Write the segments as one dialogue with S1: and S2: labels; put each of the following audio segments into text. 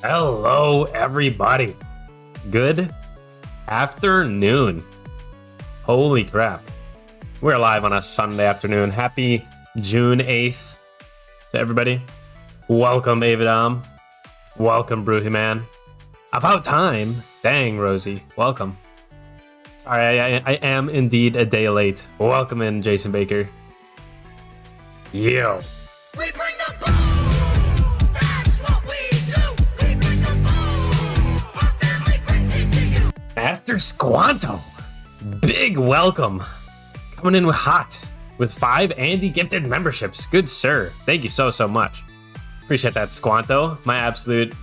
S1: Hello, everybody. Good afternoon. Holy crap. We're live on a Sunday afternoon. Happy June 8th to everybody. Welcome, Avidom. Welcome, Brutyman. About time. Dang, Rosie. Welcome. Sorry, I am indeed a day late. Welcome in, Jason Baker. Yo.
S2: We bring the boom! That's what we do! We bring the boom! Our family brings it to you!
S1: Master Squanto. Big welcome. Coming in with hot. With 5 Andy gifted memberships. Good sir. Thank you so much. Appreciate that, Squanto. My absolute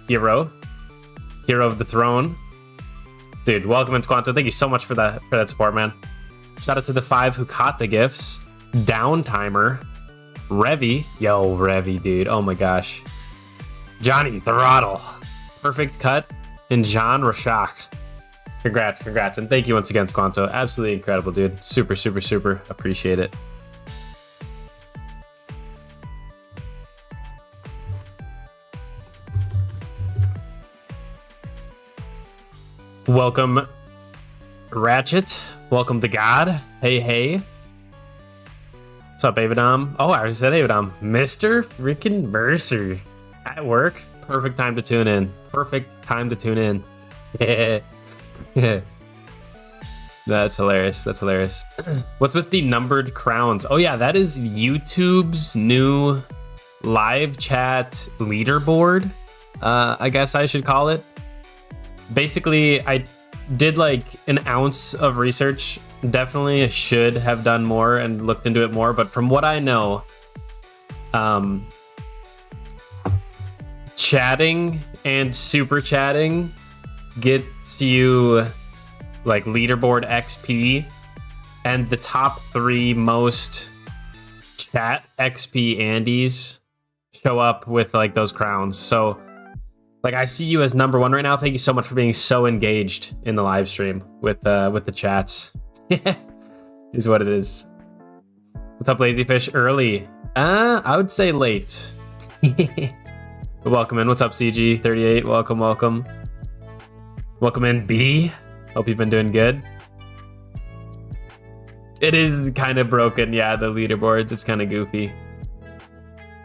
S1: hero. Hero of the throne. Dude, welcome in, Squanto. Thank you so much for that support, man. Shout out to the 5 who caught the gifts. Downtimer. Revy. Yo, Revy, dude. Oh my gosh. Johnny Throttle. Perfect Cut. And John Rashak. Congrats. And thank you once again, Squanto. Absolutely incredible, dude. Super appreciate it. Welcome, Ratchet. Welcome to God. Hey. What's up, Avidom? Oh, I already said Avidom. Mr. freaking Mercer. At work. Perfect time to tune in. Yeah. That's hilarious. What's with the numbered crowns? Oh yeah, that is YouTube's new live chat leaderboard. I guess I should call it. Basically, I did like an ounce of research. Definitely should have done more and looked into it more, but from what I know, chatting and super chatting gets you like leaderboard XP, and the top 3 most chat XP Andys show up with like those crowns. So like, I see you as number 1 right now. Thank you so much for being so engaged in the live stream with the chats. Is what it is. What's up, Lazyfish? Early. I would say late. Welcome in. What's up, CG38? Welcome. Welcome in, B. Hope you've been doing good. It is kind of broken, yeah, the leaderboards. It's kind of goofy.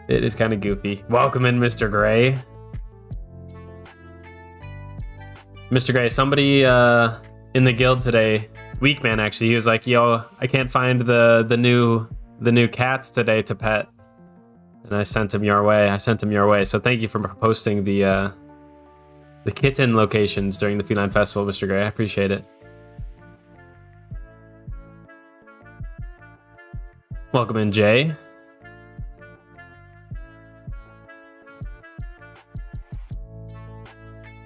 S1: It is kind of goofy. Welcome in, Mr. Gray. Mr. Gray, somebody in the guild today, Weakman actually, he was like, yo, I can't find the new cats today to pet. And I sent him your way. So thank you for posting the kitten locations during the Feline Festival, Mr. Gray. I appreciate it. Welcome in, Jay.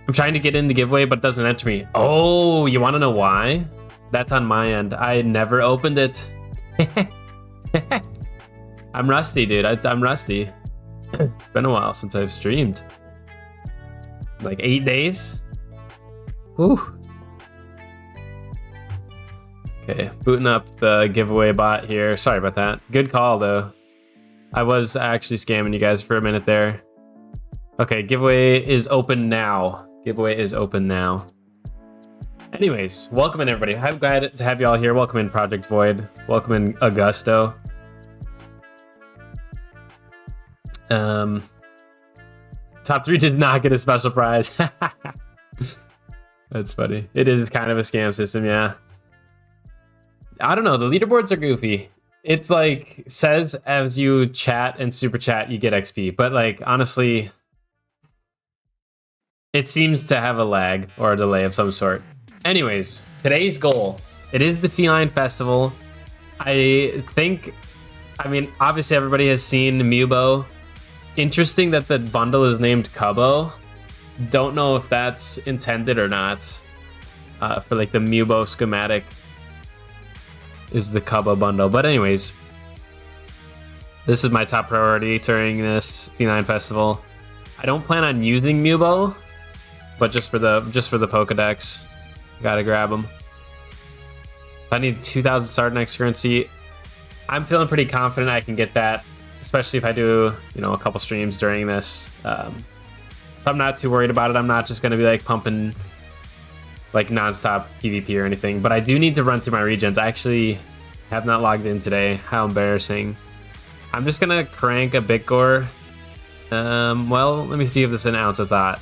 S1: I'm trying to get in the giveaway, but it doesn't enter me. Oh, you want to know why? That's on my end. I never opened it. I'm rusty, dude. I'm rusty. It's been a while since I've streamed. Like 8 days? Whew. Okay, booting up the giveaway bot here. Sorry about that. Good call, though. I was actually scamming you guys for a minute there. Okay, giveaway is open now. Anyways, welcome in everybody. I'm glad to have you all here. Welcome in Project Void. Welcome in Augusto. Top 3 does not get a special prize. That's funny. It is kind of a scam system, yeah. I don't know. The leaderboards are goofy. It's like says as you chat and super chat, you get XP. But like honestly, it seems to have a lag or a delay of some sort. Anyways, today's goal. It is the Feline Festival. I mean, obviously everybody has seen Mubo. Interesting that the bundle is named Cubbo. Don't know if that's intended or not. For like the Mubo schematic is the Cubbo bundle. But anyways, this is my top priority during this Feline Festival. I don't plan on using Mubo, but just for the Pokedex, gotta grab them. If I need 2,000 Sardonyx currency, I'm feeling pretty confident I can get that, especially if I do, a couple streams during this. So I'm not too worried about it. I'm not just gonna be like pumping like non-stop PvP or anything, but I do need to run through my regions. I actually have not logged in today. How embarrassing. I'm just gonna crank a Bitgore. Well, let me see if this is an ounce of thought.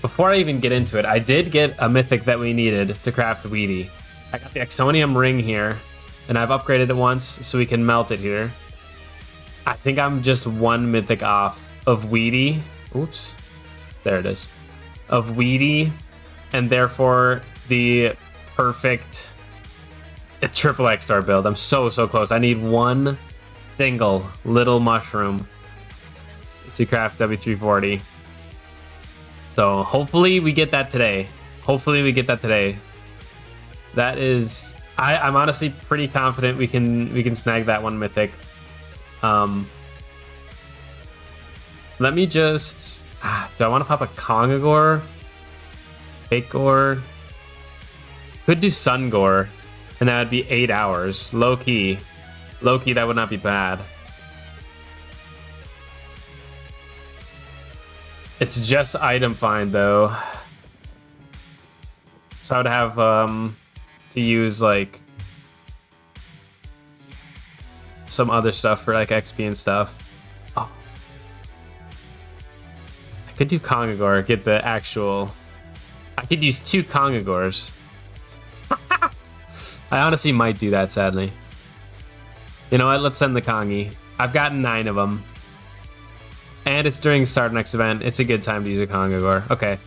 S1: Before I even get into it, I did get a mythic that we needed to craft Weedy. I got the Exonium ring here, and I've upgraded it once so we can melt it here. I think I'm just one mythic off of Weedy. Oops. There it is. Of Weedy, and therefore the perfect triple X-Star build. I'm so close. I need one single little mushroom to craft W340. So hopefully we get that today. That is, I'm honestly pretty confident we can snag that one mythic. Let me just, do I want to pop a Kongagore? Fakegore? Could do Sungore, and that would be 8 hours. Low key, that would not be bad. It's just item find though, so I would have to use like some other stuff for like XP and stuff. Oh, I could do Kongagore, get the actual. I could use 2 Kongagores. I honestly might do that, sadly. You know what? Let's send the Kongi. I've gotten 9 of them. And it's during Sardonyx event. It's a good time to use a Kongagore. Okay.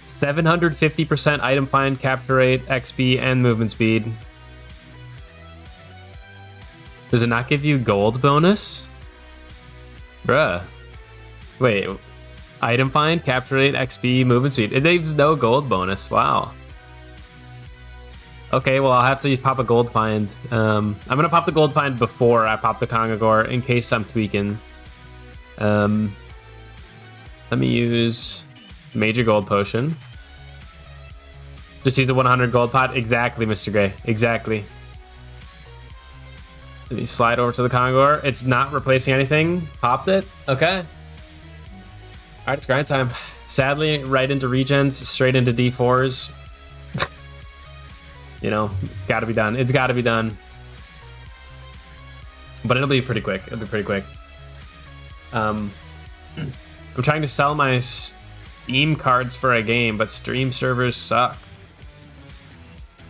S1: 750% item find, capture rate, XP, and movement speed. Does it not give you gold bonus? Bruh. Wait. Item find, capture rate, XP, movement speed. It gives no gold bonus. Wow. Okay, well, I'll have to pop a gold find. I'm going to pop the gold find before I pop the Kongagore in case I'm tweaking. Let me use major gold potion. Just use the 100 gold pot. Exactly, Mr. Gray. Exactly. Let me slide over to the Kongagore. It's not replacing anything. Popped it. Okay. All right, it's grind time. Sadly, right into regens, straight into D4s. It's got to be done. It's got to be done. But it'll be pretty quick. I'm trying to sell my Steam cards for a game, but Stream servers suck.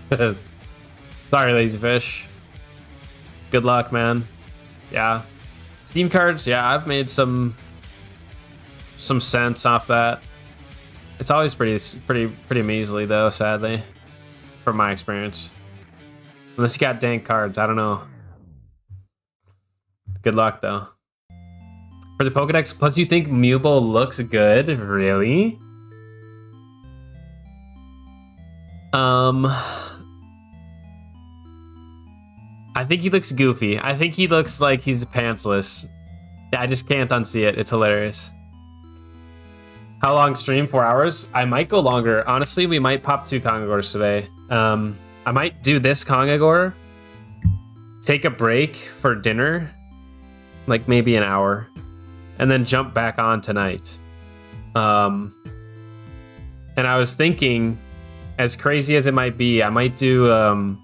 S1: Sorry, lazy fish. Good luck, man. Yeah. Steam cards, yeah, I've made some sense off that. It's always pretty measly though, sadly. From my experience. Unless you got dank cards, I don't know. Good luck though. For the Pokedex, plus you think Mubo looks good? Really? I think he looks goofy. I think he looks like he's pantsless. I just can't unsee it. It's hilarious. How long stream? 4 hours? I might go longer. Honestly, we might pop 2 Kongagores today. I might do this Kongagore, take a break for dinner, like maybe an hour, and then jump back on tonight. And And I was thinking, as crazy as it might be, I might do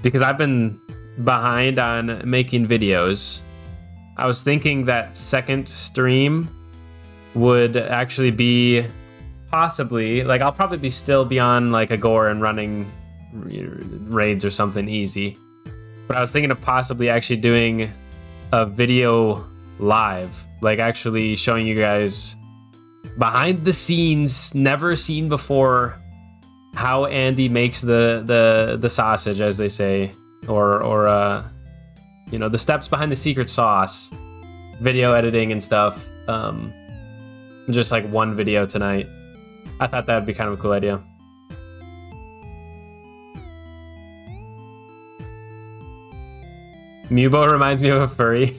S1: because I've been behind on making videos. I was thinking that second stream would actually be possibly, like, I'll probably still be on like a gore and running raids or something easy. But I was thinking of possibly actually doing a video live, like actually showing you guys behind the scenes, never seen before, how Andy makes the sausage, as they say, or you know, the steps behind the secret sauce, video editing and stuff. Just like one video tonight. I thought that'd be kind of a cool idea. Mubo reminds me of a furry.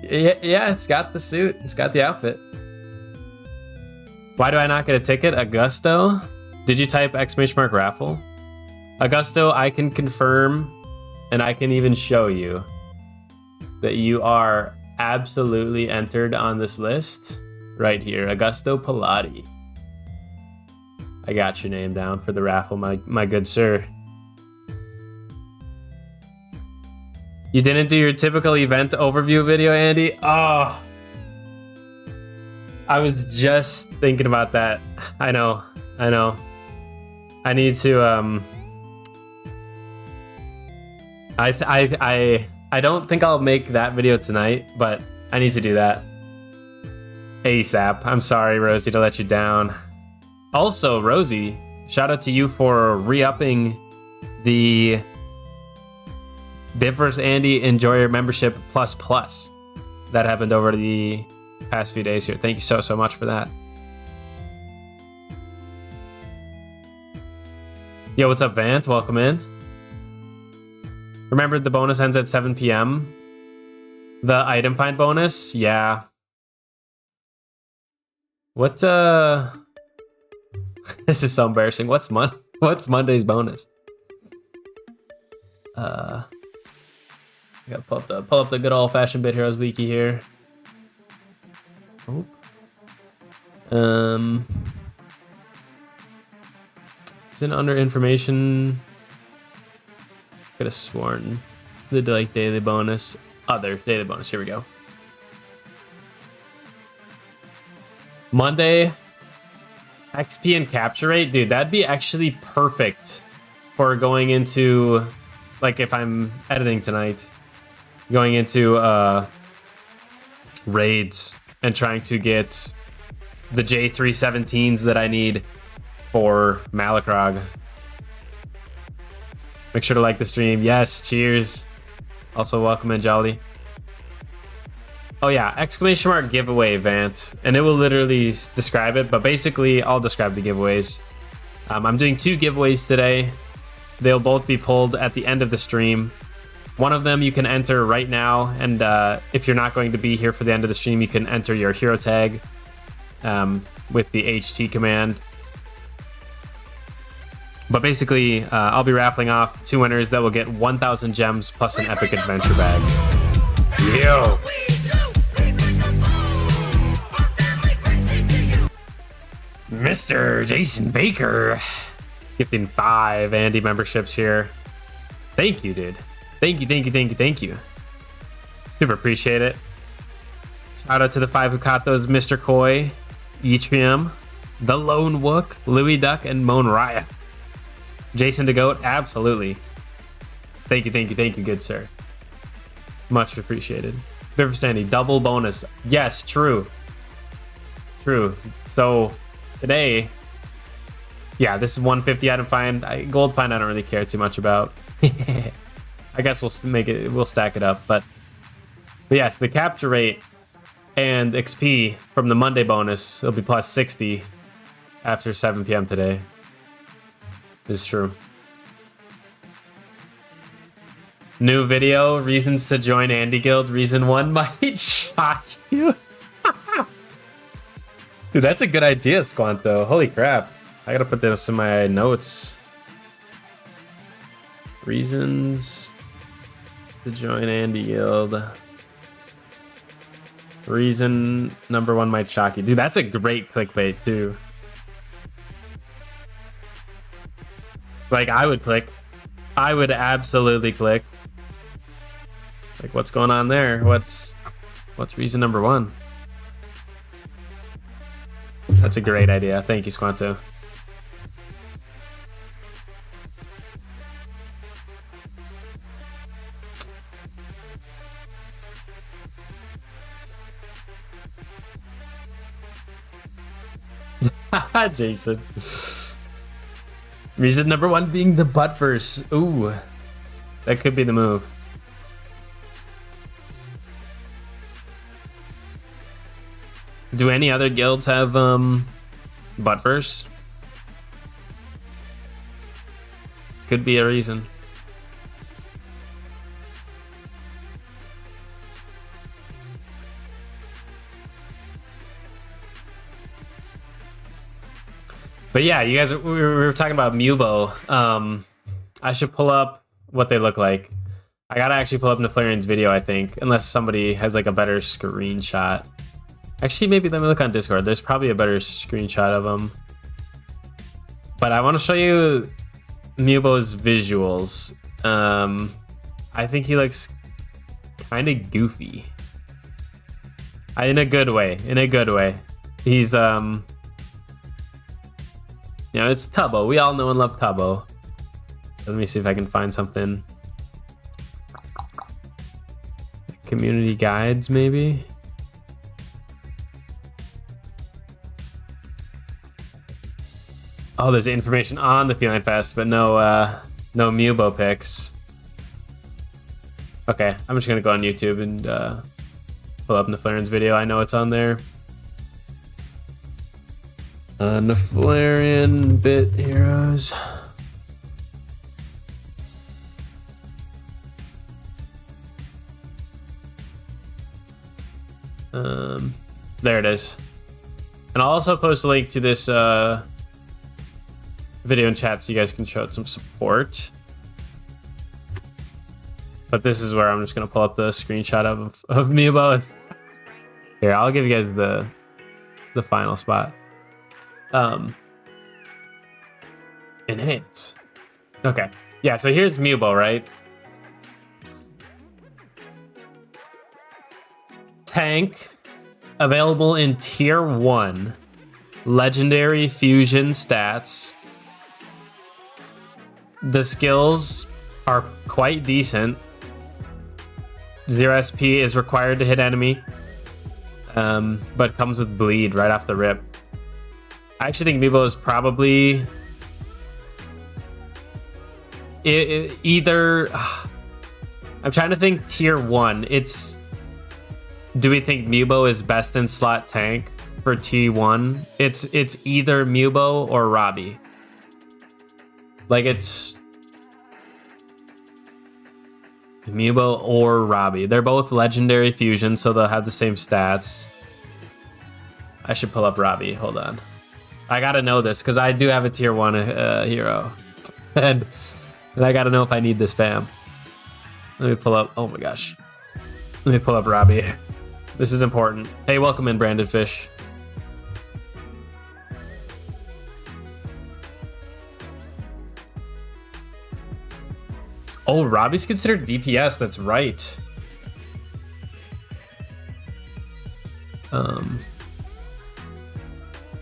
S1: Yeah, it's got the suit. It's got the outfit. Why do I not get a ticket? Augusto? Did you type !raffle? Augusto, I can confirm, and I can even show you that you are absolutely entered on this list right here. Augusto Pilati. I got your name down for the raffle, my good sir. You didn't do your typical event overview video, Andy? Oh, I was just thinking about that. I know. I need to I don't think I'll make that video tonight, but I need to do that ASAP. I'm sorry, Rosie, to let you down. Also, Rosie, shout out to you for re-upping the Bib vs. Andy Enjoyer membership plus. That happened over the past few days here. Thank you so much for that. Yo, what's up, Vant? Welcome in. Remember, the bonus ends at 7 p.m. The item find bonus? Yeah. What, This is so embarrassing. What's Monday's bonus? I gotta pull up the good old-fashioned Bit Heroes wiki here. Oh. Is it under information? Could have sworn the like daily bonus. Other daily bonus. Here we go. Monday XP and capture rate, dude. That'd be actually perfect for going into, like, if I'm editing tonight, going into raids and trying to get the J317s that I need for Malacrog. Make sure to like the stream. Yes, cheers. Also, welcome in, Jolly. Oh yeah, ! giveaway, Vant. And it will literally describe it, but basically I'll describe the giveaways. I'm doing 2 giveaways today. They'll both be pulled at the end of the stream. One of them you can enter right now, and if you're not going to be here for the end of the stream, you can enter your hero tag with the HT command. But basically, I'll be raffling off 2 winners that will get 1,000 gems plus an epic adventure bag. Yo! Mr. Jason Baker gifting 5 Andy memberships here. Thank you, dude. Thank you. Super appreciate it. Shout out to the 5 who caught those: Mr. Koi, Yichpium, The Lone Wook, Louis Duck, and Moan Raya. Jason the Goat, absolutely. Thank you, good sir. Much appreciated. Viver Sandy, double bonus. Yes, true. So today, yeah, this is 150 item find. Gold find I don't really care too much about. I guess we'll stack it up. But yes, the capture rate and XP from the Monday bonus will be plus 60 after 7 p.m. today. This is true. New video, reasons to join Andy Guild. Reason 1 might shock you. Dude, that's a good idea, Squanto. Holy crap. I gotta put this in my notes. Reasons to join Andy Guild. Reason number 1 might shock you. Dude, that's a great clickbait too. Like, I would click. I would absolutely click. Like, what's going on there? What's reason number one? That's a great idea. Thank you, Squanto. Jason. Reason number one being the butt verse. Ooh, that could be the move. Do any other guilds have butt verse? Could be a reason. But yeah, you guys, we were talking about Mubo. I should pull up what they look like. I gotta actually pull up Neflarian's video, I think, unless somebody has like a better screenshot. Actually, maybe let me look on Discord. There's probably a better screenshot of them. But I want to show you Mubo's visuals. I think he looks kind of goofy. In a good way. In a good way. He's you know, it's Tubbo. We all know and love Tubbo. Let me see if I can find something. Community guides, maybe? Oh, there's information on the Feline Fest, but no no Mubo pics. Okay, I'm just gonna go on YouTube and pull up Neflarian's video. I know it's on there. Neflarian bit heroes. There it is. And I'll also post a link to this video in chat so you guys can show it some support. But this is where I'm just gonna pull up the screenshot of Mubo. Here, I'll give you guys the final spot. Enhance. Okay. Yeah, so here's Mubo, right? Tank available in tier 1. Legendary fusion stats. The skills are quite decent. 0 SP is required to hit enemy. But comes with bleed right off the rip. I actually think Mubo is probably either. I'm trying to think tier 1. Do we think Mubo is best in slot tank for T1? It's either Mubo or Robbie. Like it's Mubo or Robbie. They're both legendary fusion, so they'll have the same stats. I should pull up Robbie. Hold on. I gotta know this because I do have a tier 1 hero, and I gotta know if I need this fam. Let me pull up. Oh my gosh. Let me pull up Robbie. This is important. Hey, welcome in, Branded Fish. Oh, Robbie's considered DPS. That's right.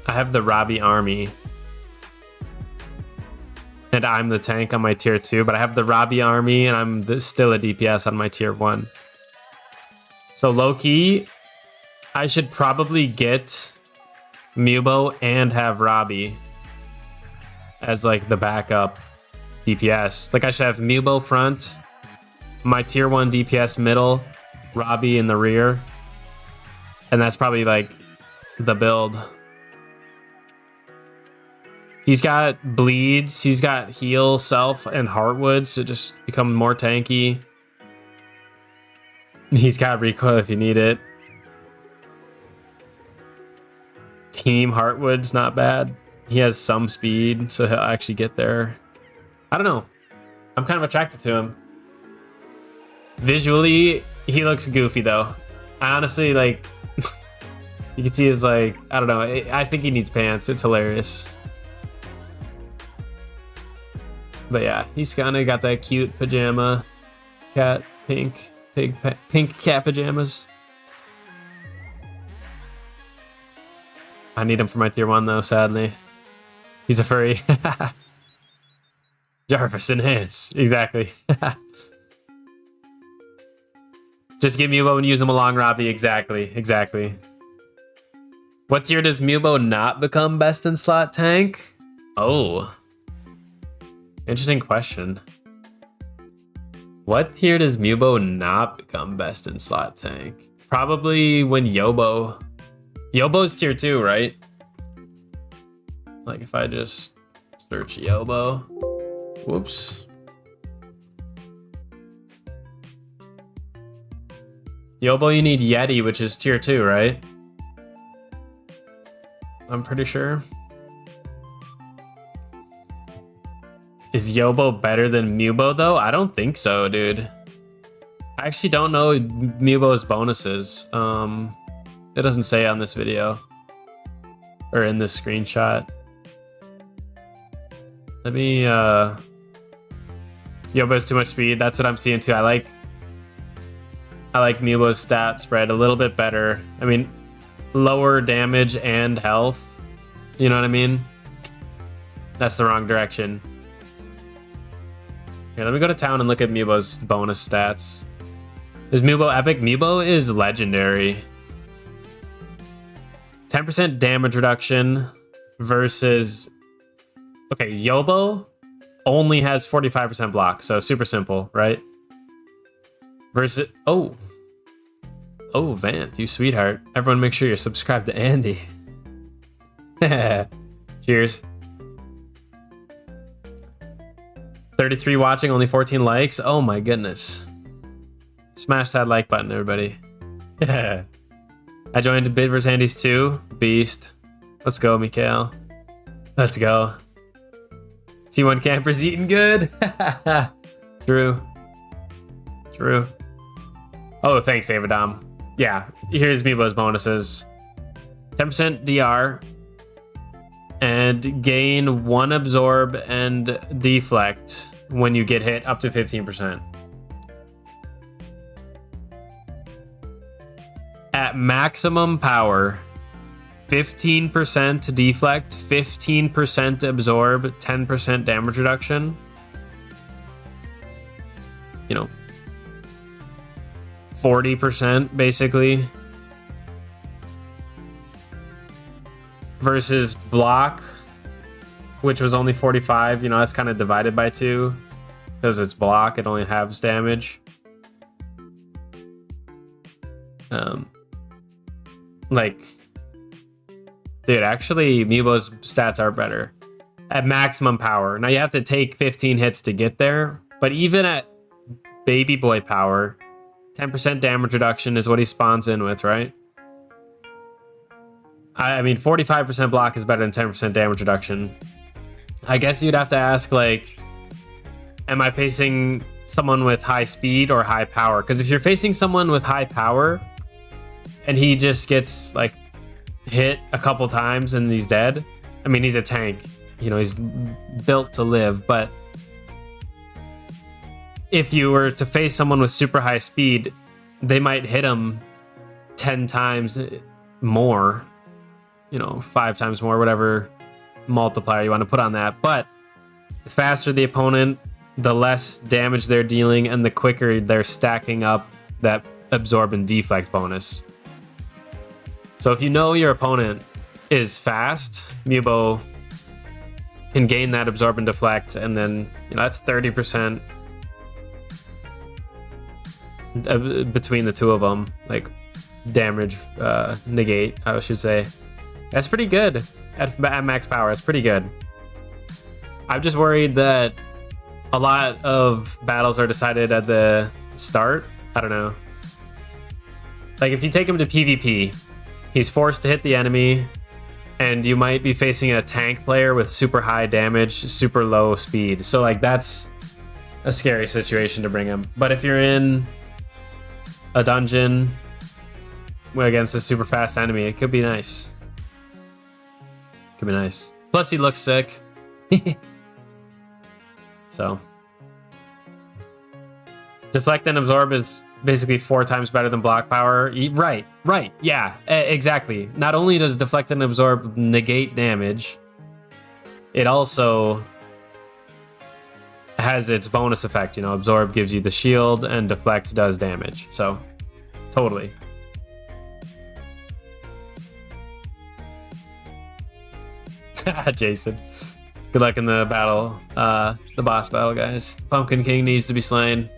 S1: I have the Robbie army. And I'm the tank on my tier 2, but I have the Robbie army and I'm still a DPS on my tier 1. So low-key, I should probably get Mubo and have Robbie as like the backup DPS. Like I should have Mubo front, my tier 1 DPS middle, Robbie in the rear. And that's probably like the build. He's got bleeds, he's got heal, self, and heartwood, so just become more tanky. He's got recoil if you need it. Team Heartwood's not bad. He has some speed, so he'll actually get there. I don't know. I'm kind of attracted to him. Visually, he looks goofy though. I honestly like. You can see his like. I don't know. I think he needs pants. It's hilarious. But yeah, he's kind of got that cute pajama cat, pink cat pajamas. I need him for my tier 1 though, sadly. He's a furry. Jarvis enhance. Exactly. Just give Mubo and use him along Robbie. Exactly. What tier does Mubo not become best in slot tank? Oh. Interesting question. What tier does Mubo not become best in slot tank? Probably when Yobo. Yobo's tier 2, right? Like if I just search Yobo. Whoops. Yobo, you need Yeti, which is tier 2, right? I'm pretty sure. Is Yobo better than Mubo though? I don't think so, dude. I actually don't know Mubo's bonuses. It doesn't say on this video or in this screenshot. Let me Yobo has too much speed. That's what I'm seeing too. I like Mubo's stat spread a little bit better. I mean, lower damage and health. You know what I mean? That's the wrong direction. Here, let me go to town and look at Mubo's bonus stats. Is Mubo epic? Mubo is legendary. 10% damage reduction versus... Okay, Yobo only has 45% block, so super simple, right? Versus... Oh, Vant, you sweetheart. Everyone make sure you're subscribed to Andy. Cheers. 33 watching, only 14 likes. Oh my goodness. Smash that like button, everybody. I joined Bid vs. Andy's too. Beast. Let's go, Mikhail. Let's go. T1 campers eating good. True. Oh, thanks, Avadom. Yeah, here's Meebo's bonuses. 10% DR. And gain 1 absorb and deflect when you get hit up to 15%. At maximum power, 15% deflect, 15% absorb, 10% damage reduction. You know, 40% basically. Versus block, which was only 45. You know, that's kind of divided by 2 because it's block. It only halves damage. Like, dude, actually, Meebo's stats are better at maximum power. Now you have to take 15 hits to get there, but even at baby boy power, 10% damage reduction is what he spawns in with, right? I mean, 45% block is better than 10% damage reduction. I guess you'd have to ask, like, am I facing someone with high speed or high power? Because if you're facing someone with high power and he just gets, like, hit a couple times and he's dead, I mean, he's a tank. You know, he's built to live. But if you were to face someone with super high speed, they might hit him 10 times more. You know, 5 times more, whatever multiplier you want to put on that. But the faster the opponent, the less damage they're dealing, and the quicker they're stacking up that absorb and deflect bonus. So if you know your opponent is fast, Mubo can gain that absorb and deflect, and then, you know, that's 30% between the two of them, like damage negate, I should say. That's pretty good at max power. That's pretty good. I'm just worried that a lot of battles are decided at the start. I don't know. Like, if you take him to PvP, he's forced to hit the enemy, and you might be facing a tank player with super high damage, super low speed. So, like, that's a scary situation to bring him. But if you're in a dungeon against a super fast enemy, it could be nice. Could be nice. Plus, he looks sick. So deflect and absorb is basically 4 times better than block power. Right, yeah, exactly. Not only does deflect and absorb negate damage, it also has its bonus effect. You know, absorb gives you the shield and deflect does damage. So totally. Jason, good luck in the battle, the boss battle, guys. Pumpkin King needs to be slain.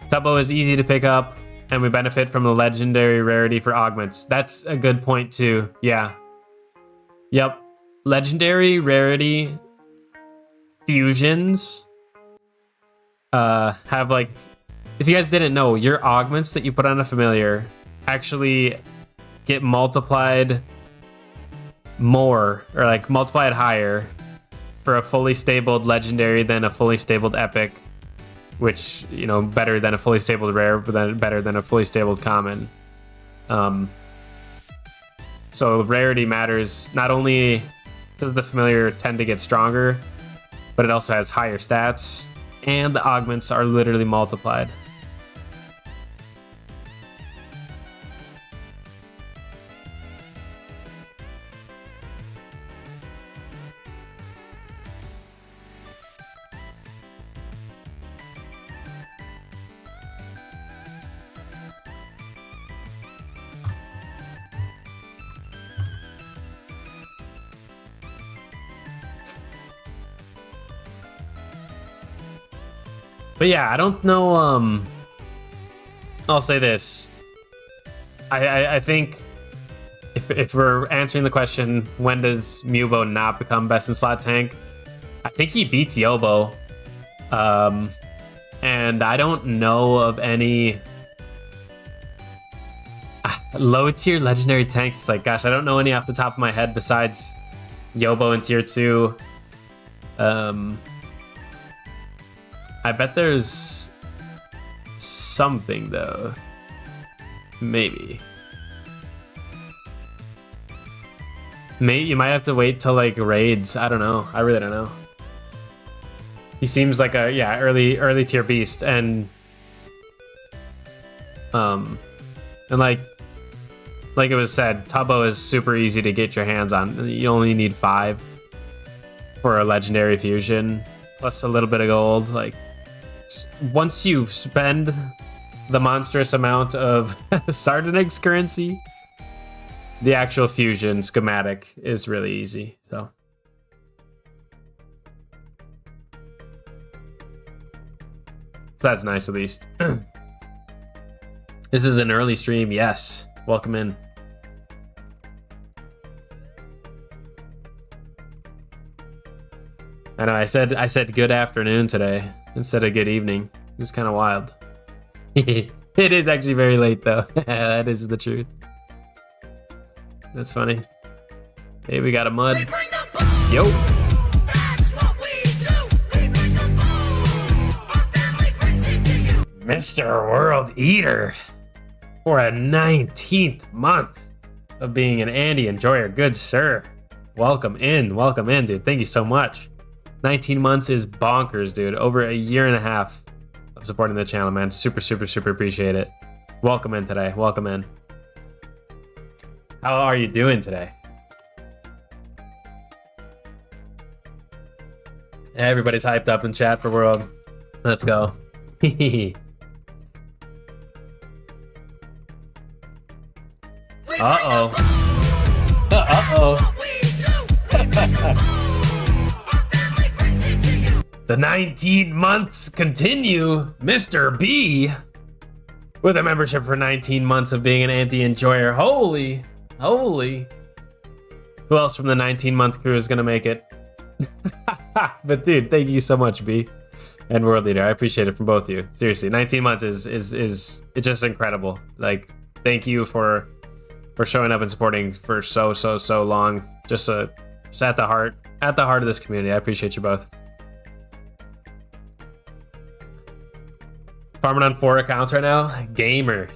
S1: Tubbo is easy to pick up, and we benefit from the legendary rarity for augments. That's a good point too. Yeah. Yep. Legendary rarity fusions have, like, if you guys didn't know, your augments that you put on a familiar actually get multiplied more, or like multiplied higher for a fully stabled legendary than a fully stabled epic, which, you know, better than a fully stabled rare, but then better than a fully stabled common. So rarity matters. Not only does the familiar tend to get stronger, but it also has higher stats, and the augments are literally multiplied. But yeah, I don't know. I'll say this. I think if we're answering the question, when does Mubo not become best in slot tank? I think he beats Yobo. And I don't know of any low tier legendary tanks. It's like, gosh, I don't know any off the top of my head besides Yobo in tier 2. I bet there's something though. Maybe you might have to wait till like raids. I don't know. I really don't know. He seems like a early tier beast, and like it was said, Tubbo is super easy to get your hands on. You only need 5 for a legendary fusion, plus a little bit of gold. Like, once you spend the monstrous amount of Sardonyx currency, the actual fusion schematic is really easy. So that's nice, at least. This is an early stream. Yes, welcome in. I know I said good afternoon today instead of good evening. It was kind of wild. It is actually very late though. That is the truth. That's funny. Hey, we got a mud.
S2: We bring the boom.
S1: Yo.
S2: That's what we do. We bring the boom. Our family brings it to you.
S1: Mr. World Eater, for a 19th month of being an Andy Enjoyer. Good sir. Welcome in, dude. Thank you so much. 19 months is bonkers, dude. Over a year and a half of supporting the channel, man. Super appreciate it. Welcome in today. Welcome in. How are you doing today? Everybody's hyped up in chat for World. Let's go. Uh-oh. Uh-oh. The 19 months continue. Mr. B with a membership for 19 months of being an anti-enjoyer. Holy. Who else from the 19-month crew is gonna make it? But dude, thank you so much, B and World Leader. I appreciate it from both of you. Seriously, 19 months is it's just incredible. Like, thank you for showing up and supporting for so long. Just at the heart of this community. I appreciate you both. Farming on 4 accounts right now. Gamer.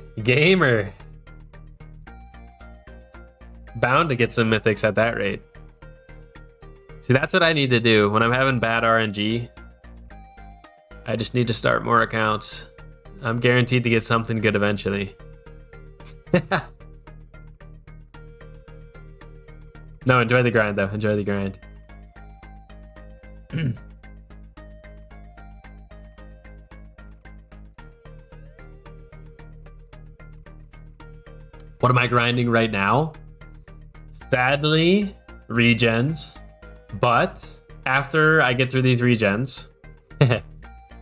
S1: Bound to get some mythics at that rate. See, that's what I need to do when I'm having bad RNG. I just need to start more accounts. I'm guaranteed to get something good eventually. No, enjoy the grind though. Enjoy the grind. What am I grinding right now? Sadly, regens. But after I get through these regens,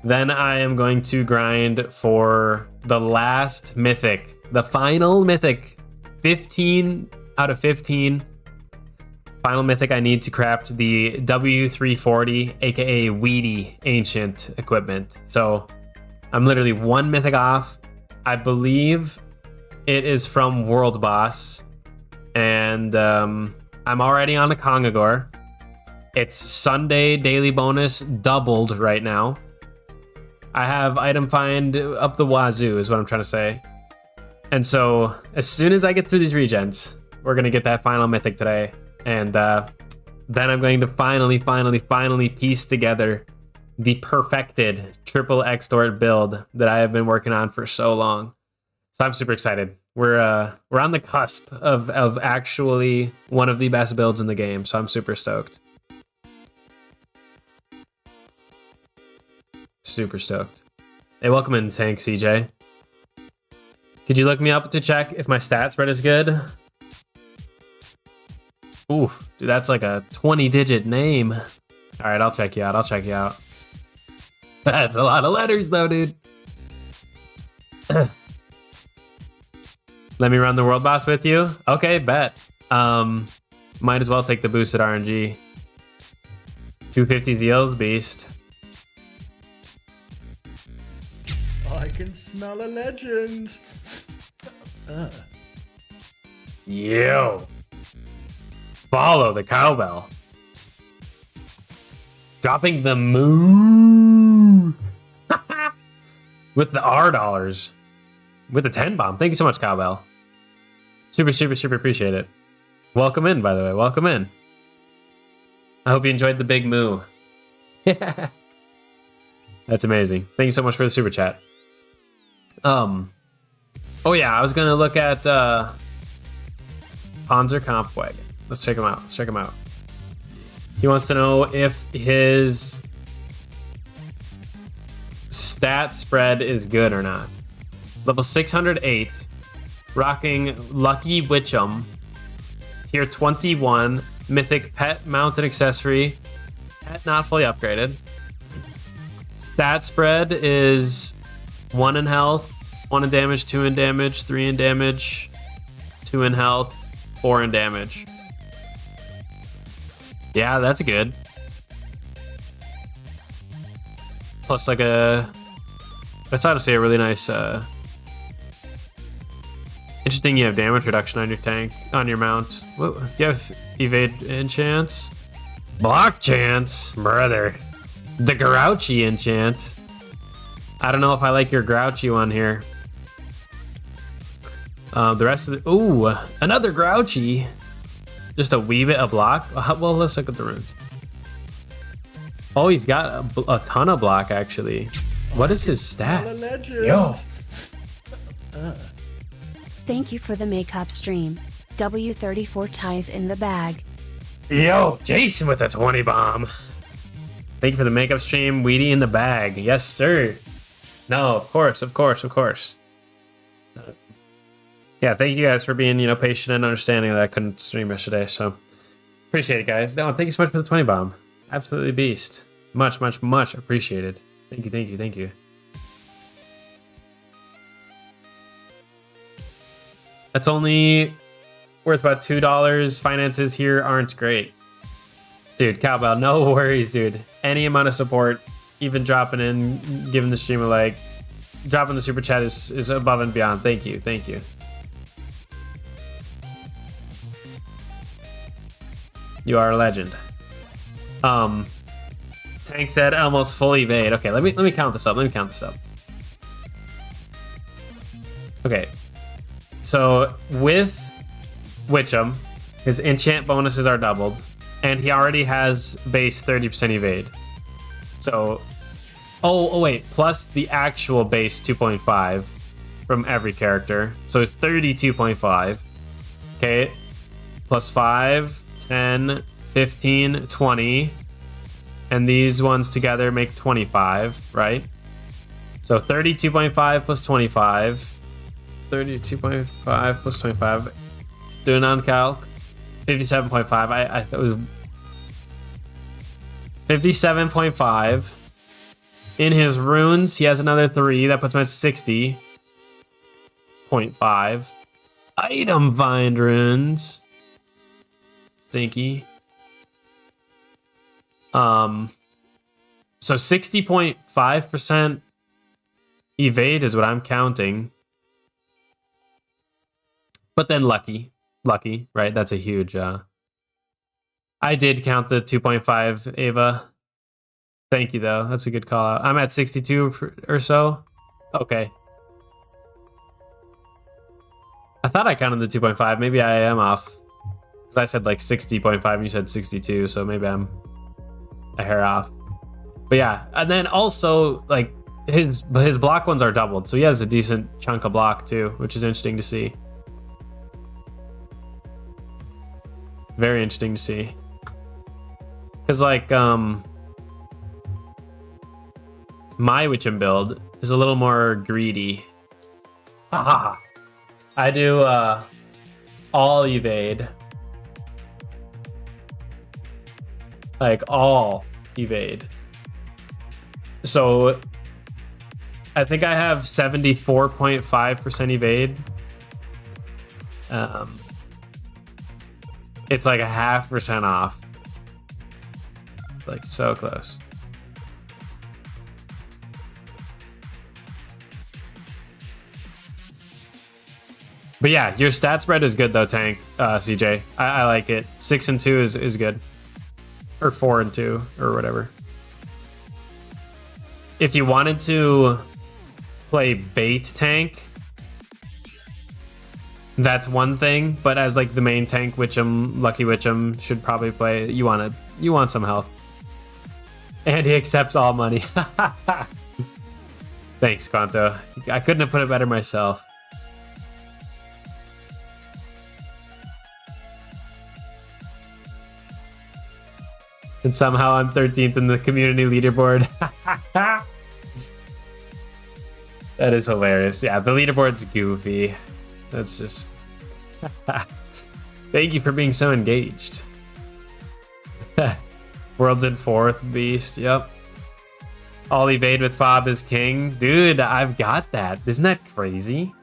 S1: then I am going to grind for the last mythic, the final mythic. 15 out of 15. Final mythic I need to craft the W340, aka Weedy Ancient equipment. So I'm literally one mythic off. I believe it is from World Boss. And I'm already on a Kongagor. It's Sunday daily bonus doubled right now. I have item find up the wazoo is what I'm trying to say. And so as soon as I get through these regens, we're going to get that final mythic today. And then I'm going to finally piece together the perfected triple extort build that I have been working on for so long. So I'm super excited. We're on the cusp of actually one of the best builds in the game. So I'm super stoked. Super stoked. Hey, welcome in, Tank CJ. Could you look me up to check if my stat spread is good? Ooh, dude, that's like a 20-digit name. All right, I'll check you out. That's a lot of letters, though, dude. Let me run the world boss with you. Okay, bet. Might as well take the boosted RNG. 250 deals, beast.
S3: I can smell a legend.
S1: Yo. Follow the cowbell. Dropping the moo. With the R dollars. With the 10 bomb. Thank you so much, cowbell. Super appreciate it. Welcome in, by the way. Welcome in. I hope you enjoyed the big moo. That's amazing. Thank you so much for the super chat. Oh yeah, I was gonna look at Panzer Kampfwagen. Let's check him out. He wants to know if his stat spread is good or not. Level 608, rocking Lucky Witchum, tier 21, mythic pet mounted accessory, pet not fully upgraded. Stat spread is 1 in health, 1 in damage, 2 in damage, 3 in damage, 2 in health, 4 in damage. Yeah, that's good. Plus like that's honestly a really nice, interesting you have damage reduction on your tank, on your mount. Whoa, you have evade enchants? Block chance, brother. The Grouchy enchant. I don't know if I like your Grouchy one here. The rest of the... Ooh, another Grouchy. Just a wee bit of block? Well, let's look at the runes. Oh, he's got a ton of block, actually. What is his stats? Yo.
S4: Thank you for the makeup stream. W34 ties in the bag.
S1: Yo, Jason with a 20 bomb. Thank you for the makeup stream. Weedy in the bag. Yes, sir. No, of course. Yeah, thank you guys for being, patient and understanding that I couldn't stream yesterday. So appreciate it, guys. No, thank you so much for the 20 bomb. Absolutely beast. Much appreciated. Thank you. That's only worth about $2. Finances here aren't great. Dude, cowbell, no worries, dude. Any amount of support, even dropping in, giving the stream a like, dropping the super chat is above and beyond. Thank you. You are a legend. Tank said almost full evade. Okay, let me count this up. Okay. So with Witchum, his enchant bonuses are doubled, and he already has base 30% evade. So, oh wait, plus the actual base 2.5 from every character. So it's 32.5. Okay, plus 5, 10, 15, 20. And these ones together make 25, right? So 32.5 plus 25. 32.5 plus 25. Doing on calc. 57.5. I thought it was 57.5. In his runes, he has another 3. That puts him at 60.5. Item Vine runes. Stinky. So 60.5% evade is what I'm counting. But then lucky, right? That's a huge I did count the 2.5 Ava. Thank you though. That's a good call out. I'm at 62 or so. Okay. I thought I counted the 2.5. Maybe I am off. Because I said like 60.5 and you said 62, so maybe I'm a hair off. But yeah, and then also like his block ones are doubled, so he has a decent chunk of block too, which is interesting to see. Very interesting to see. Because like my Witchem build is a little more greedy. Haha. I do all evade. Like all evade. So I think I have 74.5% evade. It's like a 0.5% off. It's like so close. But yeah, your stat spread is good though, Tank, CJ. I like it. 6 and 2 is good. Or 4 and 2, or whatever. If you wanted to play bait tank, that's one thing. But as like the main tank, Witchem, Lucky Witchem should probably play. You want some health. And he accepts all money. Thanks, Quanto. I couldn't have put it better myself. And somehow I'm 13th in the community leaderboard. That is hilarious. Yeah, the leaderboard's goofy. That's just... Thank you for being so engaged. World's in 4th, Beast. Yep. All evade with Fob is king. Dude, I've got that. Isn't that crazy?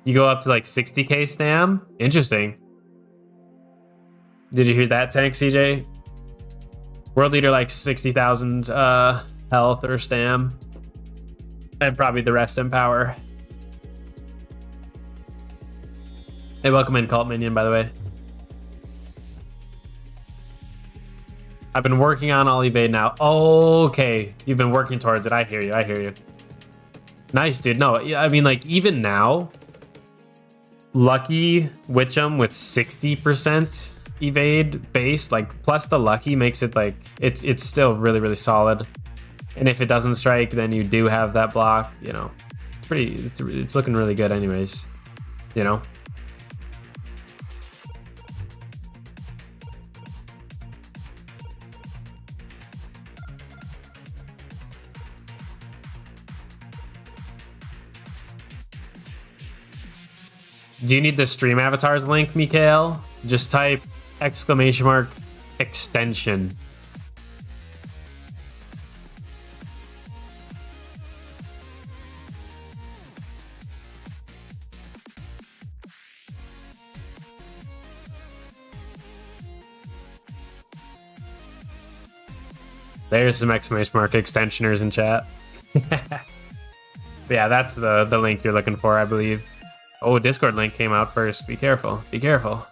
S1: You go up to like 60k stam? Interesting. Did you hear that, Tank, CJ? World leader like 60,000 health or stam. And probably the rest in power. Hey, welcome in, Cult Minion, by the way. I've been working on all evade now. Okay, you've been working towards it. I hear you. Nice, dude. No, I mean, like, even now, Lucky Witchem with 60% evade base, like, plus the Lucky makes it, like, it's still really, really solid. And if it doesn't strike, then you do have that block, you know. It's looking really good anyways, you know. Do you need the stream avatars link, Mikhail? Just type !! extension. There's some ! extensioners in chat. Yeah, that's the link you're looking for, I believe. Oh, Discord link came out first. Be careful. Be careful.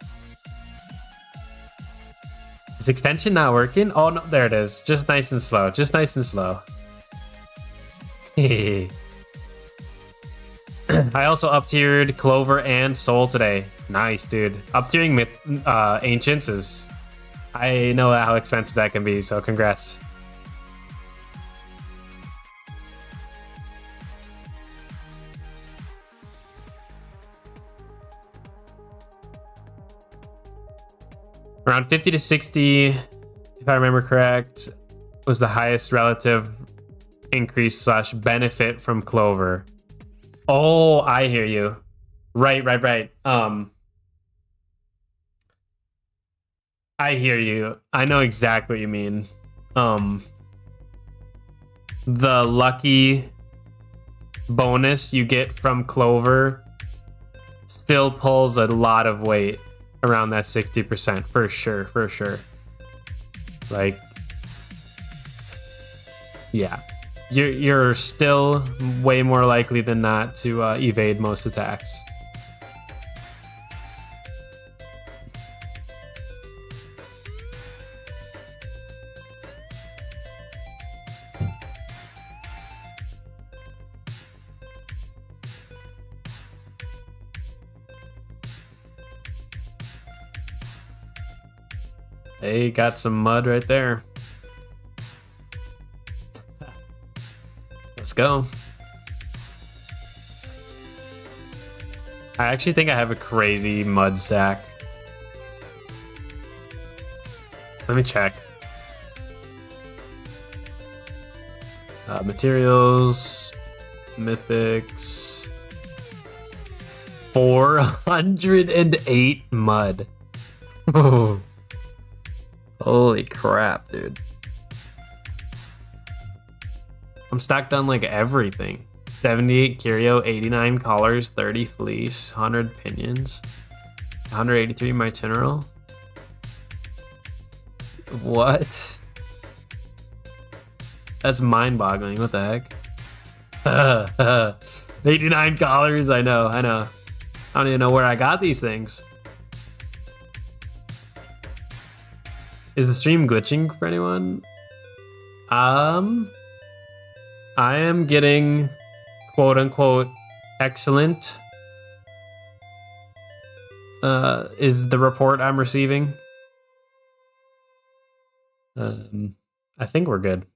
S1: Is extension not working? Oh, no, there it is. Just nice and slow. Just nice and slow. I also up-tiered Clover and Soul today. Nice, dude. Up-tiering Ancients is I know how expensive that can be, so congrats. Around 50 to 60, if I remember correct, was the highest relative increase slash benefit from Clover. Oh, I hear you. Right. I hear you. I know exactly what you mean. The lucky bonus you get from Clover still pulls a lot of weight around that 60% for sure. Like, yeah, you're still way more likely than not to evade most attacks. They got some mud right there. Let's go. I actually think I have a crazy mud stack. Let me check. Materials, mythics, 408 mud. Oh. Holy crap, dude. I'm stocked on like everything. 78 curio, 89 collars, 30 fleece, 100 pinions, 183 itineral. What? That's mind-boggling. What the heck? 89 collars. I know. I don't even know where I got these things. Is the stream glitching for anyone? I am getting quote unquote excellent. Is the report I'm receiving? I think we're good.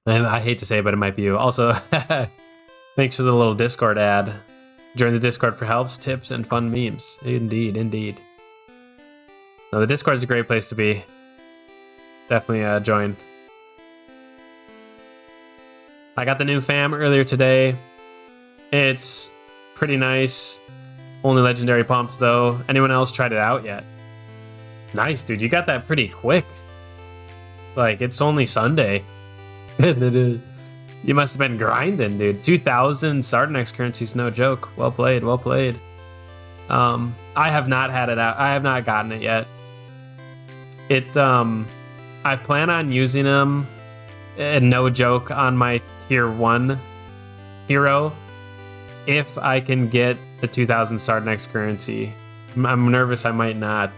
S1: And I hate to say it, but it might be you. Also, thanks for the little Discord ad. Join the Discord for helps, tips, and fun memes. Indeed. No, the Discord is a great place to be. Definitely join. I got the new fam earlier today. It's pretty nice. Only legendary pumps though. Anyone else tried it out yet? Nice, dude. You got that pretty quick. Like, it's only Sunday. You must have been grinding, dude. 2,000 Sardanex currencies, no joke. Well played. I have not had it out. I have not gotten it yet. I plan on using them, and no joke, on my tier 1 hero if I can get the 2,000 Sardanex currency. I'm nervous I might not.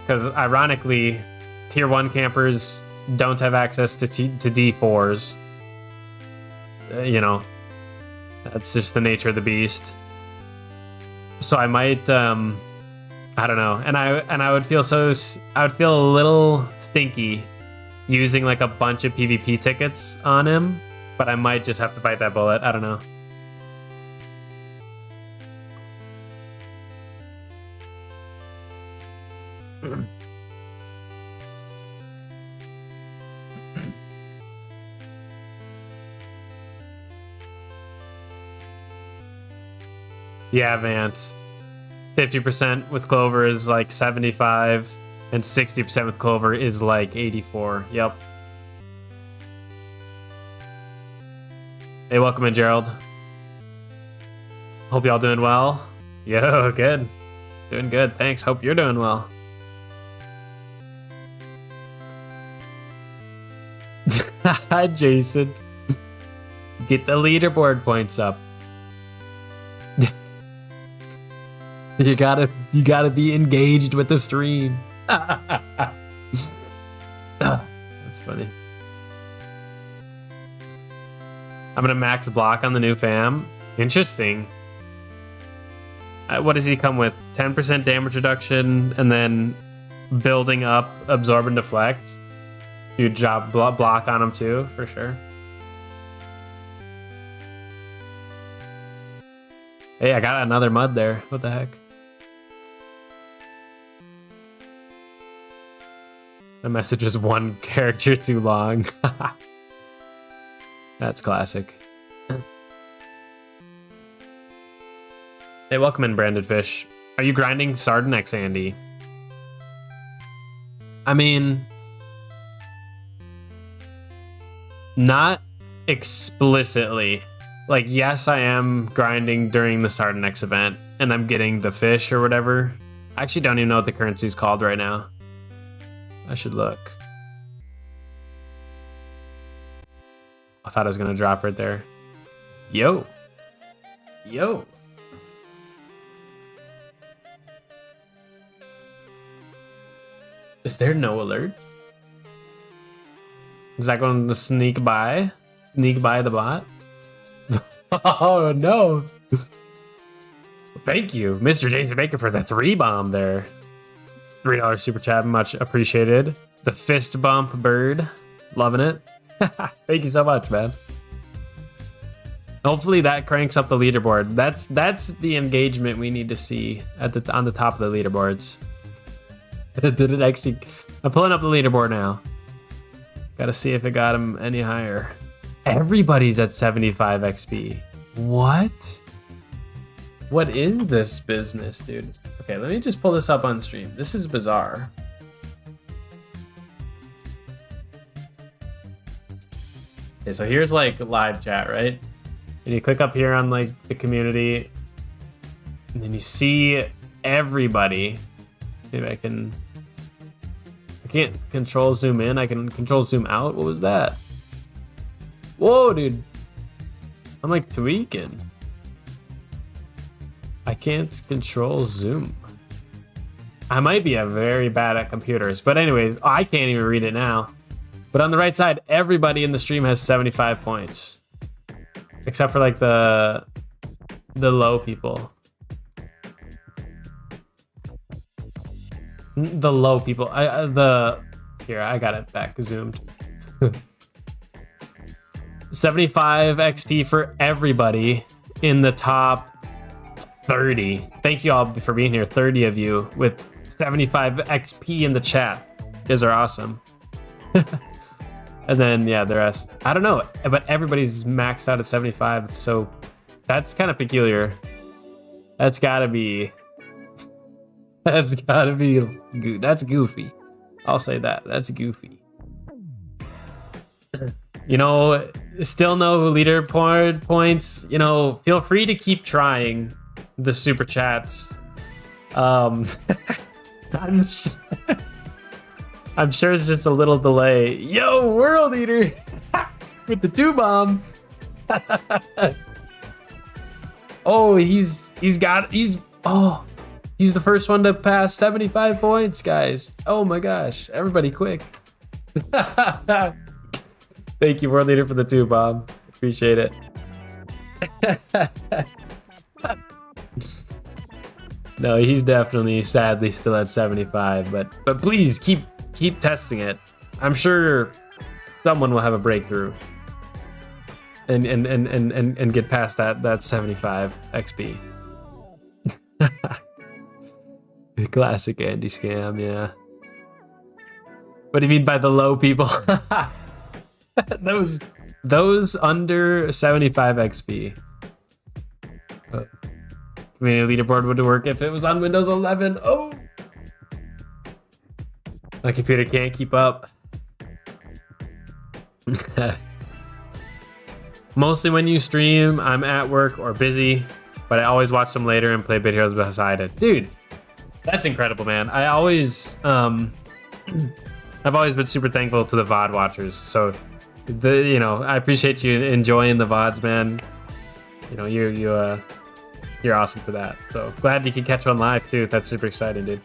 S1: Because ironically, tier 1 campers don't have access to D4s. You know, that's just the nature of the beast. So I might, I don't know. And I would feel a little stinky using like a bunch of PvP tickets on him, but I might just have to bite that bullet. I don't know. Yeah, Vance. 50% with Clover is like 75, and 60% with Clover is like 84. Yep. Hey, welcome in, Gerald. Hope y'all doing well. Yo, good. Doing good, thanks. Hope you're doing well. Hi, Jason. Get the leaderboard points up. You gotta be engaged with the stream. That's funny. I'm gonna max block on the new fam. Interesting. What does he come with? 10% damage reduction, and then building up absorb and deflect. So you drop block on them too, for sure. Hey, I got another mud there. What the heck? The message was one character too long. That's classic. Hey, welcome in, Branded Fish. Are you grinding Sardinex, Andy? I mean, not explicitly. Like, yes, I am grinding during the Sardinex event, and I'm getting the fish or whatever. I actually don't even know what the currency is called right now. I should look. I thought I was gonna drop right there. Yo. Yo. Is there no alert? Is that going to sneak by? Sneak by the bot? Oh no. Thank you, Mr. James Baker, for the 3 bomb there. $3 super chat, much appreciated. The fist bump bird, loving it. Thank you so much, man. Hopefully that cranks up the leaderboard. That's the engagement we need to see at on the top of the leaderboards. Did it actually? I'm pulling up the leaderboard now. Gotta see if it got him any higher. Everybody's at 75 XP. What? What is this business, dude? Okay, let me just pull this up on stream. This is bizarre. Okay, so here's like live chat, right? And you click up here on like the community, and then you see everybody. Maybe I can't control zoom in. I can control zoom out. What was that? Whoa, dude. I'm like tweaking. I can't control zoom. I might be very bad at computers, but anyways, I can't even read it now. But on the right side, everybody in the stream has 75 points, except for like the low people. The low people. Here, I got it back zoomed. 75 XP for everybody in the top 30. Thank you all for being here. 30 of you with 75 XP in the chat. You guys are awesome. And then, yeah, the rest. I don't know, but everybody's maxed out at 75. So that's kind of peculiar. That's gotta be that's goofy. I'll say that. That's goofy. You know, still no leaderboard points. You know, feel free to keep trying the super chats. I'm sure it's just a little delay. Yo, world eater with the 2 bomb. Oh, he's the first one to pass 75 points, guys. Oh my gosh, everybody quick. Thank you, world leader, for the 2 bomb. Appreciate it. No, he's definitely sadly still at 75, but please keep testing it. I'm sure someone will have a breakthrough and get past that 75 XP. Classic Andy scam, yeah. What do you mean by the low people? those under 75 XP. Community leaderboard would work if it was on Windows 11. Oh, my computer can't keep up. Mostly when you stream, I'm at work or busy, but I always watch them later and play Bit Heroes beside it. Dude, that's incredible, man. I've always been super thankful to the VOD watchers. So, I appreciate you enjoying the VODs, man. You know, you're awesome for that. So glad you could catch one live too. That's super exciting, dude.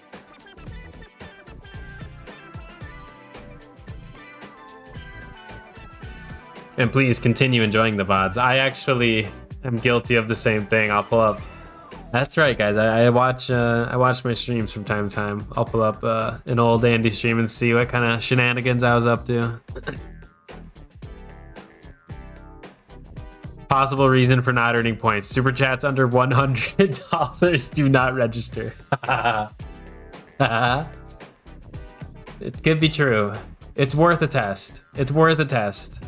S1: And please continue enjoying the VODs. I actually am guilty of the same thing. I'll pull up That's right, guys. I watch my streams from time to time. I'll pull up an old Andy stream and see what kind of shenanigans I was up to. Possible reason for not earning points: super chats under $100 do not register. It could be true. It's worth a test. It's worth a test.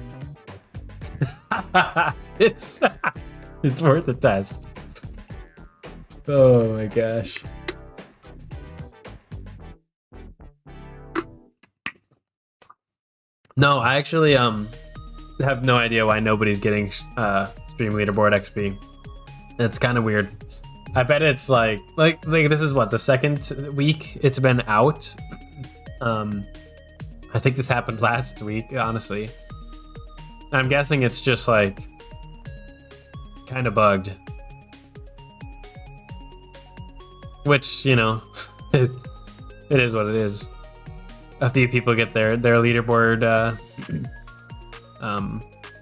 S1: it's it's worth a test. Oh my gosh. No, I actually have no idea why nobody's getting stream leaderboard XP. It's kind of weird. I bet it's like this is what, the second week it's been out. I think this happened last week, honestly. I'm guessing it's just like kind of bugged. Which, you know, it is what it is. A few people get their leaderboard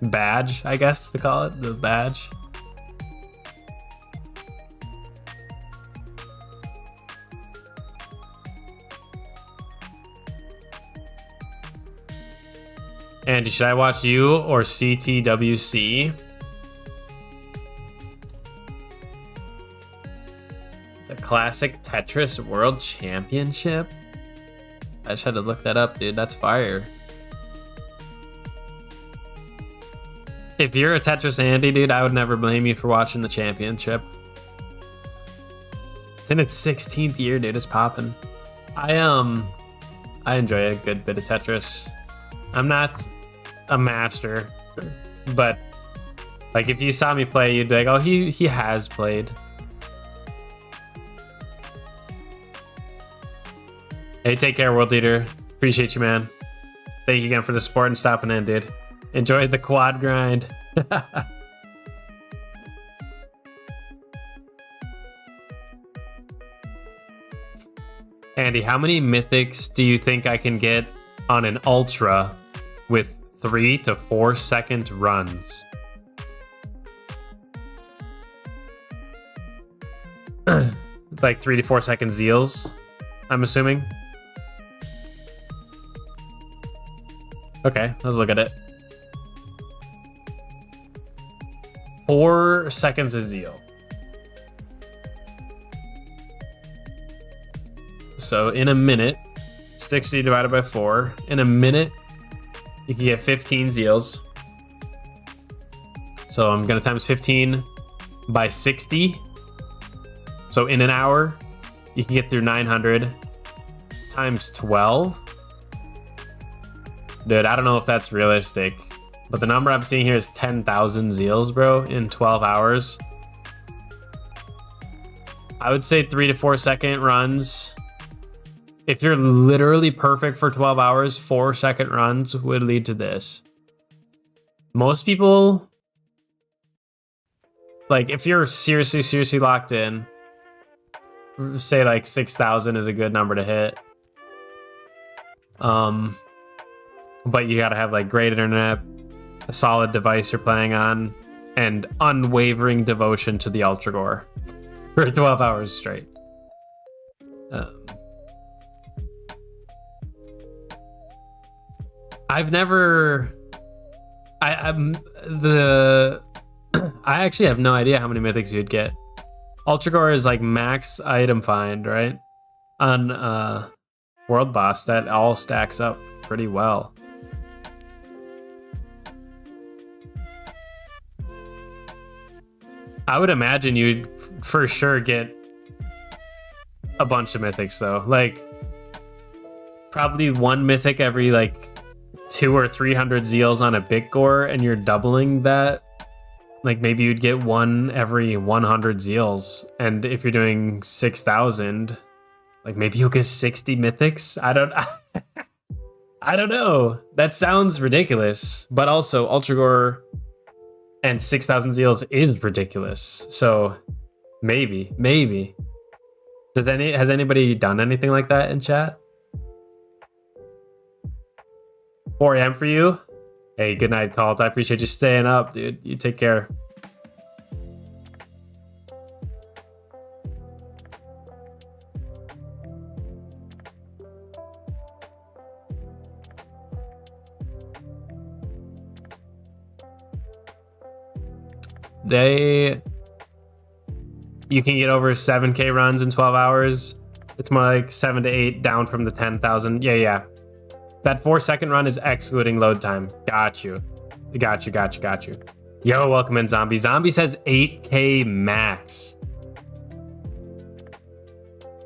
S1: badge, I guess to call it, the badge. Andy, should I watch you or CTWC? The Classic Tetris World Championship? I just had to look that up, dude. That's fire. If you're a Tetris Andy, dude, I would never blame you for watching the championship. It's in its 16th year, dude. It's popping. I enjoy a good bit of Tetris. I'm not a master, but like if you saw me play, you'd be like, oh, he has played. Hey, take care, World Leader. Appreciate you, man. Thank you again for the support and stopping in, dude. Enjoy the quad grind. Andy, how many mythics do you think I can get on an ultra with 3 to 4 second runs? Like 3 to 4 second zeals, I'm assuming. Okay, let's look at it. 4 seconds a zeal. So in a minute, 60 divided by 4. In a minute, you can get 15 zeals. So I'm gonna times 15 by 60. So in an hour, you can get through 900 times 12. Dude, I don't know if that's realistic, but the number I'm seeing here is 10,000 zeals, bro, in 12 hours. I would say 3 to 4 second runs. If you're literally perfect for 12 hours, 4 second runs would lead to this. Most people, like if you're seriously locked in, say like 6,000 is a good number to hit. But you gotta have like great internet, a solid device you're playing on, and unwavering devotion to the Ultra Gore for 12 hours straight. I've never. I actually have no idea how many mythics you'd get. Ultra Gore is like max item find, right? On World Boss, that all stacks up pretty well. I would imagine you'd for sure get a bunch of mythics though. Like probably one mythic every like 200 or 300 zeals on a big gore, and you're doubling that. Like maybe you'd get one every 100 zeals, and if you're doing 6,000, like maybe you'll get 60 mythics. I don't know. That sounds ridiculous, but also Ultra Gore and 6,000 zeals is ridiculous. So maybe. Has anybody done anything like that in chat? 4 a.m. for you? Hey, good night, Cult. I appreciate you staying up, dude. You take care. you can get over 7K runs in 12 hours. It's more like 7 to 8 down from the 10,000. Yeah. That 4-second run is excluding load time. Got you. Yo, welcome in, Zombie. Zombie says 8K max.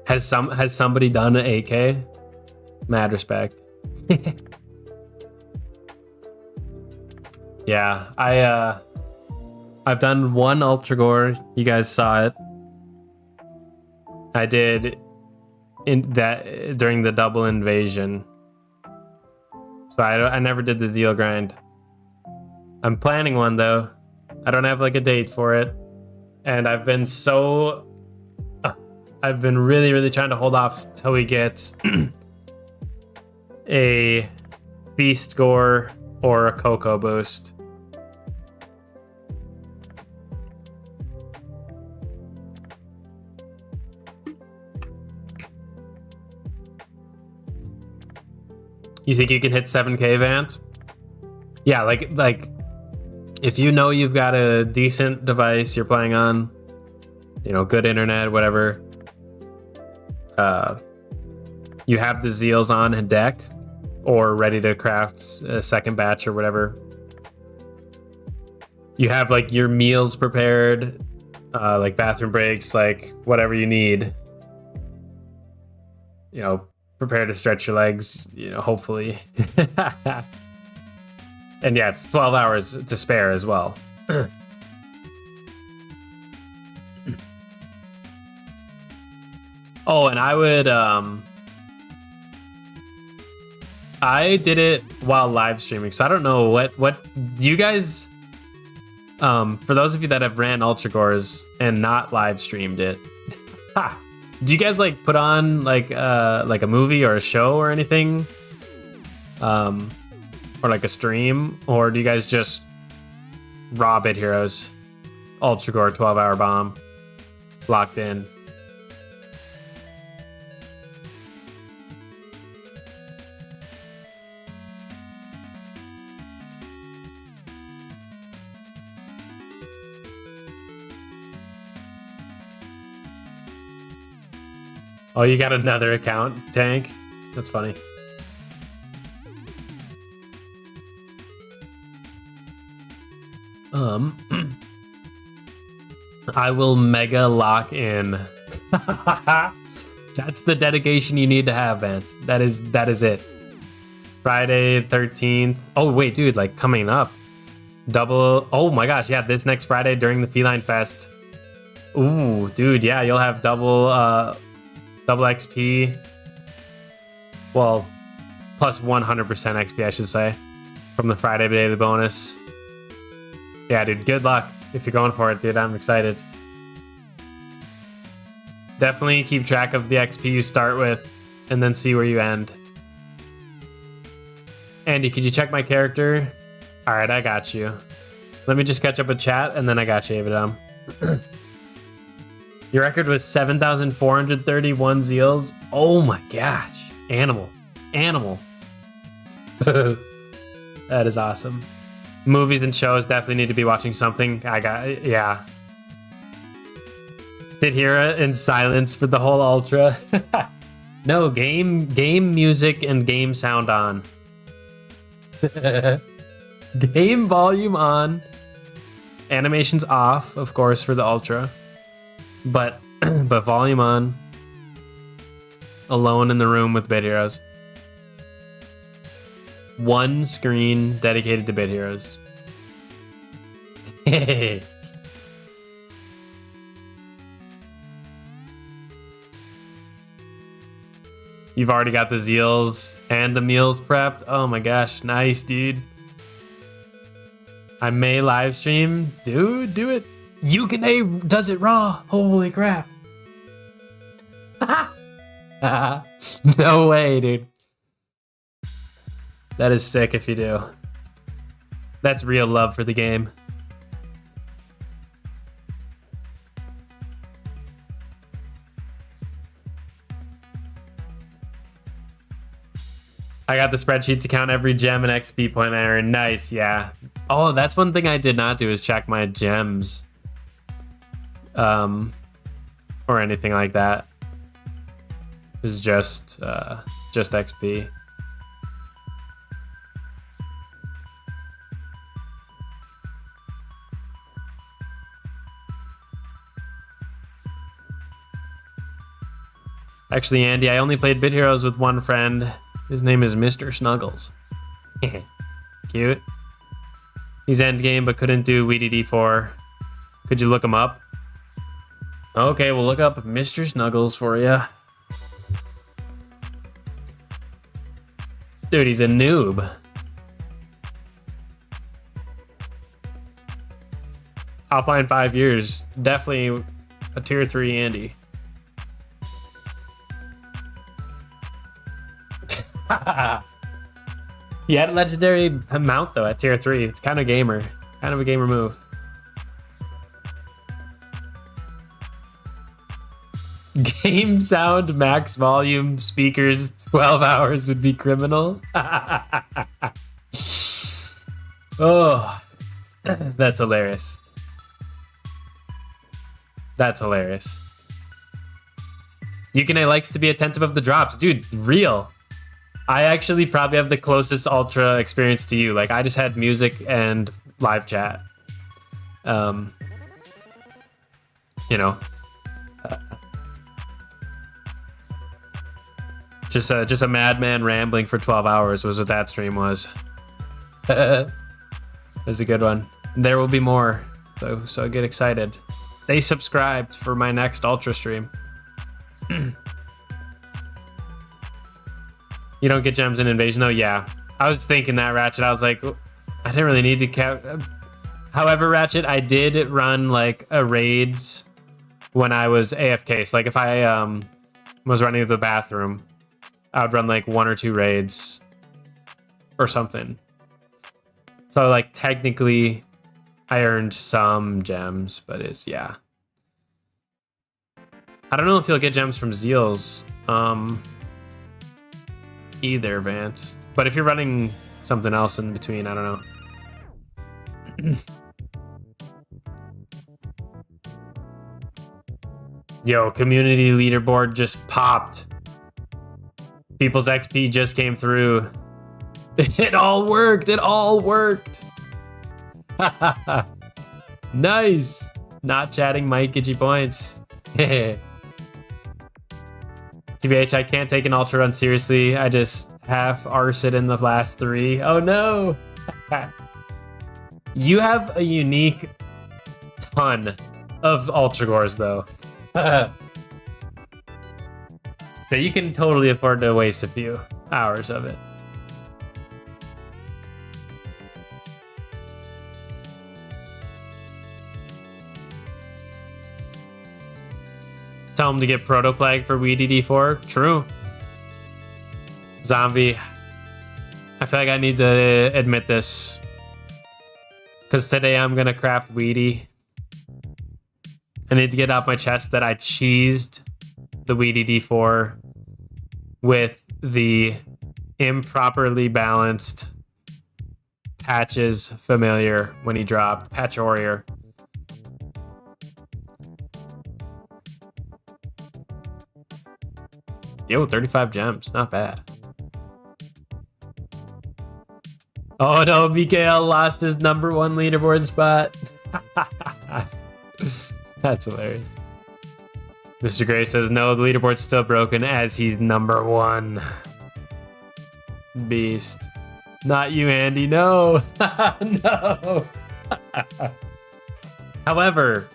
S1: Has somebody done an 8K? Mad respect. Yeah, I've done one Ultra Gore. You guys saw it. I did during the double invasion. So I never did the Zeal grind. I'm planning one though. I don't have like a date for it, and I've been really trying to hold off till we get a Feast Gore or a Cocoa boost. You think you can hit 7K, Vant? Yeah, like if you know you've got a decent device you're playing on, you know, good internet, whatever, you have the Zeals on a deck or ready to craft a second batch or whatever. You have like your meals prepared, like bathroom breaks, like whatever you need. You know, prepare to stretch your legs, you know, hopefully. And yeah, it's 12 hours to spare as well. Oh, and I would, I did it while live streaming, so I don't know what you guys, for those of you that have ran Ultra Gores and not live streamed it, do you guys like put on like a movie or a show or anything? Or like a stream, or do you guys just raw Bit Heroes, Ultra Gore 12-hour bomb, locked in? Oh, you got another account, Tank? That's funny. I will mega lock in. That's the dedication you need to have, Vance. That is it. Friday 13th. Oh wait, dude, like coming up. Oh my gosh, yeah, this next Friday during the Feline Fest. Ooh, dude, yeah, you'll have double XP. Well, plus 100% XP, I should say, from the Friday daily bonus. Yeah, dude, good luck if you're going for it, dude. I'm excited. Definitely keep track of the XP you start with and then see where you end. Andy, could you check my character? All right, I got you. Let me just catch up with chat and then I got you, Avidom. Your record was 7,431 Zeals. Oh my gosh. Animal. That is awesome. Movies and shows, definitely need to be watching something. Yeah. Sit here in silence for the whole Ultra. No, game music and game sound on. Game volume on. Animations off, of course, for the Ultra. But volume on. Alone in the room with Bit Heroes. One screen dedicated to Bit Heroes. Hey. You've already got the Zeals and the meals prepped. Oh my gosh, nice, dude. I may live stream. Dude, do it. Yukine does it raw. Holy crap. No way, dude. That is sick if you do. That's real love for the game. I got the spreadsheet to count every gem and XP point I earn. Nice, yeah. Oh, that's one thing I did not do is check my gems or anything like that. It was just XP. Actually, Andy, I only played Bit Heroes with one friend. His name is Mr. Snuggles. Cute. He's endgame, but couldn't do WDD4. Could you look him up? Okay, we'll look up Mr. Snuggles for you. Dude, he's a noob. I'll find 5 years. Definitely a tier 3 Andy. He had a legendary mount though at tier 3. It's kind of gamer. Kind of a gamer move. Game sound max volume speakers 12 hours would be criminal. Oh, that's hilarious. That's hilarious. Yukine likes to be attentive of the drops. Dude, real. I actually probably have the closest Ultra experience to you. Like, I just had music and live chat. You know. Just a madman rambling for 12 hours was what that stream was. It was a good one. There will be more, so get excited. They subscribed for my next Ultra stream. You don't get gems in Invasion though? Yeah. I was thinking that, Ratchet. I was like, I didn't really need to count. However, Ratchet, I did run like a raids when I was AFK. So like if I was running to the bathroom, I would run like 1 or 2 raids or something. So like technically I earned some gems, but yeah. I don't know if you'll get gems from Zeals. Either, Vance. But if you're running something else in between, I don't know. Yo, community leaderboard just popped. People's XP just came through. It all worked. It all worked. Nice. Not chatting Mike, get you points. TBH, I can't take an Ultra run seriously. I just half arse it in the last 3. Oh no! You have a unique ton of Ultra cores though. So you can totally afford to waste a few hours of it. Tell him to get Protoplague for WDD4. True. Zombie. I feel like I need to admit this. Because today I'm going to craft Weedy. I need to get off my chest that I cheesed the WDD4 with the improperly balanced Patches familiar when he dropped. Patch Warrior. Yo, 35 gems. Not bad. Oh no, Mikael lost his #1 leaderboard spot. That's hilarious. Mr. Gray says, no, the leaderboard's still broken as he's #1. Beast. Not you, Andy. No. No. However,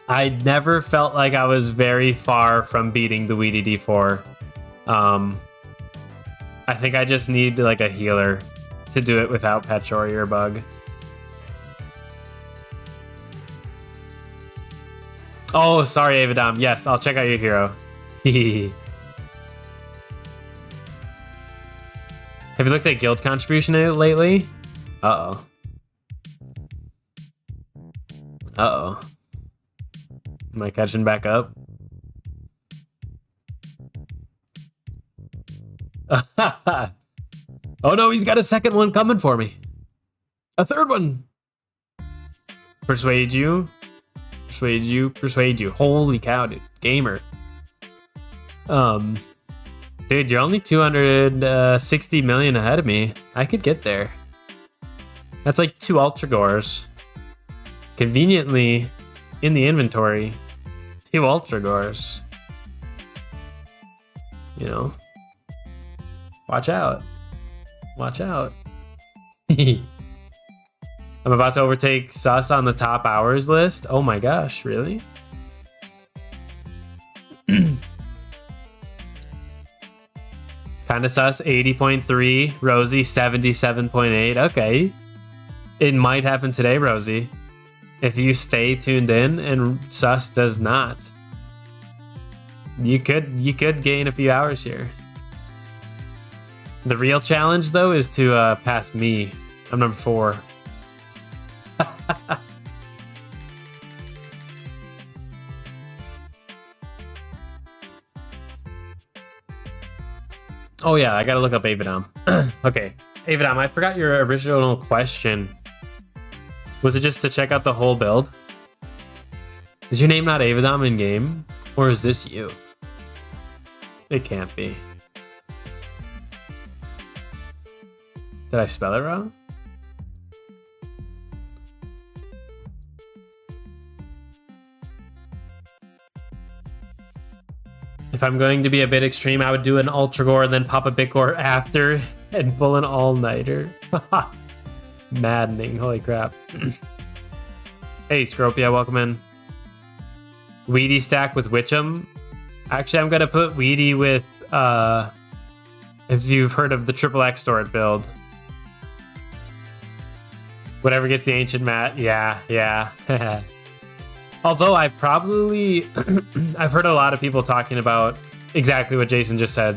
S1: I never felt like I was very far from beating the WDD4. I think I just need like a healer to do it without Patch Warrior bug. Oh, sorry, Avadom. Yes, I'll check out your hero. Have you looked at guild contribution lately? Uh-oh. Uh-oh. Am I catching back up? Oh no, he's got a second one coming for me. A third one. Persuade you? persuade you. Holy cow, dude. Gamer. Dude, you're only 260 million ahead of me. I could get there. That's like 2 Ultra Gores. Conveniently in the inventory. 2 Ultra Gores. You know. Watch out. Watch out. I'm about to overtake Sus on the top hours list. Oh my gosh, really? Kinda Sus 80.3, Rosie 77.8. Okay. It might happen today, Rosie. If you stay tuned in and Sus does not. You could gain a few hours here. The real challenge though is to pass me. I'm number 4. Oh yeah, I gotta look up Avidom. Okay, Avidom, I forgot your original question. Was it just to check out the whole build? Is your name not Avidom in game? Or is this you? It can't be. Did I spell it wrong? If I'm going to be a bit extreme, I would do an Ultra Gore and then pop a Bit Gore after and pull an all-nighter. Maddening, holy crap. Hey, Scropia, welcome in. Weedy stack with Witcham. Actually, I'm gonna put Weedy with, if you've heard of the triple X Extort build. Whatever gets the Ancient Mat, yeah. Although I've heard a lot of people talking about exactly what Jason just said.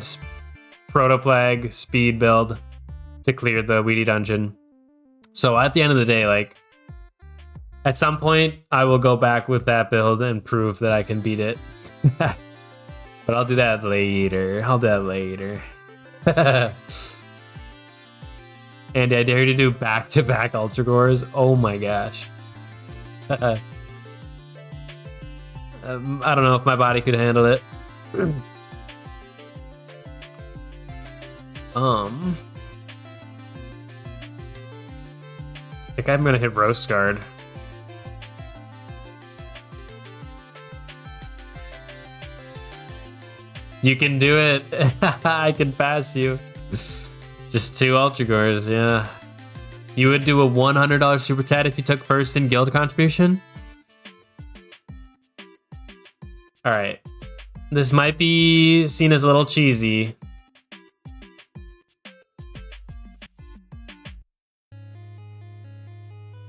S1: Protoplague, speed build to clear the Weedy dungeon. So at the end of the day, like, at some point, I will go back with that build and prove that I can beat it. But I'll do that later. And I dare you to do back-to-back Ultra Gores. Oh my gosh. I don't know if my body could handle it. I think I'm gonna hit Roast Guard. You can do it. I can pass you. Just 2 Ultra Gores, yeah. You would do a $100 super chat if you took first in guild contribution? Alright. This might be seen as a little cheesy.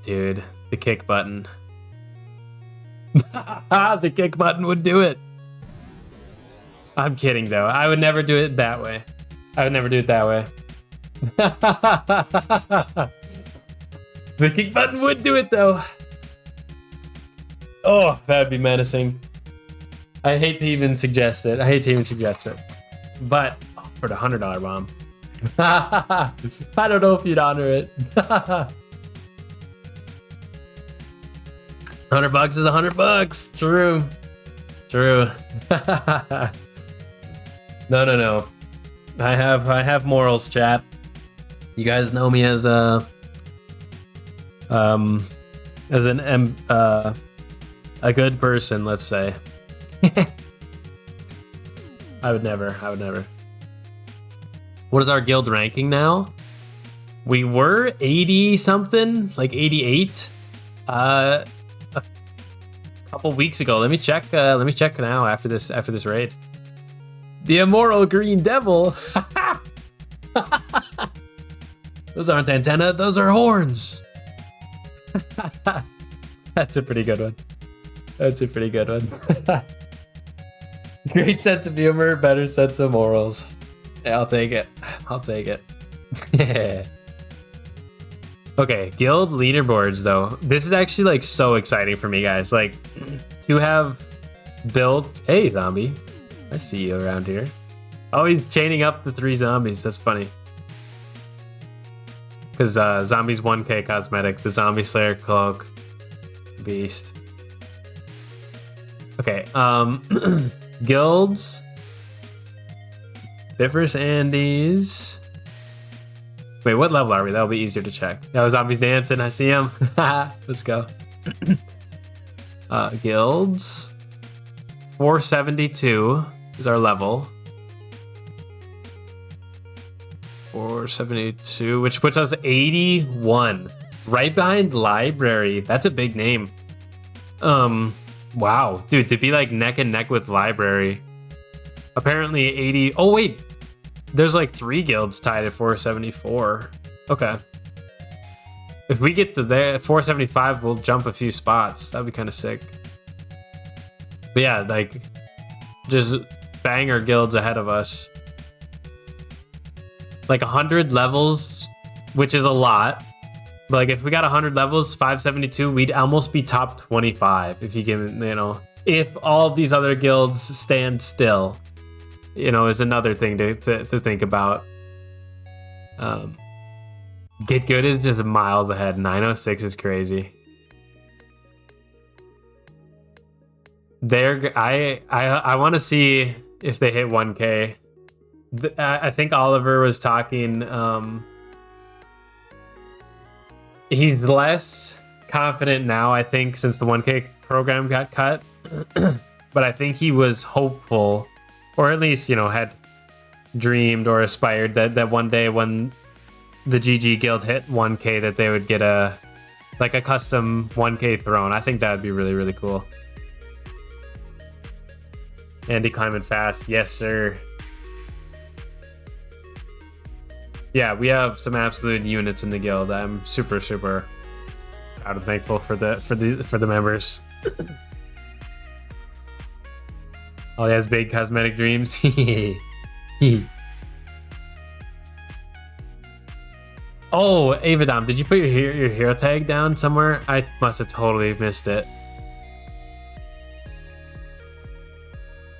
S1: Dude, the kick button. The kick button would do it. I'm kidding though. I would never do it that way. The kick button would do it though. Oh, that'd be menacing. I hate to even suggest it. But for the $100 bomb. I don't know if you'd honor it. $100 is $100. True. No. I have morals, chat. You guys know me as a good person, let's say. I would never. What is our guild ranking now? We were 80 something, like 88. A couple weeks ago. Let me check now after this raid. The immoral green devil. Those aren't antenna, those are horns. That's a pretty good one. Great sense of humor, better sense of morals. Yeah, I'll take it. Yeah. Okay, guild leaderboards though. This is actually like so exciting for me, guys. Like to have built. Hey, zombie. I see you around here. Oh, he's chaining up the 3 zombies. That's funny. Because zombies 1k cosmetic, the zombie slayer cloak, beast. Okay, guilds. Bifrost Andes. Wait, what level are we? That'll be easier to check. That was zombies dancing. I see him. Let's go. Guilds. 472 is our level. 472, which puts us 81. Right behind library. That's a big name. Wow. Dude, to be like neck and neck with library. Apparently 80. Oh, wait. There's like 3 guilds tied at 474. Okay. If we get to there, 475, we'll jump a few spots. That'd be kind of sick. But yeah, like, just banger guilds ahead of us. Like 100 levels, which is a lot. But like, if we got 100 levels, 572, we'd almost be top 25 if you can, you know, if all these other guilds stand still. You know, is another thing to think about. Get good is just miles ahead. 906 is crazy. I want to see if they hit 1K. I think Oliver was talking. He's less confident now, I think, since the 1K program got cut. But I think he was hopeful, or at least, you know, had dreamed or aspired that one day when the GG guild hit 1K that they would get a custom 1K throne. I think that would be really, really cool. Andy climbing fast. Yes, sir. Yeah, we have some absolute units in the guild. I'm super, super proud and thankful for the members. Oh, he has big cosmetic dreams. Oh, Avadom, did you put your hero tag down somewhere? I must have totally missed it.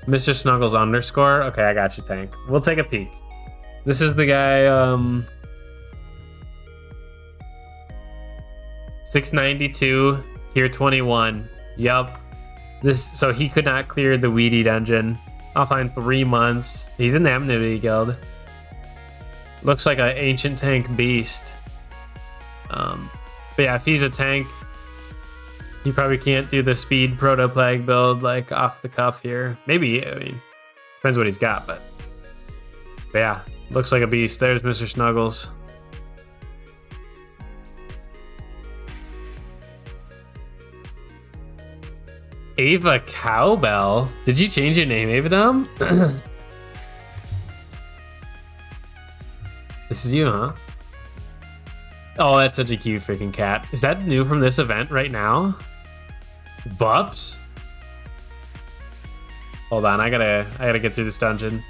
S1: Mr. Snuggles underscore. Okay, I got you, Tank. We'll take a peek. This is the guy, 692, tier 21. Yup. So he could not clear the Weedy dungeon. Offline 3 months. He's in the Amity Guild. Looks like an ancient tank beast. But yeah, if he's a tank, he probably can't do the speed proto plague build like off the cuff here. Maybe, I mean, depends what he's got, but yeah, looks like a beast. There's Mr. Snuggles. Ava Cowbell? Did you change your name, Avadom? This is you, huh? Oh, that's such a cute freaking cat. Is that new from this event right now? Bups? Hold on, I gotta get through this dungeon.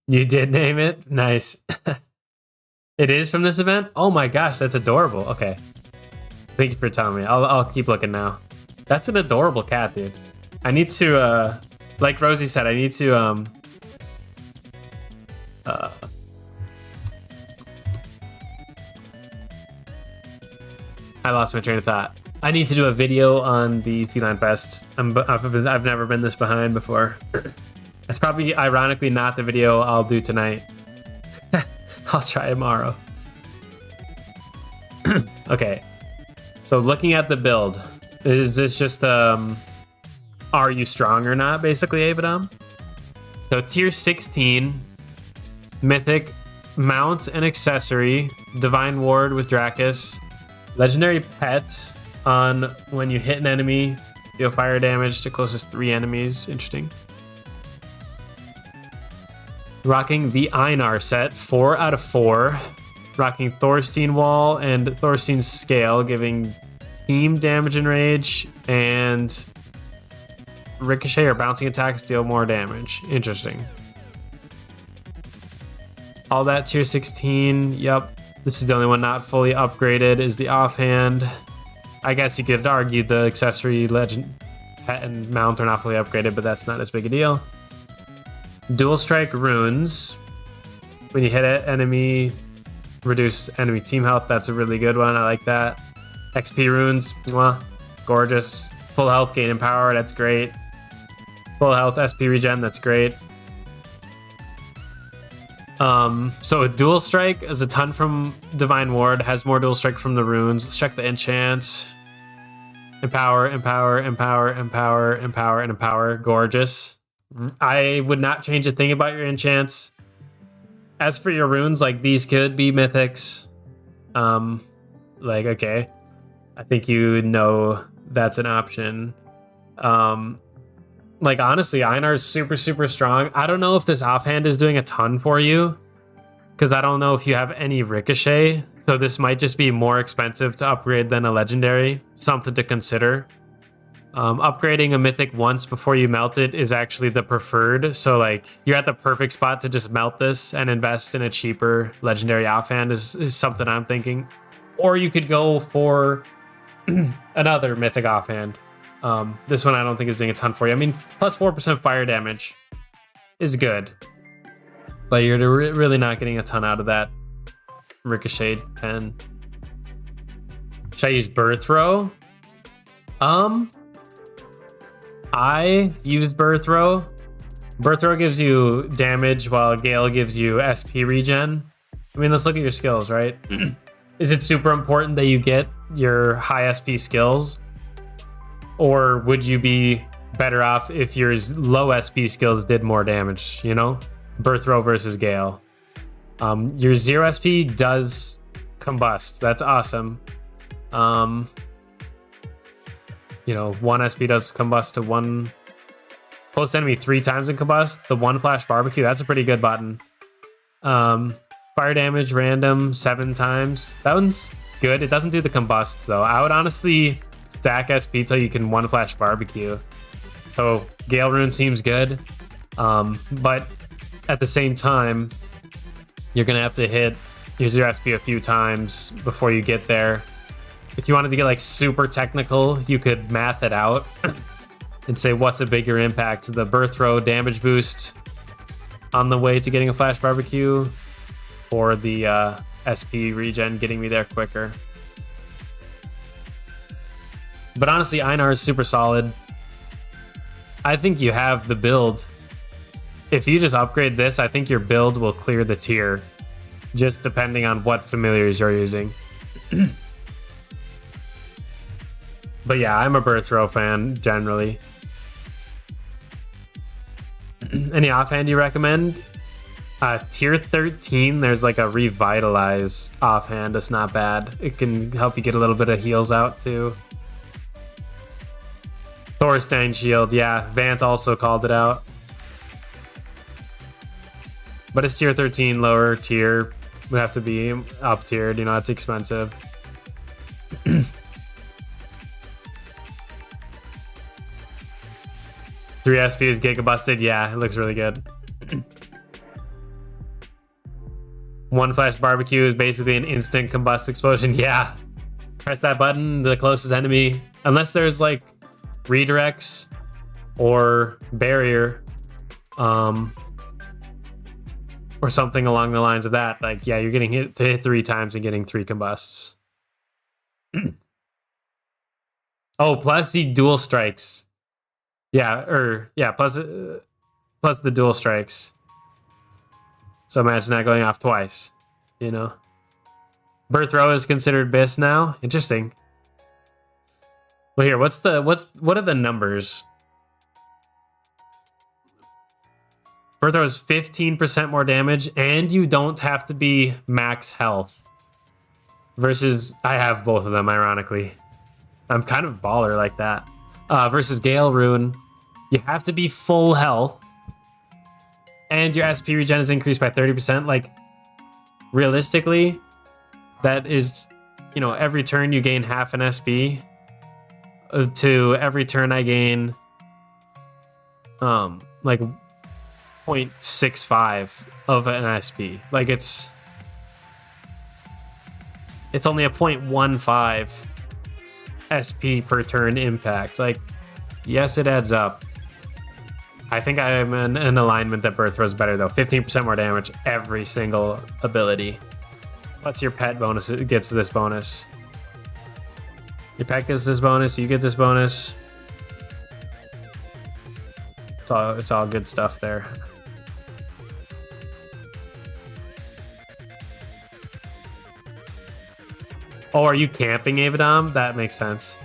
S1: You did name it? Nice. It is from this event? Oh my gosh, that's adorable. Okay. Thank you for telling me. I'll keep looking now. That's an adorable cat, dude. I need to, like Rosie said, I need to, I lost my train of thought. I need to do a video on the Feline Fest. I've never been this behind before. That's probably, ironically, not the video I'll do tonight. I'll try tomorrow. Okay. So looking at the build, is this just, are you strong or not, basically, Avadom? So tier 16, mythic, mount and accessory, divine ward with Dracus, legendary pets on when you hit an enemy, deal fire damage to closest 3 enemies. Interesting. Rocking the Einar set, 4 out of 4. Rocking Thorstein Wall and Thorstein's Scale, giving team damage and rage, and ricochet or bouncing attacks deal more damage. Interesting. All that tier 16. Yep. This is the only one not fully upgraded, is the offhand. I guess you could argue the accessory, legend, pet, and mount are not fully upgraded, but that's not as big a deal. Dual strike runes. When you hit an enemy, reduce enemy team health. That's a really good one. I like that. XP runes, mwah, gorgeous. Full health, gain in power. That's great. Full health, SP regen. That's great. So a dual strike is a ton from Divine Ward. Has more dual strike from the runes. Let's check the enchants. Empower, empower, empower, empower, empower, and empower. Gorgeous. I would not change a thing about your enchants. As for your runes, like these could be mythics. Like, okay. I think you know that's an option. Like, honestly, Einar's super, super strong. I don't know if this offhand is doing a ton for you, because I don't know if you have any ricochet. So this might just be more expensive to upgrade than a legendary. Something to consider. Upgrading a mythic once before you melt it is actually the preferred. So, like, you're at the perfect spot to just melt this and invest in a cheaper legendary offhand is something I'm thinking. Or you could go for another mythic offhand. This one I don't think is doing a ton for you. I mean, plus 4% fire damage is good, but you're really not getting a ton out of that ricochet 10. Should I use birth row? I use birth row. Birth row gives you damage while Gale gives you SP regen. I mean, let's look at your skills, right? Is it super important that you get your high SP skills? Or would you be better off if your low SP skills did more damage, you know? Birth row versus Gale. Your 0 SP does combust. That's awesome. You know, 1 SP does combust to 1 close enemy 3 times in combust. The 1 flash barbecue, that's a pretty good button. Fire damage random 7 times. That one's good. It doesn't do the combusts though. I would honestly stack SP till you can 1 flash barbecue. So Gale rune seems good. But at the same time, you're gonna have to hit your 0 SP a few times before you get there. If you wanted to get like super technical, you could math it out and say what's a bigger impact, the birth row damage boost on the way to getting a flash barbecue, or the SP regen getting me there quicker. But honestly, Einar is super solid. I think you have the build. If you just upgrade this, I think your build will clear the tier, just depending on what familiars you're using. But yeah, I'm a birth row fan, generally. Any offhand you recommend? Tier 13, there's like a revitalize offhand. It's not bad. It can help you get a little bit of heals out too. Thorstein shield, yeah. Vant also called it out. But it's tier 13, lower tier. Would have to be up tiered, you know, it's expensive. 3 SP is Giga Busted. Yeah, it looks really good. 1 flash barbecue is basically an instant combust explosion. Yeah. Press that button, the closest enemy. Unless there's like redirects or barrier, or something along the lines of that. Like, yeah, you're getting hit 3 times and getting 3 combusts. Oh, plus the dual strikes. Yeah, plus the dual strikes. So imagine that going off twice, you know. Birth row is considered BIS now. Interesting. Well, here, what are the numbers? Birth row is 15% more damage, and you don't have to be max health. Versus, I have both of them, ironically. I'm kind of baller like that. Versus Gale rune, you have to be full health, and your SP regen is increased by 30%. Like, realistically, that is, you know, every turn you gain half an SP. To every turn I gain, like 0.65 of an SP. Like, it's only a 0.15 SP per turn impact. Like, yes, it adds up. I think I'm in an alignment that birth row is better though. 15% more damage every single ability. Plus your pet bonus gets this bonus. Your pet gets this bonus, you get this bonus. It's all good stuff there. Oh, are you camping, Avidom? That makes sense.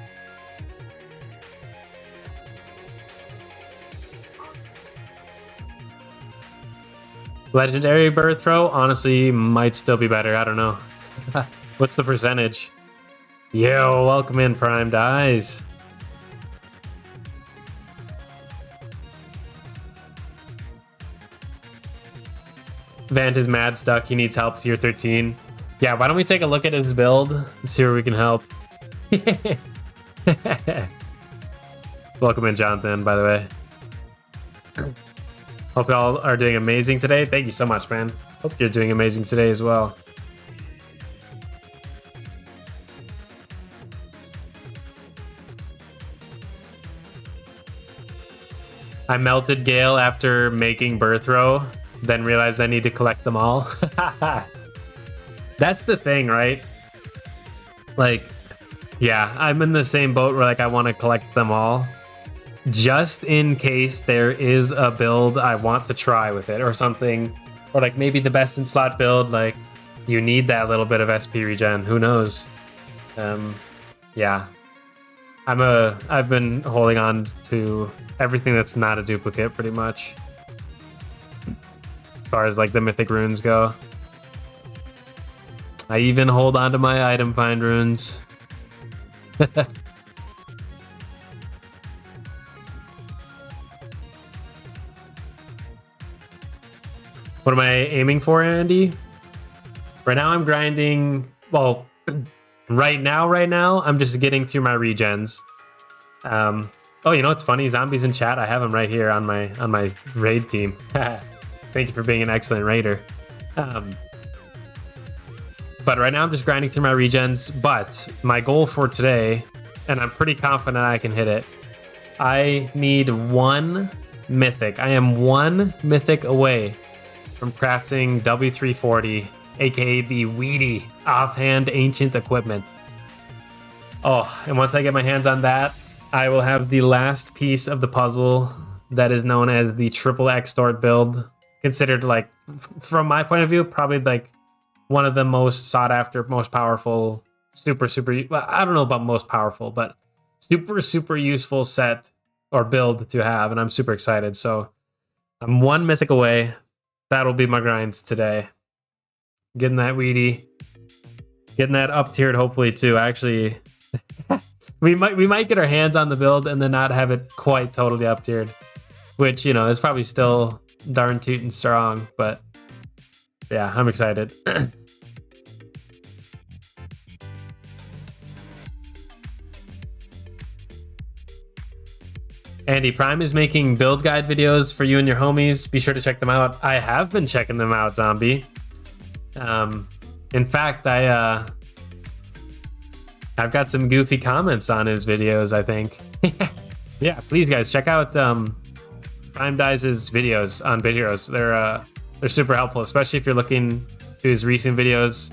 S1: Legendary bird throw, honestly, might still be better. I don't know. What's the percentage? Yo, welcome in, Prime Dies. Vant is mad stuck. He needs help. Tier 13. Yeah, why don't we take a look at his build and see where we can help. Welcome in, Jonathan, by the way. Hope y'all are doing amazing today. Thank you so much, man. Hope you're doing amazing today as well. I melted Gale after making birth row, then realized I need to collect them all. That's the thing, right? Like, yeah, I'm in the same boat where like I want to collect them all. Just in case there is a build I want to try with it or something. Or like maybe the best in slot build, like you need that little bit of SP regen. Who knows? Yeah. I've been holding on to everything that's not a duplicate pretty much. As far as like the mythic runes go. I even hold on to my item find runes. What am I aiming for, Andy? Right now I'm grinding, well, right now I'm just getting through my regens. Oh, you know what's funny? Zombies in chat, I have them right here on my raid team. Thank you for being an excellent raider. But right now I'm just grinding through my regens, but my goal for today, and I'm pretty confident I can hit it, I need one mythic. I am one mythic away from crafting W340, aka the Weedy offhand ancient equipment. Oh, and once I get my hands on that, I will have the last piece of the puzzle that is known as the triple extort build. Considered, like, from my point of view, probably like one of the most sought after, most powerful, super, well, I don't know about most powerful, but super useful set or build to have. And I'm super excited. So I'm one mythic away. That'll be my grinds today. Getting that weedy, getting that up tiered hopefully too. Actually, we might get our hands on the build and then not have it quite totally up tiered, which, you know, is probably still darn tootin' strong. But yeah, I'm excited. Andy, Prime is making build guide videos for you and your homies. Be sure to check them out. I have been checking them out, Zombie. In fact, I've got some goofy comments on his videos, I think. Yeah, please guys, check out Prime Dies' videos on Bit Heroes. They're super helpful, especially if you're looking to his recent videos.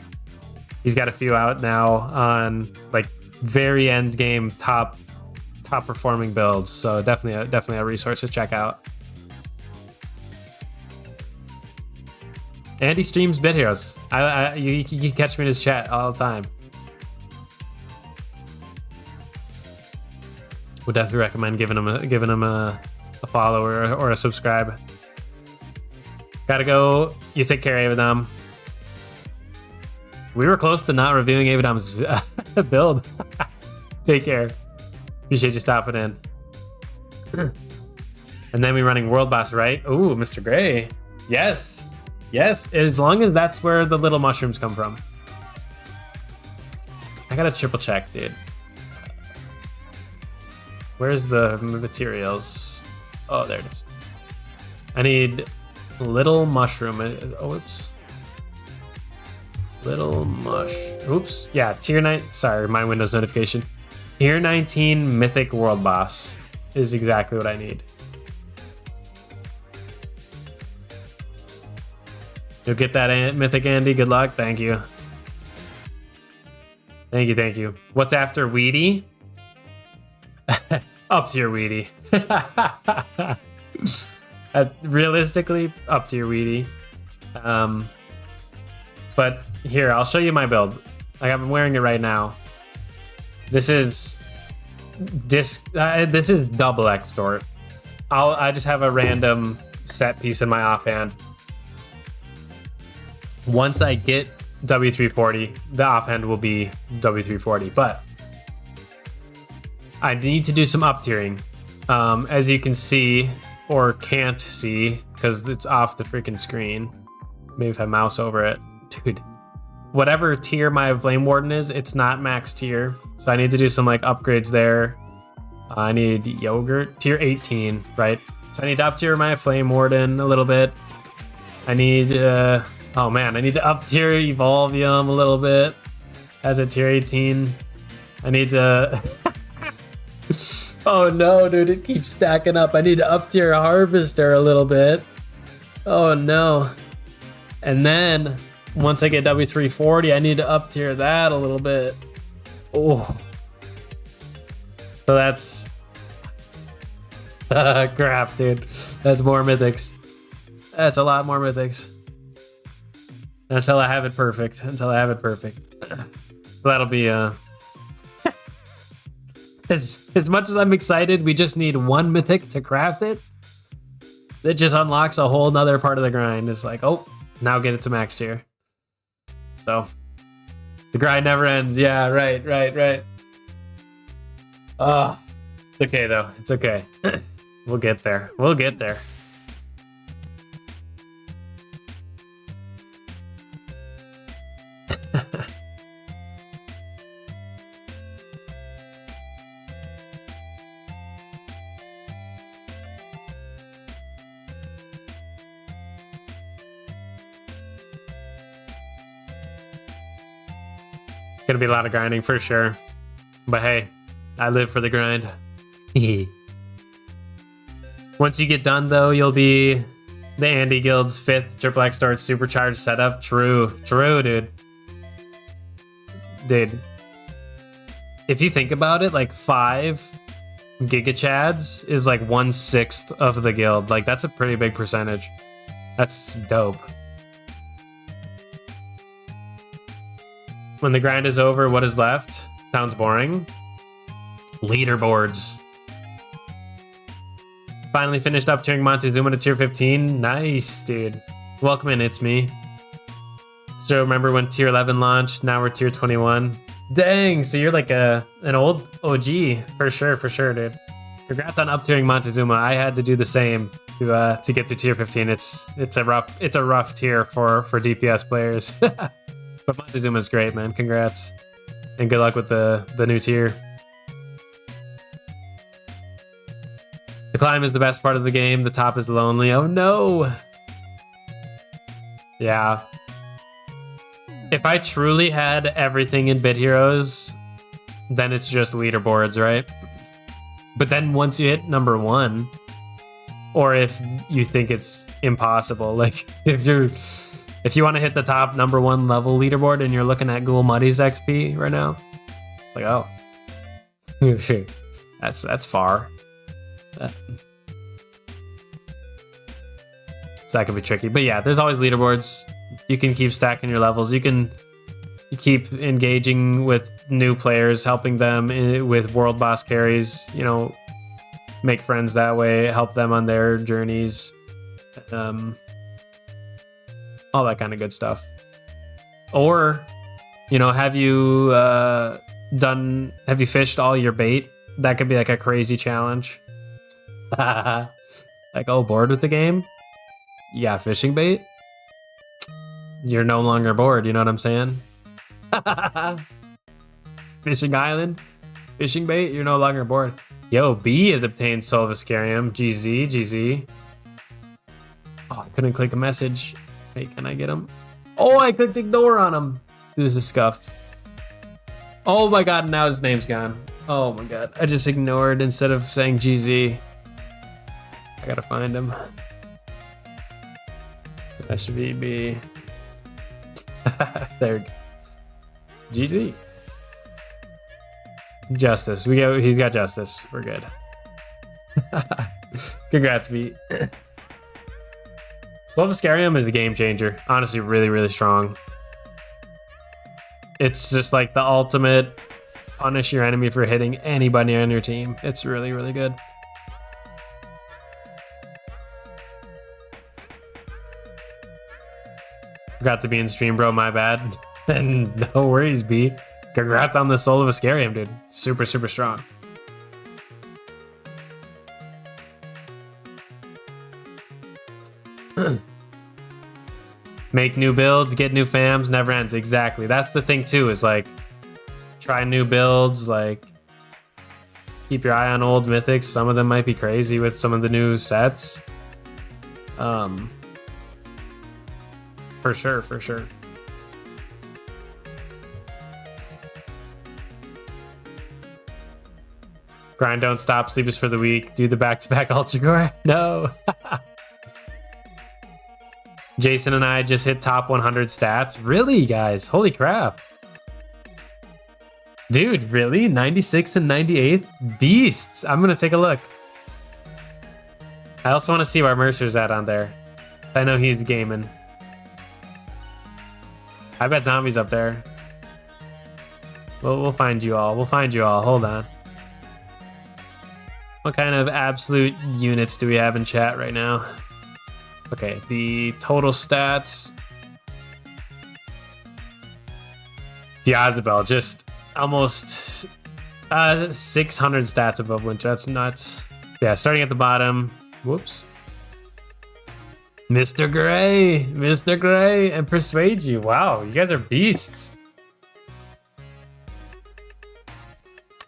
S1: He's got a few out now on like very end game top performing builds, so definitely a resource to check out. Andy streams Bit Heroes. You can catch me in his chat all the time. Would definitely recommend giving him a follow or a subscribe. Gotta go. You take care, Avidom. We were close to not reviewing Avidom's build. Take care. Appreciate you stopping in. And then we're running World Boss, right? Ooh, Mr. Gray. Yes. Yes, as long as that's where the little mushrooms come from. I gotta triple check, dude. Where's the materials? Oh, there it is. I need little mushroom. Oh, oops. Little mush. Oops. Yeah, tier 9. Sorry, my Windows notification. Tier 19 Mythic World Boss is exactly what I need. You'll get that Mythic, Andy. Good luck. Thank you. Thank you, thank you. What's after Weedy? Up to your Weedy. Realistically, up to your Weedy. But here, I'll show you my build. Like, I'm wearing it right now. This is this is double extort. I just have a random set piece in my offhand. Once I get W340, the offhand will be W340, but I need to do some up tiering. As you can see, or can't see, because it's off the freaking screen. Maybe if I mouse over it. Dude, whatever tier my Flame Warden is, it's not max tier. So I need to do some like upgrades there. I need Yogurt, tier 18, right? So I need to up tier my Flame Warden a little bit. I need, oh man, I need to up tier Evolvium a little bit as a tier 18. I need to, oh no, dude, it keeps stacking up. I need to up tier Harvester a little bit. Oh no. And then once I get W340, I need to up tier that a little bit. Oh. So that's crap, dude. That's more mythics. That's a lot more mythics. Until I have it perfect. Until I have it perfect. So that'll be as much as I'm excited, we just need one mythic to craft it. It just unlocks a whole nother part of the grind. It's like, oh, now get it to max tier. So the grind never ends. Yeah, right. It's okay though. It's okay. We'll get there. We'll get there. Gonna be a lot of grinding for sure. But hey, I live for the grind. Once you get done though, you'll be the Andy Guild's 5th triple X Start supercharged setup. True, dude. Dude, if you think about it, like 5 Giga Chads is like 1/6 of the guild. Like that's a pretty big percentage. That's dope. When the grind is over, what is left? Sounds boring. Leaderboards. Finally finished up tiering Montezuma to tier 15. Nice, dude. Welcome in, it's me. So remember when tier 11 launched? Now we're tier 21. Dang, so you're like an old OG. For sure, dude. Congrats on up tiering Montezuma. I had to do the same to get to tier 15. It's a rough tier for DPS players. But Montezuma's great, man. Congrats. And good luck with the new tier. The climb is the best part of the game. The top is lonely. Oh no. Yeah. If I truly had everything in Bit Heroes, then it's just leaderboards, right? But then once you hit number 1, or if you think it's impossible, like if you want to hit the top number 1 level leaderboard and you're looking at Ghoul Muddy's XP right now, it's like, oh, that's far. So that can be tricky. But yeah, there's always leaderboards. You can keep stacking your levels. You can keep engaging with new players, helping them with world boss carries, you know, make friends that way, help them on their journeys. All that kind of good stuff. Or, you know, have you fished all your bait? That could be like a crazy challenge. Like, oh, bored with the game? Yeah, fishing bait? You're no longer bored, you know what I'm saying? Fishing Island? Fishing bait? You're no longer bored. Yo, B has obtained Soul of Ascarium. GZ. Oh, I couldn't click a message. Wait, can I get him? Oh, I clicked ignore on him. This is scuffed. Oh my god, now his name's gone. Oh my god, I just ignored instead of saying GZ. I gotta find him. SVB. There. GZ. Justice. He's got justice. We're good. Congrats, B. Slovaskarium is a game changer. Honestly, really, really strong. It's just like the ultimate punish your enemy for hitting anybody on your team. It's really, really good. Forgot to be in stream, bro. My bad. And no worries, B. Congrats on the Soul of Ascarium, dude. Super, super strong. Make new builds, get new fams, never ends. Exactly. That's the thing too, is like try new builds, like keep your eye on old mythics. Some of them might be crazy with some of the new sets. For sure, for sure. Grind, don't stop, sleep is for the weak. Do the back-to-back Ultra Core? No. Jason and I just hit top 100 stats. Really, guys? Holy crap. Dude, really? 96th and 98th? Beasts. I'm going to take a look. I also want to see where Mercer's at on there. I know he's gaming. I bet Zombie's up there. We'll find you all. We'll find you all. Hold on. What kind of absolute units do we have in chat right now? Okay, the total stats. Diazabel, just almost 600 stats above Winter. That's nuts. Yeah, starting at the bottom. Whoops. Mr. Gray, and Persuade You. Wow, you guys are beasts.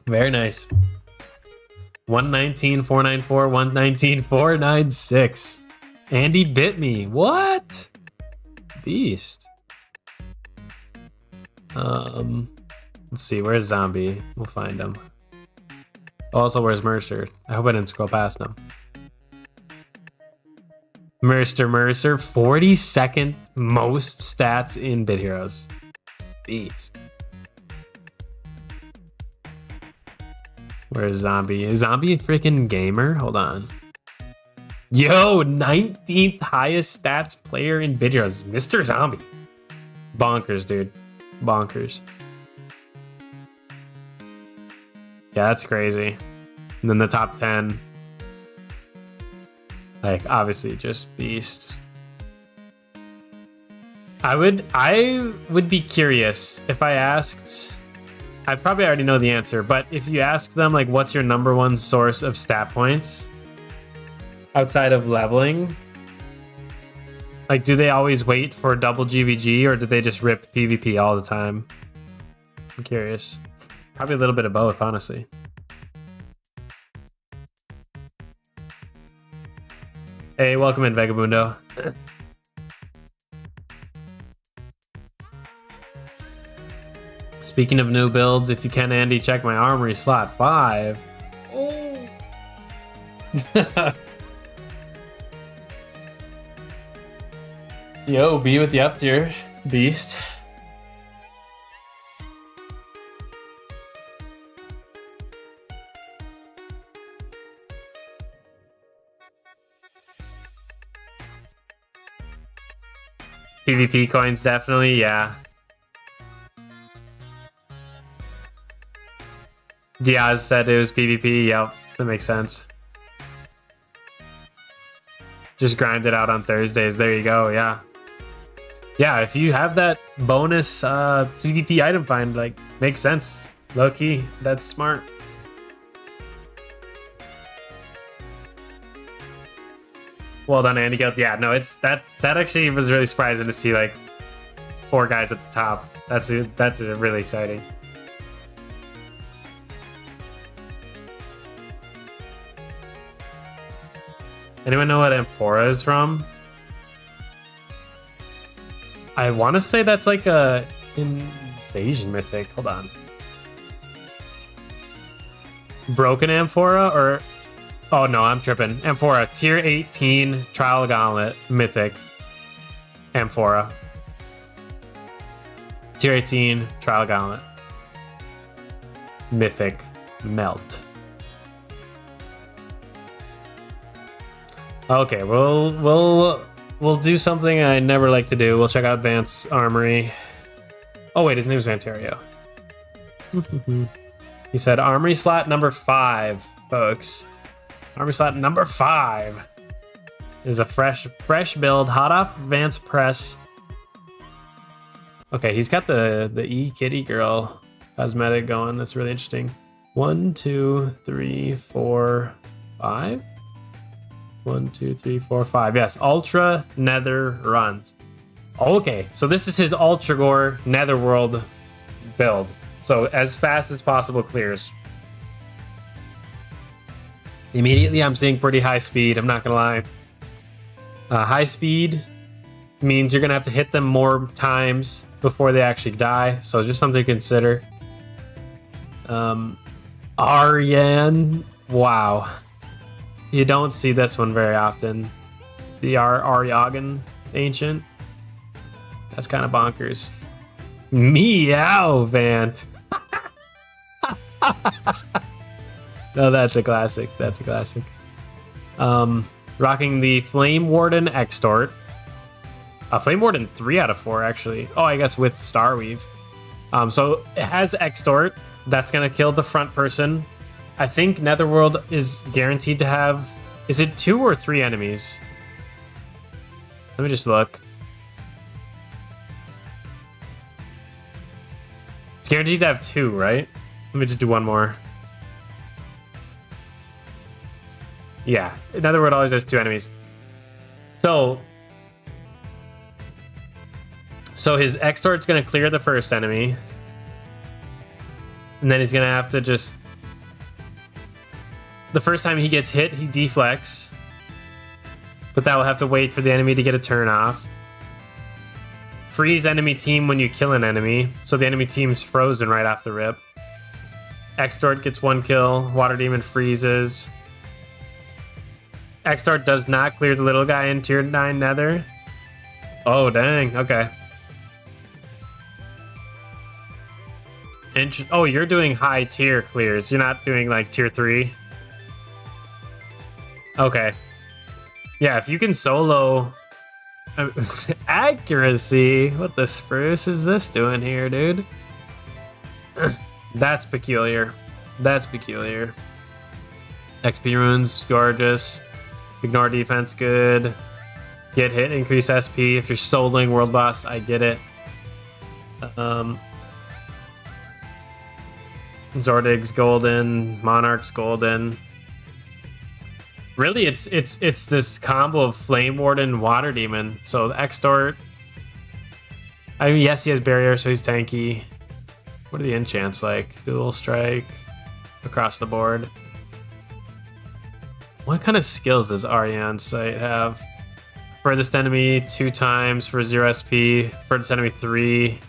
S1: Very nice. 119, 494, 119, 496. Andy bit me. What? Beast. Let's see. Where's Zombie? We'll find him. Also, where's Mercer? I hope I didn't scroll past him. Mercer, 42nd most stats in Bit Heroes. Beast. Where's Zombie? Is Zombie a freaking gamer? Hold on. Yo, 19th highest stats player in Bit Heroes. Mr. Zombie. Bonkers, dude. Bonkers. Yeah, that's crazy. And then the top 10. Like, obviously, just beasts. I would be curious if I asked... I probably already know the answer, but if you ask them, like, what's your number one source of stat points outside of leveling? Like, do they always wait for double GVG, or do they just rip PvP all the time? I'm curious. Probably a little bit of both, honestly. Hey, welcome in, Vagabundo. Speaking of new builds, if you can, Andy, check my armory slot 5. Oh. Yo, be with the up tier, beast. PvP coins, definitely, yeah. Diaz said it was PvP. Yep, that makes sense. Just grind it out on Thursdays. There you go. Yeah. Yeah, if you have that bonus PvP item find, like, makes sense. Low key, that's smart. Well done, Andy Guild. Yeah, no, it's that actually was really surprising to see, like, 4 guys at the top. That's really exciting. Anyone know what Amphora is from? I want to say that's like a invasion mythic. Hold on. Broken Amphora or... Oh no, I'm tripping. Amphora, tier 18 Trial Gauntlet mythic. Amphora. Tier 18 Trial Gauntlet. mythic melt. Okay, we'll do something I never like to do. We'll check out Vance Armory. Oh wait, his name's Vantario. He said Armory slot number 5, folks. Armory slot number 5 is a fresh build, hot off Vance press. Okay, he's got the E Kitty Girl cosmetic going. That's really interesting. 1, 2, 3, 4, 5. 1, 2, 3, 4, 5. Yes, Ultra Nether runs. Okay, so this is his Ultra Gore Netherworld build. So as fast as possible clears. Immediately, I'm seeing pretty high speed. I'm not gonna lie. High speed means you're gonna have to hit them more times before they actually die. So just something to consider. Aryan, wow. You don't see this one very often. The Aryagan Ancient. That's kind of bonkers. Meow Vant. No, that's a classic. That's a classic. Rocking the Flame Warden Extort. Flame Warden 3 out of 4, actually. Oh, I guess with Starweave. So it has Extort. That's going to kill the front person. I think Netherworld is guaranteed to have... Is it 2 or 3 enemies? Let me just look. It's guaranteed to have 2, right? Let me just do one more. Yeah, Netherworld always has 2 enemies. So his Extort's going to clear the first enemy. And then he's going to have to just... The first time he gets hit, he deflects. But that will have to wait for the enemy to get a turn off. Freeze enemy team when you kill an enemy. So the enemy team's frozen right off the rip. Extort gets 1 kill. Water Demon freezes. Extort does not clear the little guy in tier 9 Nether. Oh, dang. Okay. Oh, you're doing high tier clears. You're not doing like tier 3. Okay. Yeah, if you can solo... Accuracy? What the spruce is this doing here, dude? That's peculiar. That's peculiar. XP runes, gorgeous. Ignore defense, good. Get hit, increase SP. If you're soloing world boss, I get it. Zordig's golden, Monarch's golden. Really, it's this combo of Flame Warden, Water Demon. So the Extort. I mean, yes, he has barrier, so he's tanky. What are the enchants like? Dual strike across the board. What kind of skills does Aryan's Sight have? Furthest enemy 2 times for 0 SP. Furthest enemy 3.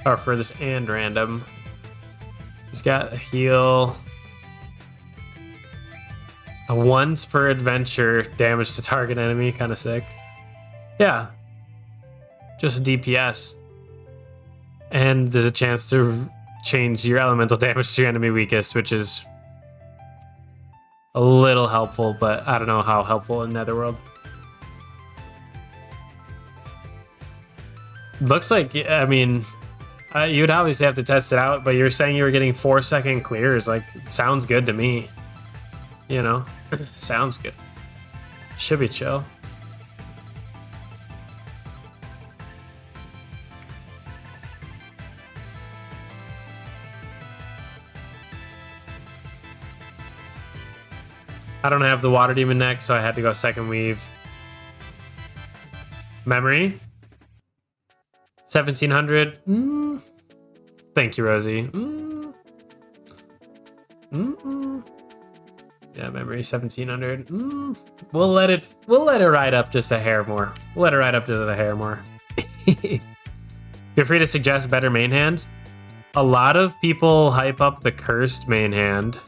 S1: Or furthest and random. He's got a heal. A once per adventure damage to target enemy. Kind of sick. Yeah. Just DPS. And there's a chance to change your elemental damage to your enemy weakest, which is a little helpful, but I don't know how helpful in Netherworld. Looks like, I mean, you'd obviously have to test it out, but you're saying you were getting 4-second clears. Like, it sounds good to me. You know? Sounds good. Should be chill. I don't have the Water Demon next, so I had to go second weave. Memory? 1700. Thank you, Rosie. Yeah, memory 1700. We'll let it ride up just a hair more. We'll let it ride up just a hair more. Feel free to suggest better main hand. A lot of people hype up the cursed main hand.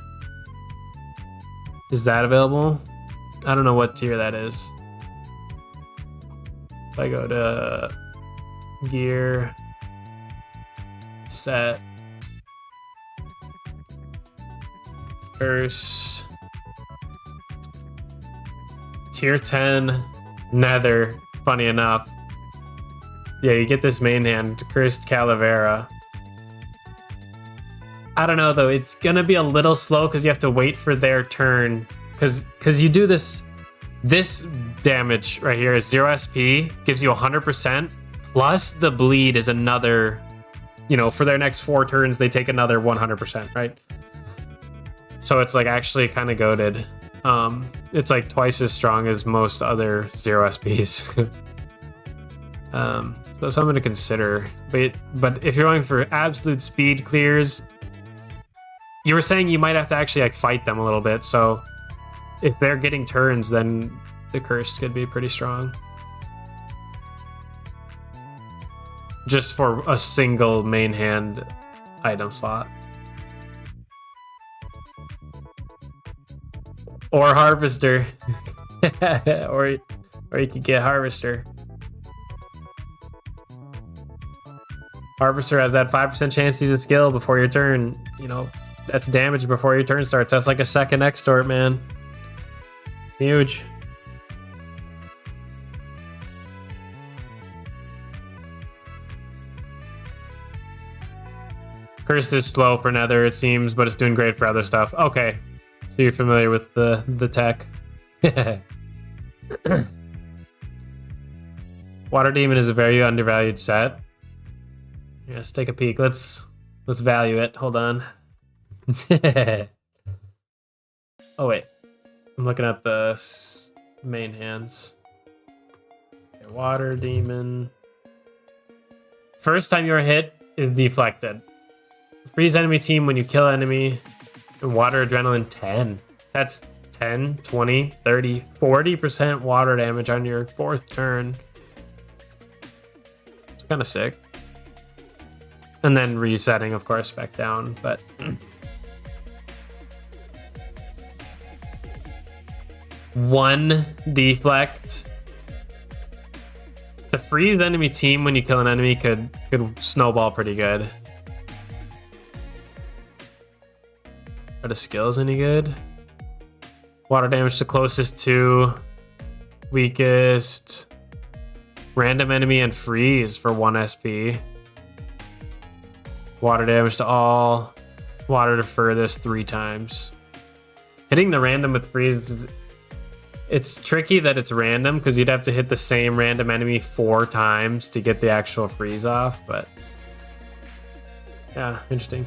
S1: Is that available? I don't know what tier that is. If I go to gear, set, Curse. Tier 10 Nether. Funny enough. Yeah, you get this main hand, Cursed Calavera. I don't know though, it's gonna be a little slow because you have to wait for their turn. Because you do this damage right here is 0 SP, gives you 100%, plus the bleed is another, you know, for their next 4 turns, they take another 100%, right? So it's like actually kind of goated. It's like twice as strong as most other 0 SPs. So something to consider. But if you're going for absolute speed clears, you were saying you might have to actually like fight them a little bit. So if they're getting turns, then the Cursed could be pretty strong. Just for a single main hand item slot. Or Harvester. or you could get Harvester. Harvester has that 5% chance to use a skill before your turn. You know, that's damage before your turn starts. That's like a second extort, man. It's huge. Cursed is slow for Nether, it seems, but it's doing great for other stuff. Okay, so you're familiar with the tech. Water Demon is a very undervalued set. Yeah, let's take a peek. Let's value it. Hold on. Oh wait, I'm looking at the main hands. Okay, Water Demon. First time you're hit is deflected. Freeze enemy team when you kill enemy. And water adrenaline 10. That's 10, 20, 30, 40% water damage on your 4th turn. It's kind of sick. And then resetting, of course, back down, but... One deflect. The freeze enemy team when you kill an enemy could snowball pretty good. Are the skills any good? Water damage to closest to, weakest, random enemy and freeze for 1 SP. Water damage to all, water to furthest 3 times. Hitting the random with freeze, it's tricky that it's random because you'd have to hit the same random enemy 4 times to get the actual freeze off, but yeah, interesting.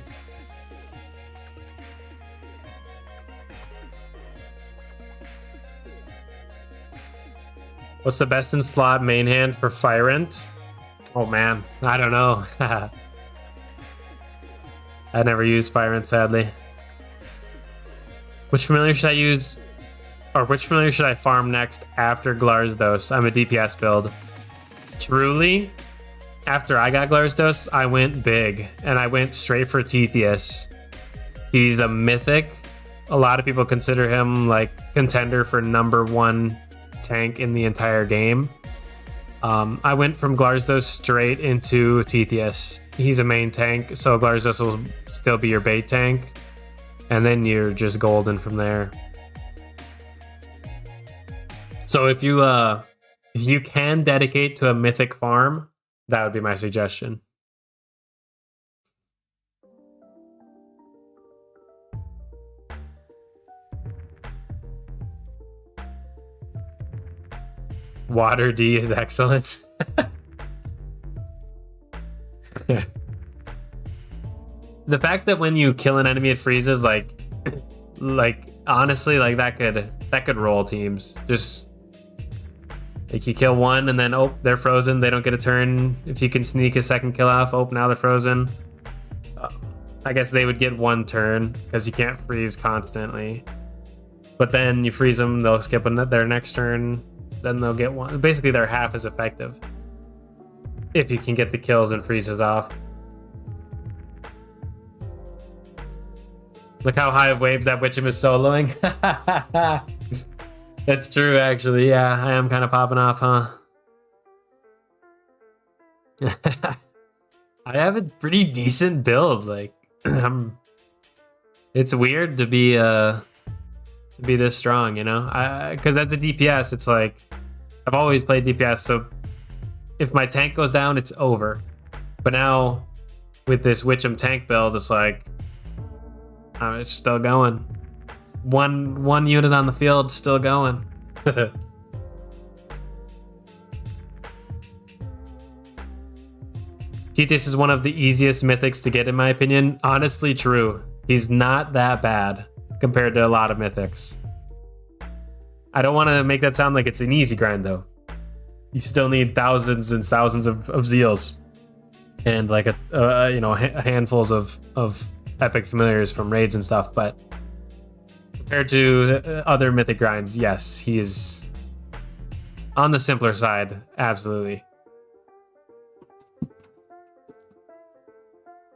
S1: What's the best in slot main hand for Fire Ent? Oh man, I don't know. I never used Fire Ent, sadly. Which familiar should I use, or which familiar should I farm next after Glarsdos? I'm a DPS build. Truly, after I got Glarsdos, I went big, and I went straight for Tetheus. He's a mythic. A lot of people consider him like contender for #1 tank in the entire game. I went from Glarsdos straight into Tetheus. He's a main tank, so Glarsdos will still be your bait tank, and then you're just golden from there. So if you can dedicate to a mythic farm, that would be my suggestion. Water D is excellent. The fact that when you kill an enemy it freezes, like honestly, like that could roll teams. Just like you kill one and then oh, they're frozen, they don't get a turn. If you can sneak a second kill off, oh, now they're frozen. I guess they would get 1 turn because you can't freeze constantly. But then you freeze them, they'll skip their next turn. Then they'll get 1. Basically, they're half as effective if you can get the kills and freeze it off. Look how high of waves that Witcham is soloing. That's true, actually. Yeah, I am kind of popping off, huh? I have a pretty decent build. Like, it's It's weird to be this strong, you know? Because as a DPS, it's like I've always played DPS, so if my tank goes down, it's over. But now with this Witcham tank build, it's like it's still going. One unit on the field, still going. Tethys is one of the easiest mythics to get, in my opinion. Honestly, true. He's not that bad compared to a lot of mythics. I don't want to make that sound like it's an easy grind, though. You still need thousands and thousands of zeals and like handfuls of epic familiars from raids and stuff. But compared to other mythic grinds, yes, he is on the simpler side. Absolutely.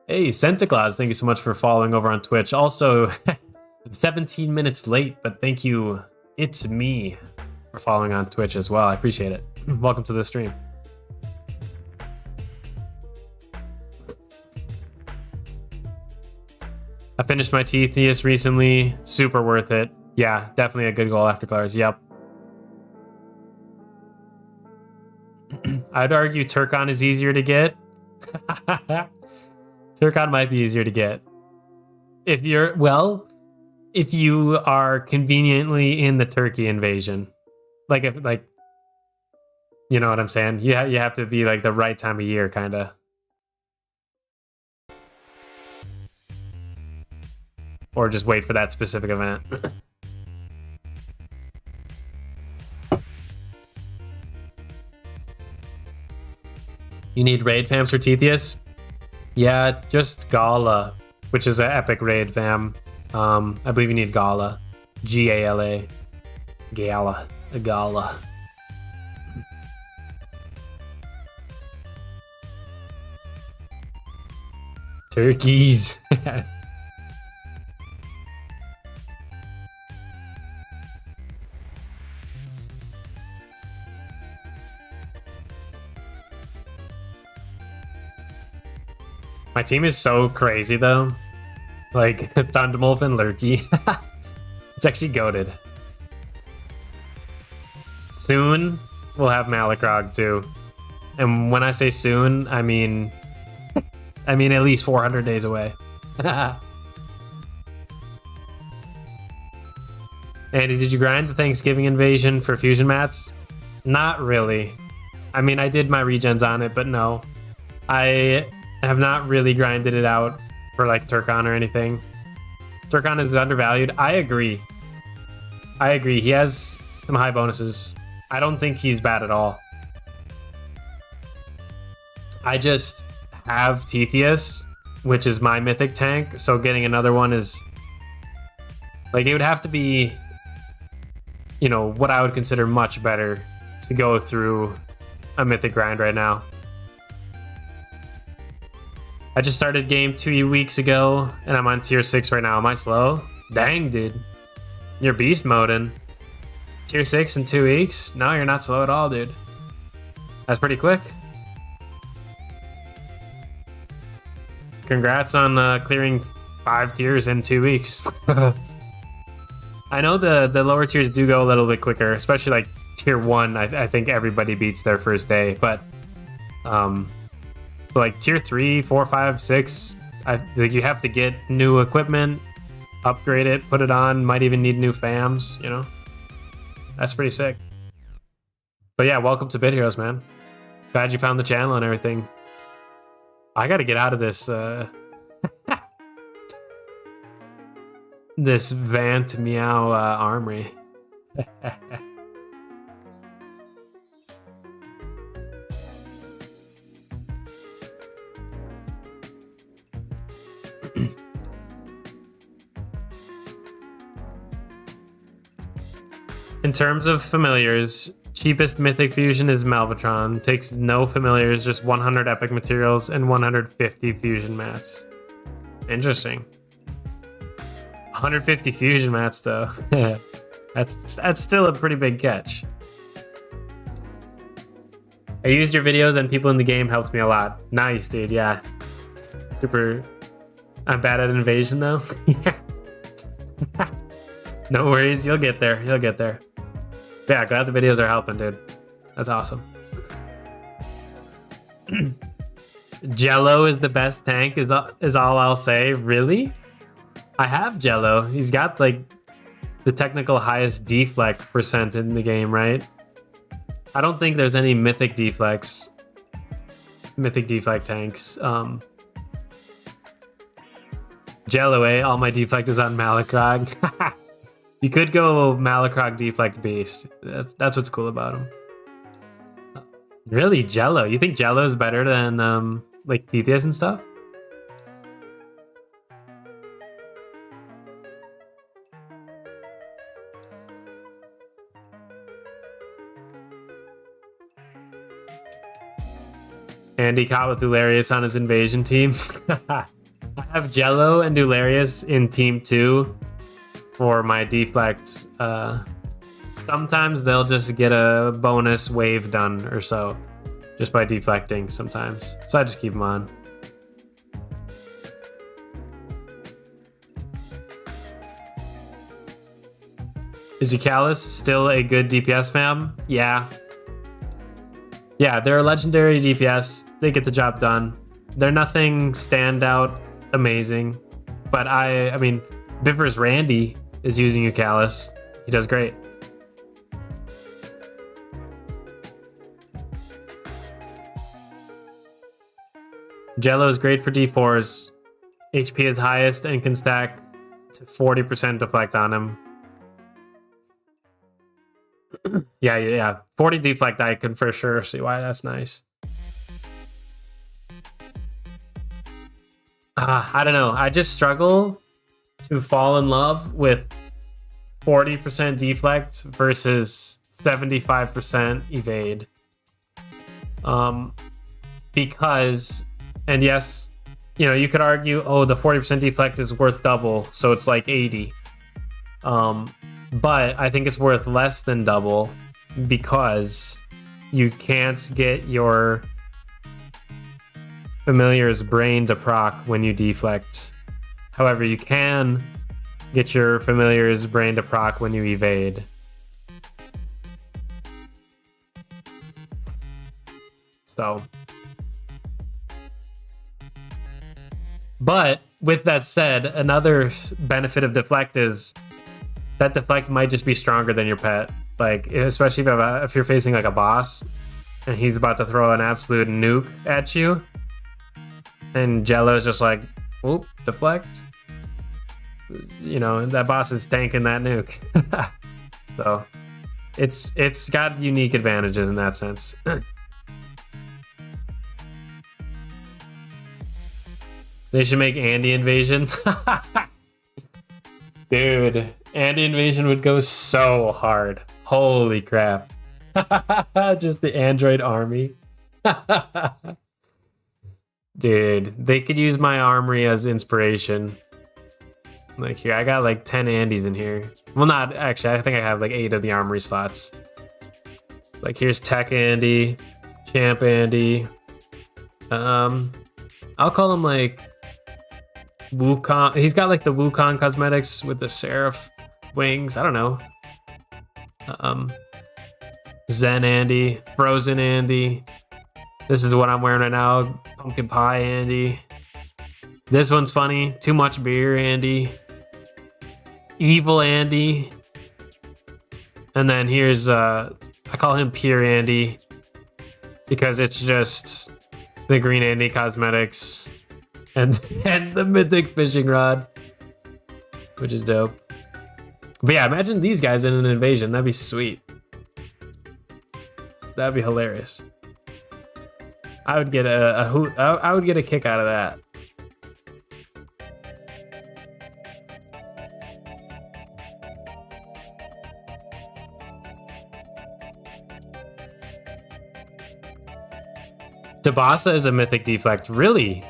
S1: Hey, Santa Claus, thank you so much for following over on Twitch. Also, I'm 17 minutes late, but thank you, it's me, for following on Twitch as well. I appreciate it. Welcome to the stream. I finished my Tethys recently. Super worth it. Yeah, definitely a good goal after Clars. Yep. I'd argue Turkon is easier to get. Turkon might be easier to get. If you are conveniently in the Turkey invasion. Like, you know what I'm saying? You have to be like the right time of year, kind of. Or just wait for that specific event. You need raid fams for Tethys? Yeah, just Gala, which is an epic raid fam. I believe you need Gala. Gala. Gala. Turkeys. My team is so crazy though. Like Thunderwolf and Lurky. It's actually goated. Soon we'll have Malacrog too. And when I say soon, I mean at least 400 days away. Andy, did you grind the Thanksgiving invasion for fusion mats? Not really. I mean, I did my regens on it, but no. I have not really grinded it out for like Turkon or anything. Turkon is undervalued. I agree. He has some high bonuses. I don't think he's bad at all. I just have Tethys, which is my mythic tank, so getting another one is like, it would have to be, you know, what I would consider much better to go through a mythic grind right now. I just started game 2 weeks ago, and I'm on tier 6 right now. Am I slow? Dang, dude. You're beast moding. Tier 6 in 2 weeks? No, you're not slow at all, dude. That's pretty quick. Congrats on clearing 5 tiers in 2 weeks. I know the lower tiers do go a little bit quicker, especially like tier 1. I think everybody beats their first day, but like tier 3, 4, 5, 6, I think you have to get new equipment, upgrade it, put it on, might even need new fams, you know? That's pretty sick. But yeah, welcome to Bit Heroes, man. Glad you found the channel and everything. I gotta get out of this this Vant Meow armory. In terms of familiars, cheapest mythic fusion is Malvatron. Takes no familiars, just 100 epic materials and 150 fusion mats. Interesting. 150 fusion mats though. That's still a pretty big catch. I used your videos and people in the game helped me a lot. Nice, dude. Yeah. Super. I'm bad at invasion though. Yeah. No worries, you'll get there. You'll get there. Yeah, glad the videos are helping, dude. That's awesome. Jello is the best tank, is all I'll say. Really? I have Jello. He's got like the technical highest deflect percent in the game, right? I don't think there's any mythic deflects. Mythic deflect tanks. Jello, eh? All my deflect is on Malacrog. You could go Malacrog deflect beast. That's what's cool about him. Really, Jello? You think Jello is better than like Thetheus and stuff? Andy caught with Eularius on his invasion team. I have Jello and Eularius in team 2 for my deflect. Sometimes they'll just get a bonus wave done or so just by deflecting sometimes. So I just keep them on. Is Eucalis still a good DPS fam? Yeah. Yeah, they're a legendary DPS. They get the job done. They're nothing standout amazing. But I mean, Viver's Randy is using Eucalis. He does great. Jello is great for D4s. HP is highest and can stack to 40% deflect on him. Yeah. 40 deflect, I can for sure see why that's nice. I don't know. I just struggle to fall in love with 40% deflect versus 75% evade. Because, and yes, you know, you could argue, oh, the 40% deflect is worth double, so it's like 80. But I think it's worth less than double because you can't get your familiar's brain to proc when you deflect. However, you can get your familiar's brain to proc when you evade. So, but with that said, another benefit of deflect is that deflect might just be stronger than your pet. Like, especially if you're facing like a boss and he's about to throw an absolute nuke at you, and Jello's just like, whoop, deflect. You know, that boss is tanking that nuke. So it's got unique advantages in that sense. They should make Andy Invasion. Dude, Andy Invasion would go so hard. Holy crap. Just the android army. Dude, they could use my armory as inspiration. Like here, I got like 10 Andys in here. Well, not actually, I think I have like 8 of the armory slots. Like here's Tech Andy, Champ Andy. I'll call him like Wukong. He's got like the Wukong cosmetics with the Seraph wings. I don't know. Zen Andy, Frozen Andy. This is what I'm wearing right now. Pumpkin Pie Andy. This one's funny. Too much beer Andy. Evil Andy. And then here's I call him Pure Andy because it's just the green Andy cosmetics and the mythic fishing rod, which is dope. But yeah, imagine these guys in an invasion. That'd be sweet. That'd be hilarious. I would get I would get a kick out of that. Tabasa is a mythic deflect. Really?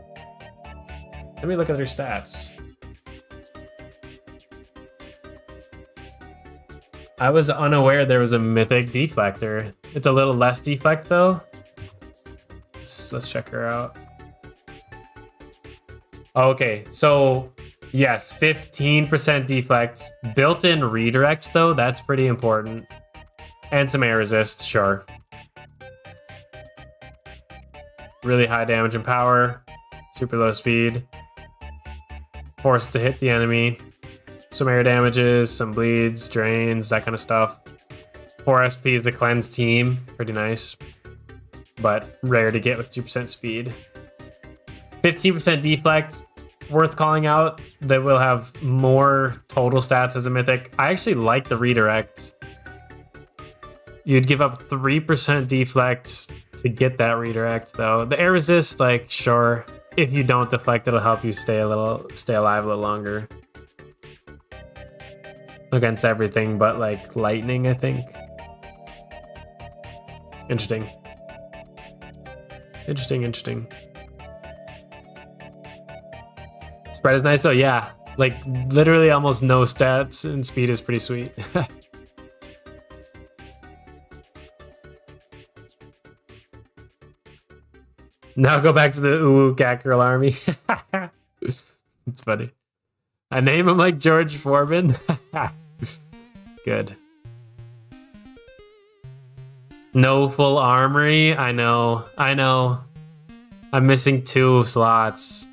S1: Let me look at her stats. I was unaware there was a mythic deflector. It's a little less deflect though. Let's check her out. Okay, so Yes, 15% deflect. Built-in redirect, though, that's pretty important. And some air resist, sure. Really high damage and power. Super low speed. Forced to hit the enemy. Some air damages, some bleeds, drains, that kind of stuff. 4 SP is a cleanse team. Pretty nice. But rare to get with 2% speed. 15% deflect. Worth calling out that will have more total stats as a mythic. I actually like the redirect. You'd give up 3% deflect to get that redirect, though. The air resist, like, sure. If you don't deflect, it'll help you stay alive a little longer. Against everything but, like, lightning, I think. Interesting. Interesting. Spread is nice, though, yeah. Like, literally almost no stats, and speed is pretty sweet. Now go back to the ooh cat girl army. It's funny. I name him like George Foreman. Good. No full armory. I know. I'm missing 2 slots.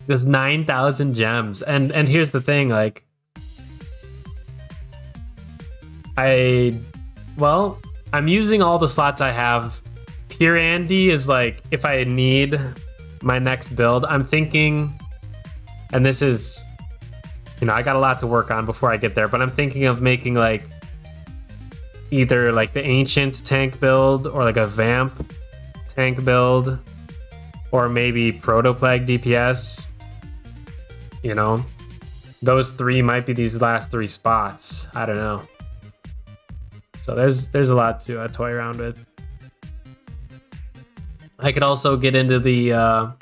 S1: There's 9,000 gems. And here's the thing, like, I'm using all the slots I have. Pure Andy is like, if I need my next build, I'm thinking, and this is, I got a lot to work on before I get there, but I'm thinking of making like either like the ancient tank build or like a vamp tank build, or maybe proto plague DPS. Those 3 might be these last 3 spots. I don't know. So there's a lot to toy around with. I could also get into the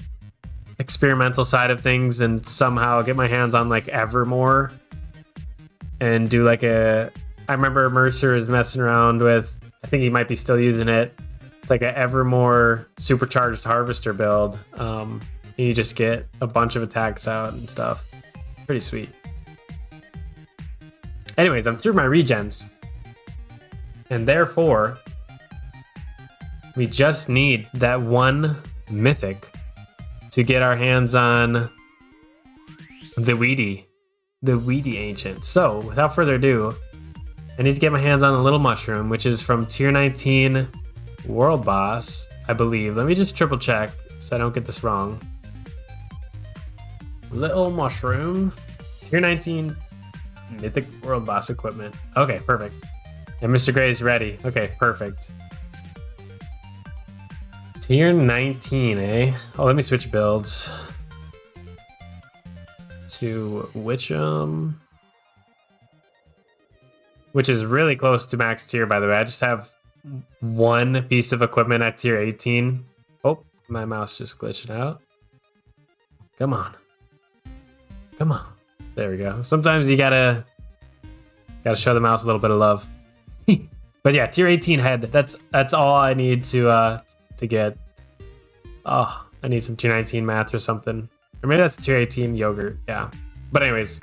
S1: experimental side of things and somehow get my hands on like Evermore and do like I remember Mercer is messing around with, I think he might be still using it. It's like an Evermore supercharged harvester build. You just get a bunch of attacks out and stuff. Pretty sweet. Anyways, I'm through my regens. And therefore, we just need that 1 mythic to get our hands on the Weedy Ancient. So, without further ado, I need to get my hands on the Little Mushroom, which is from Tier 19 World Boss, I believe. Let me just triple check so I don't get this wrong. Little Mushroom, Tier 19 Mythic World Boss equipment. Okay, perfect. And Mr. Gray is ready. Okay, perfect. Tier 19, eh? Oh, let me switch builds to Witchum, which is really close to max tier, by the way. I just have 1 piece of equipment at tier 18. Oh, my mouse just glitched out. Come on. There we go. Sometimes you gotta show the mouse a little bit of love. But yeah, tier 18 head. That's all I need to get. Oh, I need some tier 19 math or something. Or maybe that's tier 18 yogurt. Yeah. But anyways,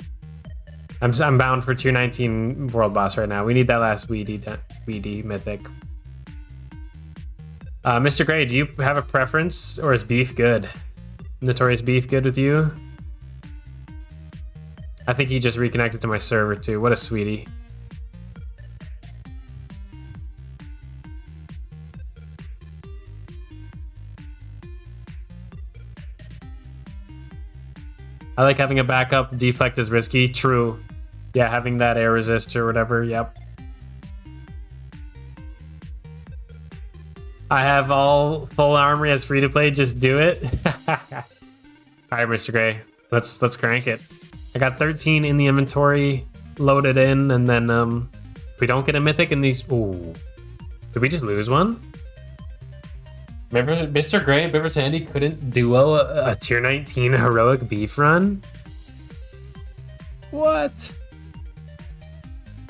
S1: I'm bound for tier 19 world boss right now. We need that last Weedy mythic. Mr. Gray, do you have a preference, or is beef good? Notorious beef good with you? I think he just reconnected to my server too. What a sweetie. I like having a backup. Deflect is risky. True. Yeah, having that air resist or whatever. Yep. I have all full armory as free to play. Just do it. All right, Mr. Gray. Let's crank it. I got 13 in the inventory loaded in, and then if we don't get a mythic in these, ooh, did we just lose one? Remember, Mr. Gray and Biver Sandy couldn't duo a tier 19 heroic beef run? What?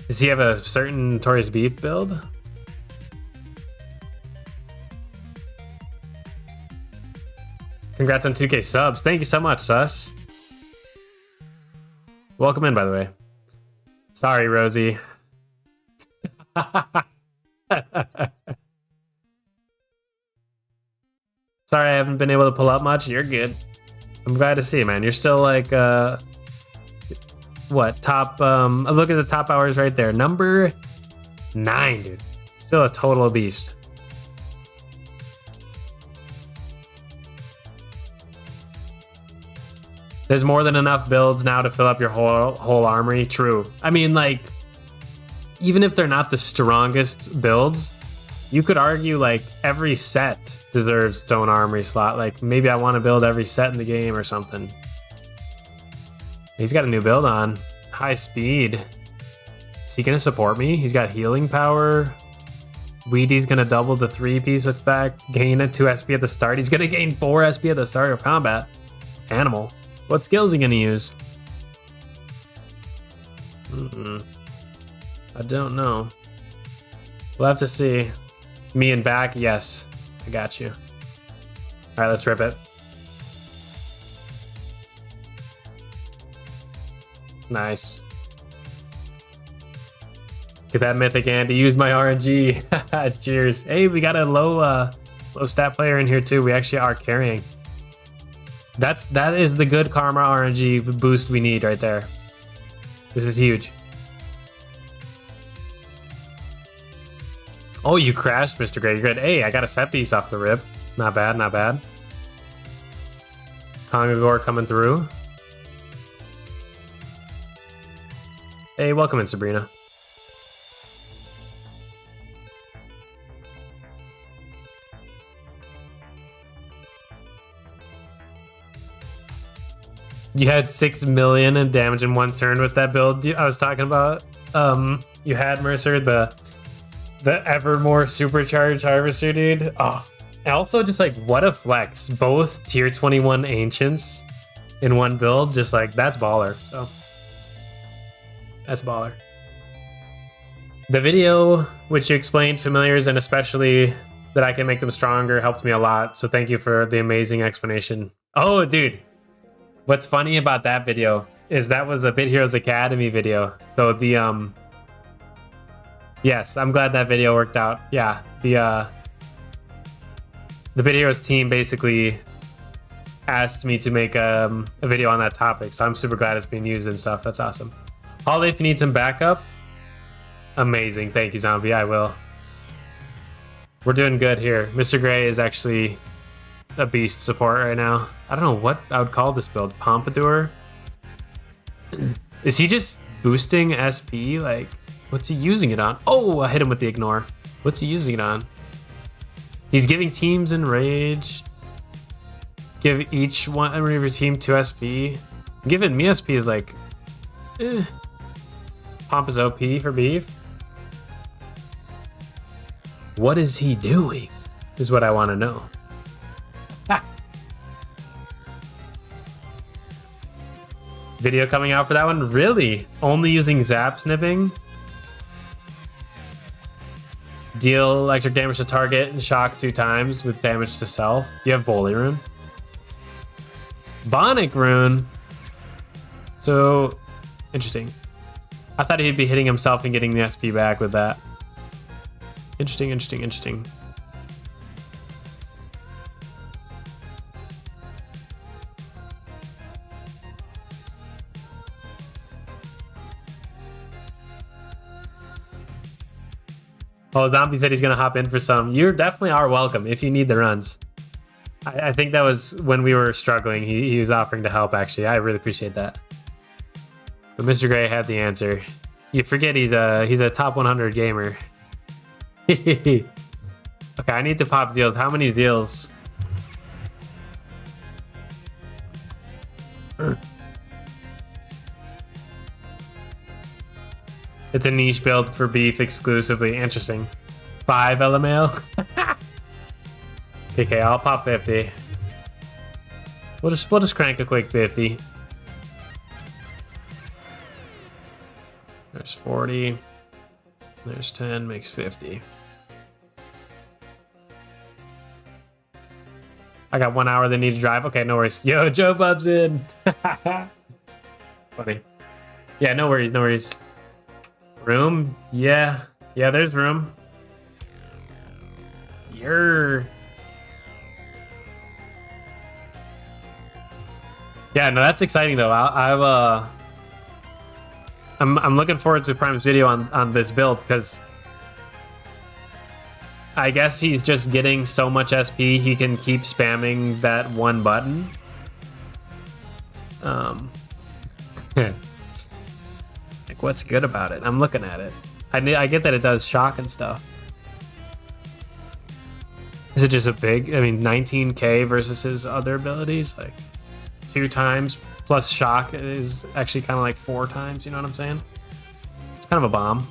S1: Does he have a certain notorious beef build? Congrats on 2K subs. Thank you so much, Sus. Welcome in, by the way. Sorry, Rosie. Sorry I haven't been able to pull up much. You're good. I'm glad to see, man. You're still like, what, top, look at the top hours right there. Number 9, dude. Still a total beast. There's more than enough builds now to fill up your whole armory. True. I mean, like, even if they're not the strongest builds, you could argue like every set deserves its own armory slot. Like maybe I want to build every set in the game or something. He's got a new build on. High speed. Is he gonna support me? He's got healing power. Weedy's gonna double the 3-piece effect. Gain a 2 SP at the start. He's gonna gain 4 SP at the start of combat. Animal. What skills is he gonna use? I don't know. We'll have to see. Me and back, yes. I got you. All right, let's rip it. Nice. Get that mythic Andy. Use my RNG. Cheers. Hey, we got a low stat player in here too. We actually are carrying. That is the good karma RNG boost we need right there. This is huge. Oh, you crashed, Mr. Gray. You're good. Hey, I got a set piece off the rip. Not bad, not bad. Kongagore coming through. Hey, welcome in, Sabrina. You had 6 million in damage in one turn with that build I was talking about. You had Mercer, the Evermore supercharged harvester, dude. Oh, and also just like what a flex. Both tier 21 ancients in one build, just like that's baller. So that's baller. The video which you explained familiars and especially that I can make them stronger helped me a lot. So thank you for the amazing explanation. Oh, dude. What's funny about that video is that was a Bit Heroes Academy video. So the yes, I'm glad that video worked out. Yeah, the Bit Heroes team basically asked me to make a video on that topic. So I'm super glad it's being used and stuff. That's awesome. Holly, if you need some backup, amazing. Thank you, Zombie. I will. We're doing good here. Mr. Gray is actually a beast support right now. I don't know what I would call this build. Pompadour? Is he just boosting SP? Like, what's he using it on? Oh, I hit him with the ignore. What's he using it on? He's giving teams enrage. Give each one of your team 2 SP. Giving me SP is like, Pomp is OP for beef. What is he doing? Is what I want to know. Video coming out for that one? Really? Only using zap snipping? Deal electric damage to target and shock 2 times with damage to self. Do you have Bully Rune? Bonic Rune? So, interesting. I thought he'd be hitting himself and getting the SP back with that. Interesting, interesting, interesting. Oh, Zombie said he's going to hop in for some. You definitely are welcome if you need the runs. I think that was when we were struggling. He was offering to help, actually. I really appreciate that. But Mr. Gray had the answer. You forget he's a top 100 gamer. Okay, I need to pop deals. How many deals? It's a niche build for beef exclusively. Interesting. 5 LMAO. Okay, I'll pop 50. We'll just crank a quick 50. There's 40. There's 10, makes 50. I got 1 hour they need to drive. Okay, no worries. Yo, Joe Bub's in. Funny. Yeah, no worries, no worries. Room? Yeah. Yeah, there's room. You're... Yeah, no, that's exciting though. I'm looking forward to Prime's video on this build because I guess he's just getting so much SP he can keep spamming that one button. Like what's good about it? I'm looking at it. I get that it does shock and stuff. Is it just a big? I mean, 19k versus his other abilities, like 2 times plus shock is actually kind of like 4 times. You know what I'm saying? It's kind of a bomb.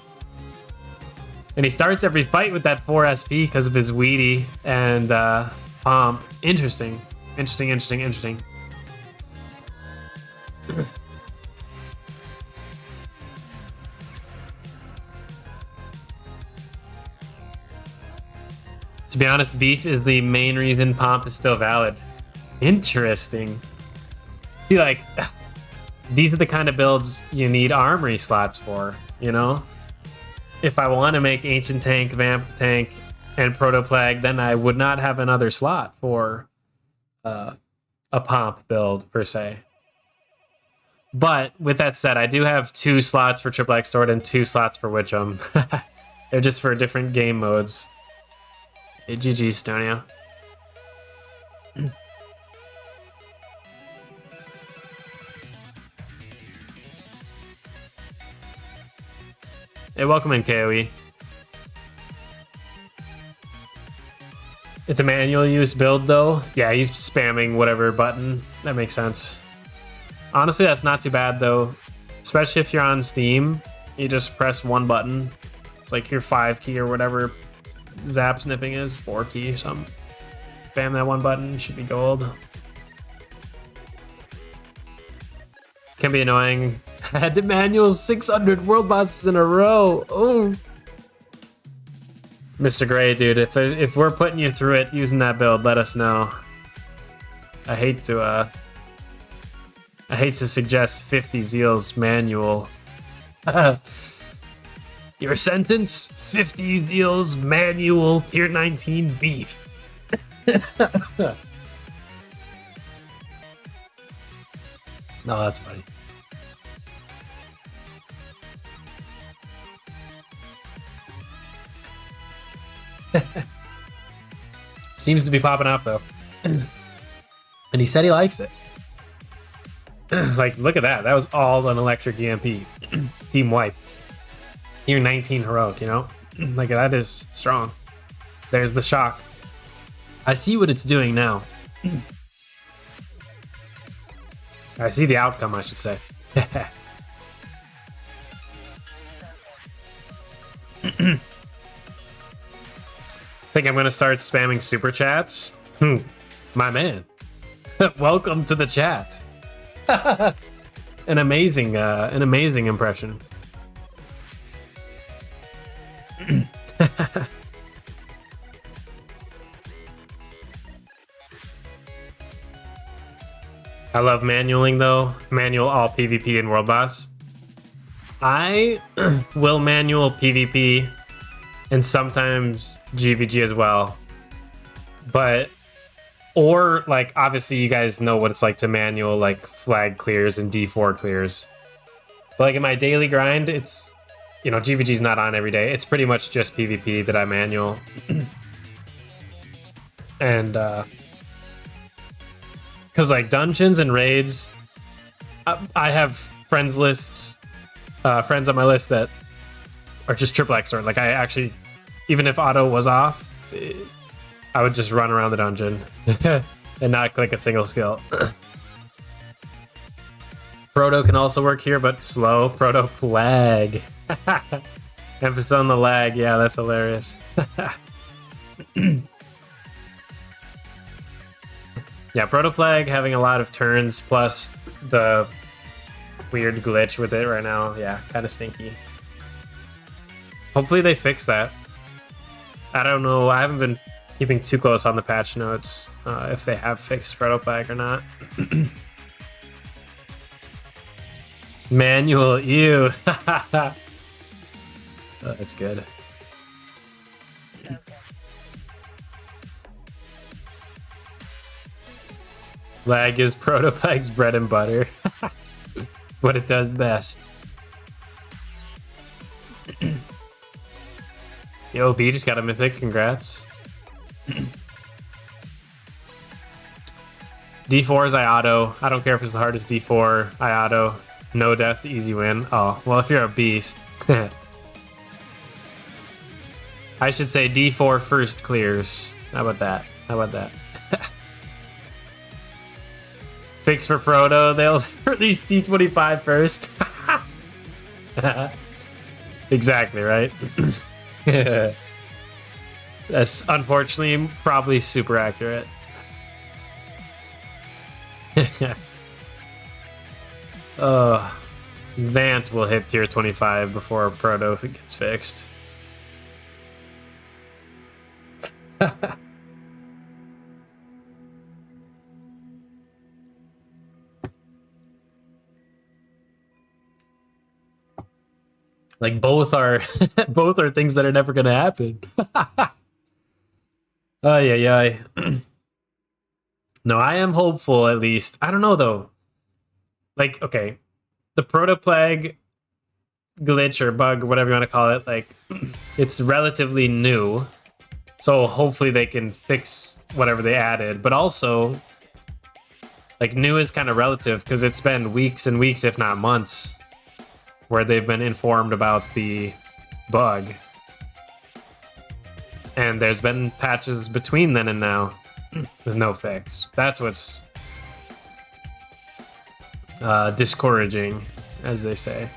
S1: And he starts every fight with that 4 SP because of his Weedy and Pomp. Interesting. Interesting, interesting, interesting. To be honest, beef is the main reason Pomp is still valid. Interesting. See, like, these are the kind of builds you need armory slots for, you know? If I want to make Ancient Tank, Vamp Tank, and Proto Plague, then I would not have another slot for a Pomp build, per se. But, with that said, I do have 2 slots for Triple X Sword and 2 slots for Witchum. They're just for different game modes. Hey, GG, Stonio. Hey, welcome in, KOE. It's a manual use build, though. Yeah, he's spamming whatever button. That makes sense. Honestly, that's not too bad, though. Especially if you're on Steam. You just press one button. It's like your 5 key or whatever zap snipping is. 4 key or something. Spam that one button. Should be gold. Can be annoying. I had to manual 600 world bosses in a row. Oh, Mr. Gray, dude, if we're putting you through it using that build, let us know. I hate to suggest 50 Zeals manual. Your sentence: 50 Zeals manual tier 19 beef. No, that's funny. Seems to be popping up though. And he said he likes it. Like, look at that. That was all an electric EMP. Team wipe. Tier 19 heroic, you know? Like, that is strong. There's the shock. I see what it's doing now. I see the outcome, I should say. Think I'm gonna start spamming super chats? My man. Welcome to the chat. An amazing impression. I love manualing though. Manual all PvP and world boss. I will manual PvP and sometimes GVG as well. But, or like, obviously you guys know what it's like to manual like flag clears and D4 clears. But like in my daily grind, it's, you know, GVG is not on every day. It's pretty much just PvP that I manual. And, cause like dungeons and raids, I have friends lists, friends on my list that are just triple X sword. Like I actually, even if auto was off, I would just run around the dungeon and not click a single skill. Proto can also work here, but slow. Proto Plague. Emphasis on the lag. Yeah, that's hilarious. Yeah, Proto Plague having a lot of turns plus the weird glitch with it right now. Yeah, kind of stinky. Hopefully they fix that. I don't know. I haven't been keeping too close on the patch notes if they have fixed Proto Plague or not. Manual, ew. Oh, that's good. Lag is Protoplag's bread and butter. What it does best. Yo, B just got a mythic, congrats. D4 is I auto. I don't care if it's the hardest D4, I auto. No deaths, easy win. Oh, well, if you're a beast. I should say D4 first clears. How about that? How about that? Fix for Proto, they'll release D25 first. Exactly, right? That's unfortunately probably super accurate. Vant will hit tier 25 before Proto if it gets fixed. Like both are both are things that are never gonna happen. Oh yeah. No, I am hopeful at least. I don't know though. Like, okay, the Protoplague glitch or bug, whatever you want to call it, like it's relatively new. So hopefully they can fix whatever they added. But also, like new is kind of relative because it's been weeks and weeks, if not months, where they've been informed about the bug. And there's been patches between then and now with no fix. That's what's discouraging, as they say.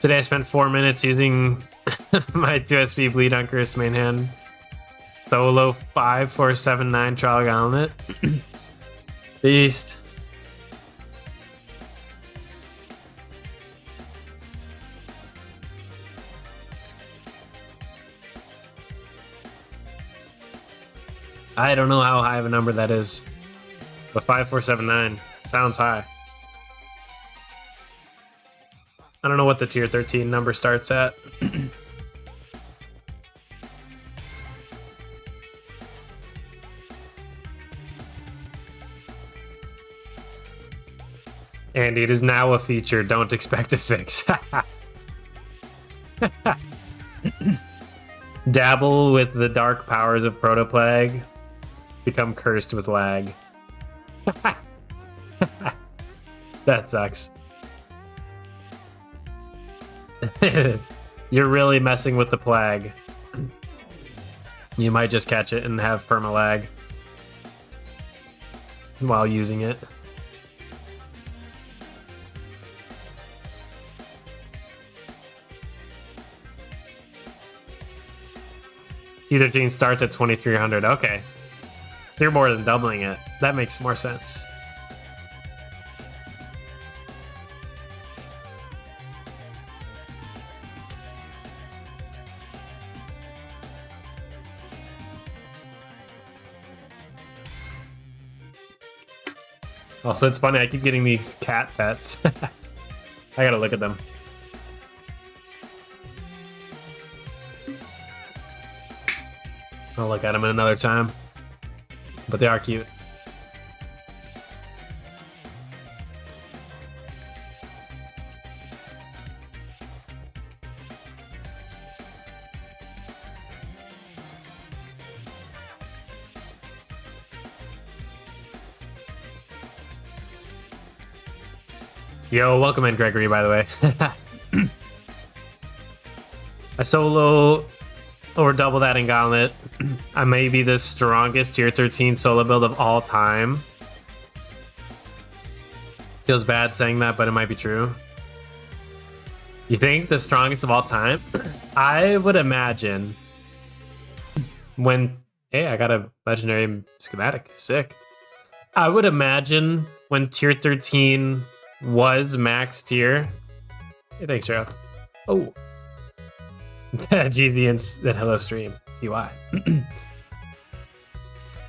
S1: Today I spent 4 minutes using my 2SP bleed on Chris main hand. Solo 5479 trial gauntlet. Beast. I don't know how high of a number that is, but 5479 sounds high. I don't know what the tier 13 number starts at. Andy, it is now a feature. Don't expect a fix. Dabble with the dark powers of Protoplague. Become cursed with lag. That sucks. You're really messing with the plague. You might just catch it and have perma lag while using it. T13 starts at 2300. Okay. So you're more than doubling it. That makes more sense. Also, it's funny, I keep getting these cat pets. I gotta look at them. I'll look at them at another time. But they are cute. Yo, welcome in, Gregory, by the way. I solo or double that in Gauntlet. I may be the strongest tier 13 solo build of all time. Feels bad saying that, but it might be true. You think the strongest of all time? I would imagine when... Hey, I got a legendary schematic. Sick. I would imagine when tier 13 was max tier. Hey, thanks, Joe. Oh. GZ and hello stream. TY.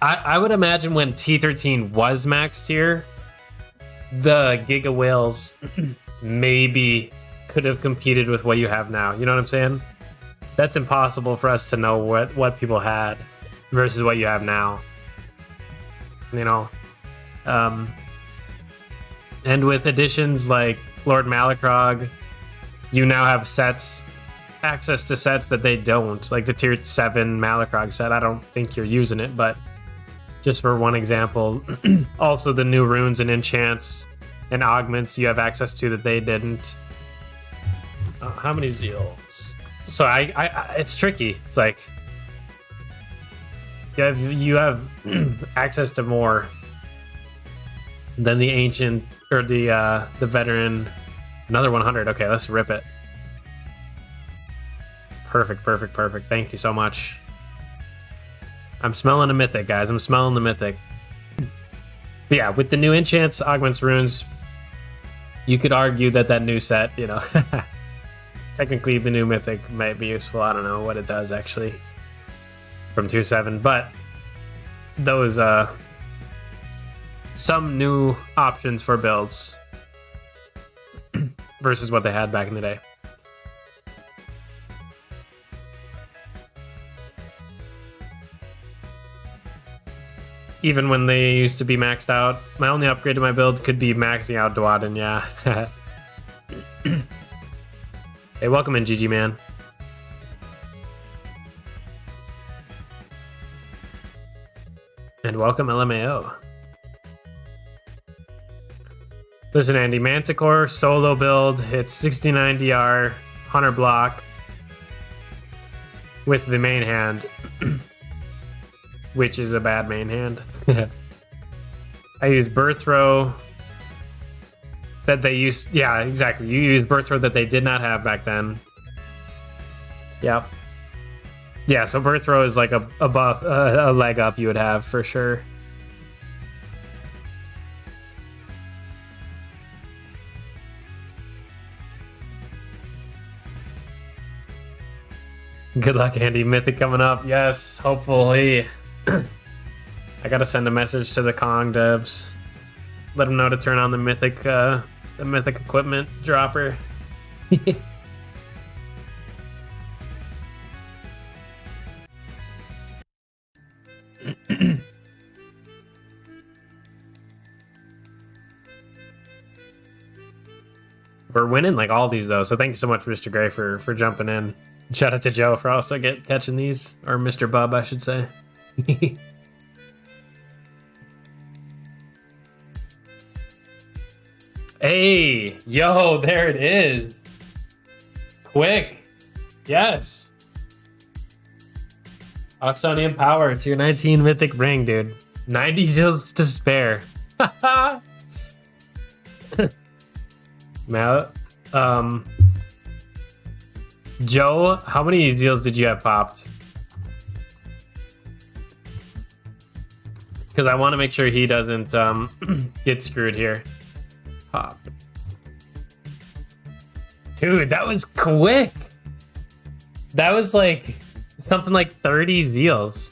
S1: I would imagine when T13 was max tier, the Giga Whales maybe could have competed with what you have now. You know what I'm saying? That's impossible for us to know what people had versus what you have now. You know? And with additions like Lord Malacrog, you now have access to sets that they don't. Like the tier 7 Malacrog set, I don't think you're using it, but just for one example. Also the new runes and enchants and augments you have access to that they didn't. How many Zeals? So I it's tricky. It's like you have access to more than the ancient or the veteran. Another 100. Okay, let's rip it. Perfect. Thank you so much. I'm smelling a mythic, guys. I'm smelling the mythic. But yeah, with the new enchants, augments, runes, you could argue that new set, you know, technically the new mythic might be useful. I don't know what it does actually from 2.7, but those some new options for builds versus what they had back in the day. Even when they used to be maxed out, my only upgrade to my build could be maxing out Duaden, yeah. Hey, welcome in, GG man. And welcome, LMAO. Listen, Andy, Manticore solo build hits 69 DR, Hunter block with the main hand, which is a bad main hand. I use Birth Throw that they used. Yeah, exactly. You use Birth Throw that they did not have back then. Yep. Yeah, so Birth Throw is like a leg up you would have for sure. Good luck, Andy. Mythic coming up. Yes, hopefully. I gotta send a message to the Kong devs. Let them know to turn on the mythic equipment dropper. We're winning like all these though, so thank you so much, Mr. Gray, for jumping in. Shout out to Joe for also catching these, or Mr. Bub, I should say. Hey, yo, there it is. Quick. Yes. Oxonian Power, tier 19 mythic ring, dude. 90 zeals to spare. Now, Joe, how many zeals did you have popped? Because I want to make sure he doesn't get screwed here. Pop. Dude, that was quick. That was like something like 30 zeals.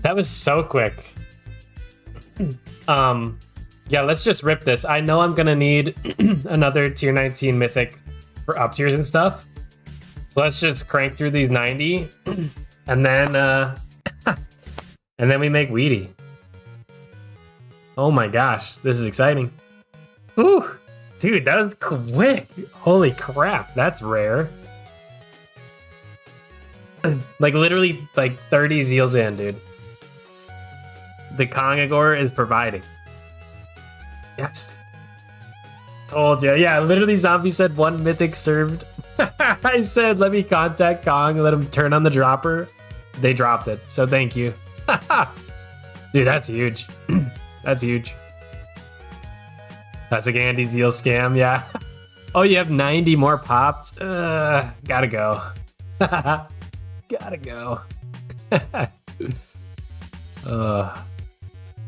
S1: That was so quick. Yeah, let's just rip this. I know I'm gonna need another tier 19 mythic for up tiers and stuff. So let's just crank through these 90 and then and then we make Weedy. Oh my gosh, this is exciting. Ooh, dude, that was quick. Holy crap, that's rare. Like literally like 30 zeals in, dude. The Kongagor is providing. Yes. Told you. Yeah, literally Zombie said one mythic served. I said, let me contact Kong and let him turn on the dropper. They dropped it. So thank you. Dude, that's huge. That's huge. That's a Andy Zeal scam, yeah. Oh, you have 90 more popped? Gotta go. Gotta go.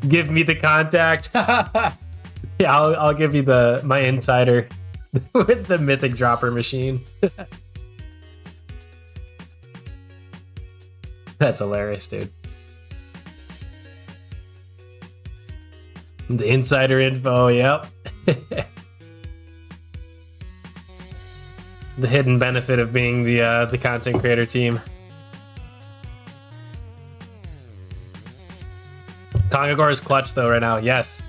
S1: Give me the contact. Yeah, I'll give you my insider with the mythic dropper machine. That's hilarious, dude. The insider info, yep. The hidden benefit of being the content creator team. Kongagore is clutch though right now, yes.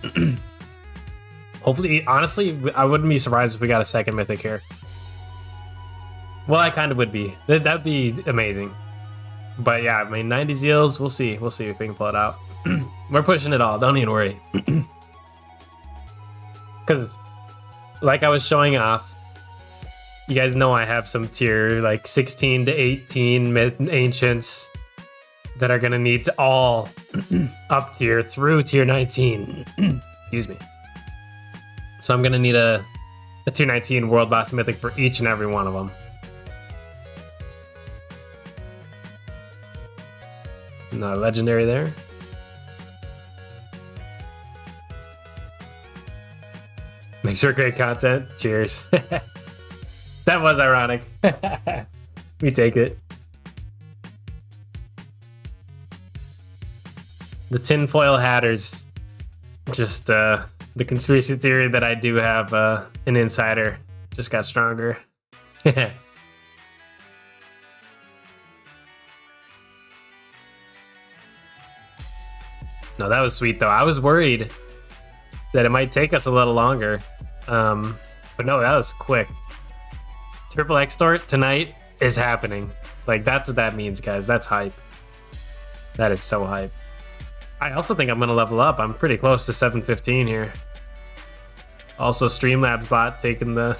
S1: Hopefully, honestly, I wouldn't be surprised if we got a second mythic here. Well, I kind of would be. That'd be amazing. But yeah, I mean, 90 Zeals, we'll see. We'll see if we can pull it out. We're pushing it all, don't even worry. Because, like I was showing off, you guys know I have some tier, like 16 to 18 ancients that are going to need to all up tier through tier 19. Excuse me. So I'm going to need a tier 19 world boss mythic for each and every one of them. Not legendary there. Makes for great content. Cheers. That was ironic. We take it. The tinfoil hatters. Just the conspiracy theory that I do have an insider just got stronger. No, that was sweet though. I was worried that it might take us a little longer. But no, that was quick. Triple extort tonight is happening. Like, that's what that means, guys. That's hype. That is so hype. I also think I'm going to level up. I'm pretty close to 715 here. Also, Streamlabs bot taking the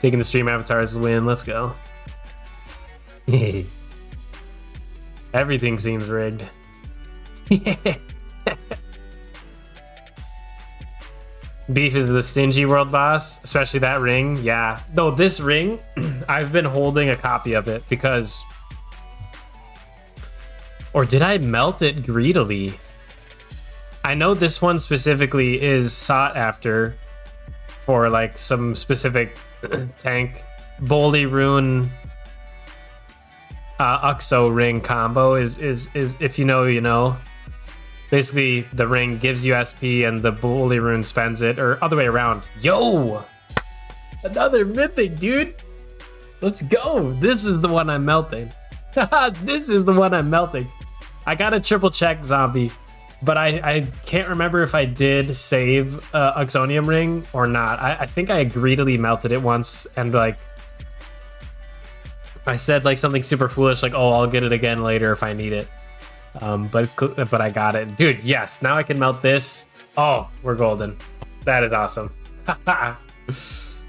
S1: taking the stream avatars win. Let's go. Everything seems rigged. Beef is the stingy world boss, especially that ring. Yeah. Though this ring, I've been holding a copy of it because... Or did I melt it greedily? I know this one specifically is sought after for like some specific tank. Boldy Rune Uxo ring combo is if you know, you know. Basically, the ring gives you SP and the Boldy Rune spends it, or other way around. Yo! Another mythic, dude! Let's go! This is the one I'm melting. This is the one I'm melting. I got a triple check zombie, but I can't remember if I did save Uxonium ring or not. I think I greedily melted it once, and like, I said like something super foolish, like, oh, I'll get it again later if I need it. But I got it. Dude, yes, now I can melt this. Oh, we're golden. That is awesome.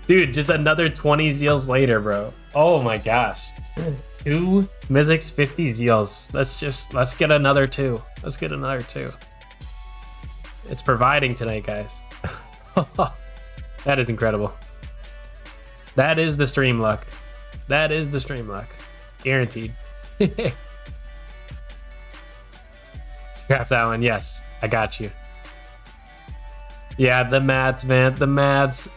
S1: Dude, just another 20 Zeals later, bro. Oh my gosh. 2 Mythics, 50 Zeals. Let's get another 2. Let's get another 2. It's providing tonight, guys. That is incredible. That is the stream luck. That is the stream luck. Guaranteed. Scrap that one. Yes, I got you. Yeah, the mats, man. The mats.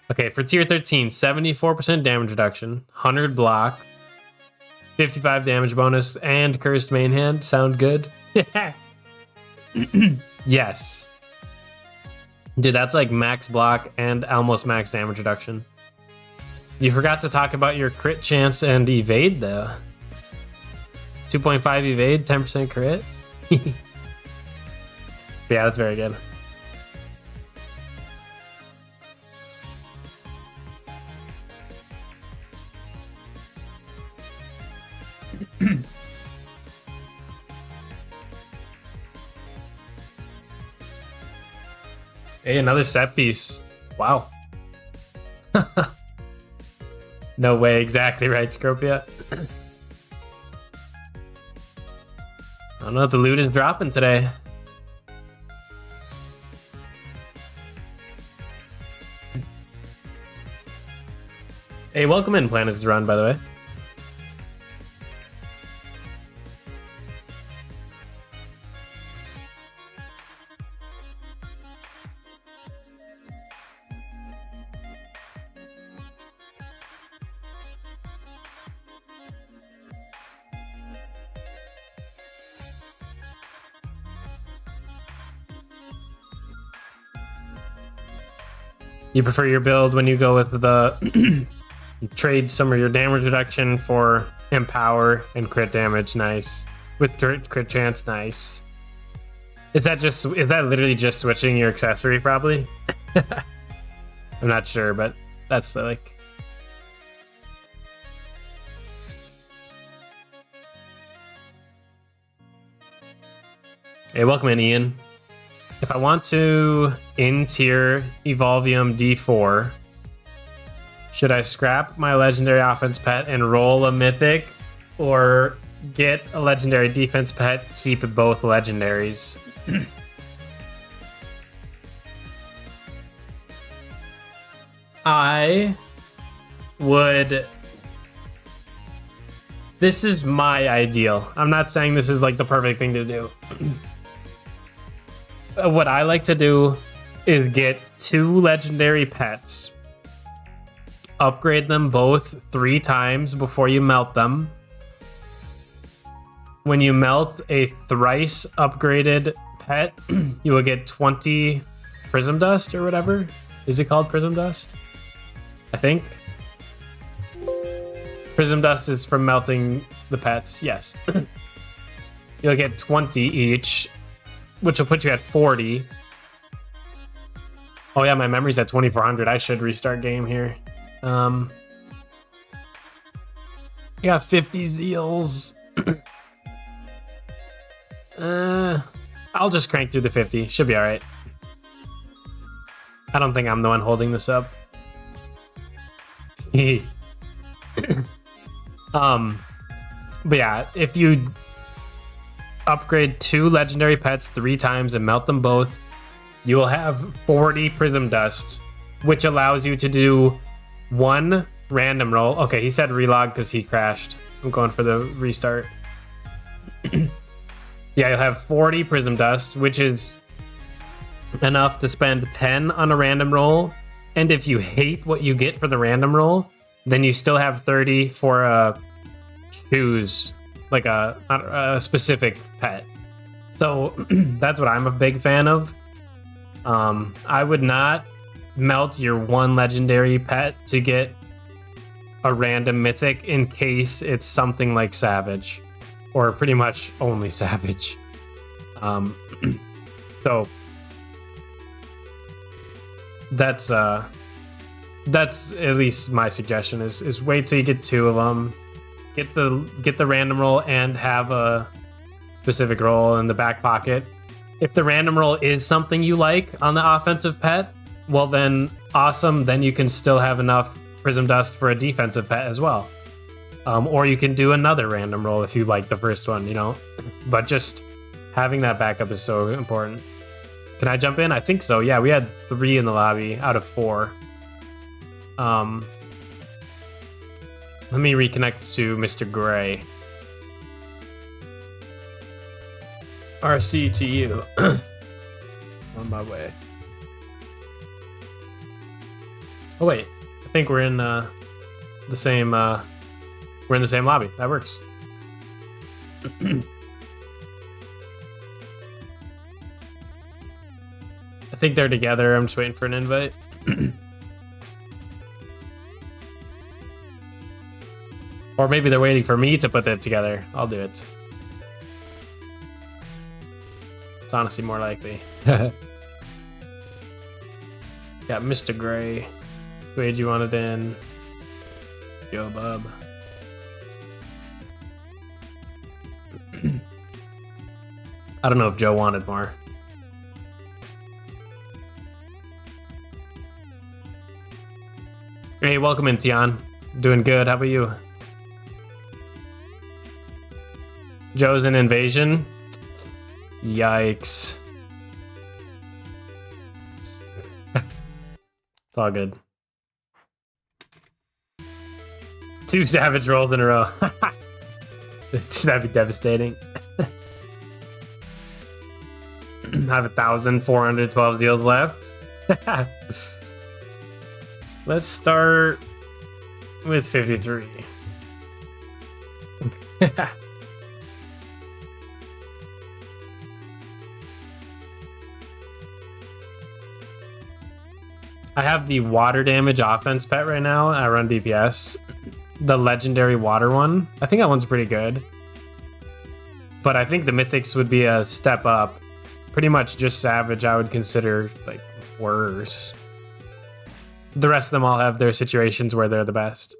S1: Okay, for tier 13, 74% damage reduction, 100 block, 55 damage bonus, and cursed main hand. Sound good? Yes. Dude, that's like max block and almost max damage reduction. You forgot to talk about your crit chance and evade, though. 2.5 evade, 10% crit. Yeah, that's very good. Hey, another set piece. Wow. No way, exactly right, Scropia. I don't know if the loot is dropping today. Hey, welcome in, Planets to Run, by the way. You prefer your build when you go with the you trade some of your damage reduction for empower and crit damage. Nice. With crit chance. Nice. Is that literally just switching your accessory? Probably. I'm not sure, but that's like. Hey, welcome in, Ian. If I want to in-tier Evolvium D4, should I scrap my legendary offense pet and roll a mythic, or get a legendary defense pet, keep both legendaries? I would... This is my ideal. I'm not saying this is like the perfect thing to do. What I like to do is get 2 legendary pets, upgrade them both 3 times before you melt them. When you melt a thrice upgraded pet, you will get 20 prism dust or whatever. Is it called prism dust? I think. Prism dust is from melting the pets, yes. You'll get 20 each, which will put you at 40. Oh yeah, my memory's at 2400. I should restart game here. I got 50 zeals. I'll just crank through the 50. Should be all right. I don't think I'm the one holding this up. But yeah, if you upgrade 2 legendary pets 3 times and melt them both, you will have 40 prism dust, which allows you to do 1 random roll. Okay, he said relog because he crashed. I'm going for the restart. Yeah, you'll have 40 prism dust, which is enough to spend 10 on a random roll. And if you hate what you get for the random roll, then you still have 30 for a choose, like a specific pet. So that's what I'm a big fan of. I would not melt your 1 legendary pet to get a random mythic in case it's something like Savage, or pretty much only Savage. So that's at least my suggestion is wait till you get 2 of them, get the random roll and have a specific roll in the back pocket. If the random roll is something you like on the offensive pet, well then awesome, then you can still have enough prism dust for a defensive pet as well. Or you can do another random roll if you like the first one, you know. But just having that backup is so important. Can I jump in? I think so. Yeah, we had 3 in the lobby out of 4. Let me reconnect to Mr. Gray. RC to you. On my way. Oh wait, I think we're in the same lobby. That works. I think they're together. I'm just waiting for an invite. Or maybe they're waiting for me to put that together. I'll do it. It's honestly more likely. Got Mr. Gray. Wade, you wanted in. Joe Bub. I don't know if Joe wanted more. Hey, welcome in, Tian. Doing good. How about you? Joe's in Invasion. Yikes. It's all good. 2 savage rolls in a row. That'd be devastating. I have 1,412 deals left. Let's start with 53. I have the water damage offense pet right now. I run DPS. The legendary water one. I think that one's pretty good. But I think the mythics would be a step up. Pretty much just Savage I would consider like worse. The rest of them all have their situations where they're the best.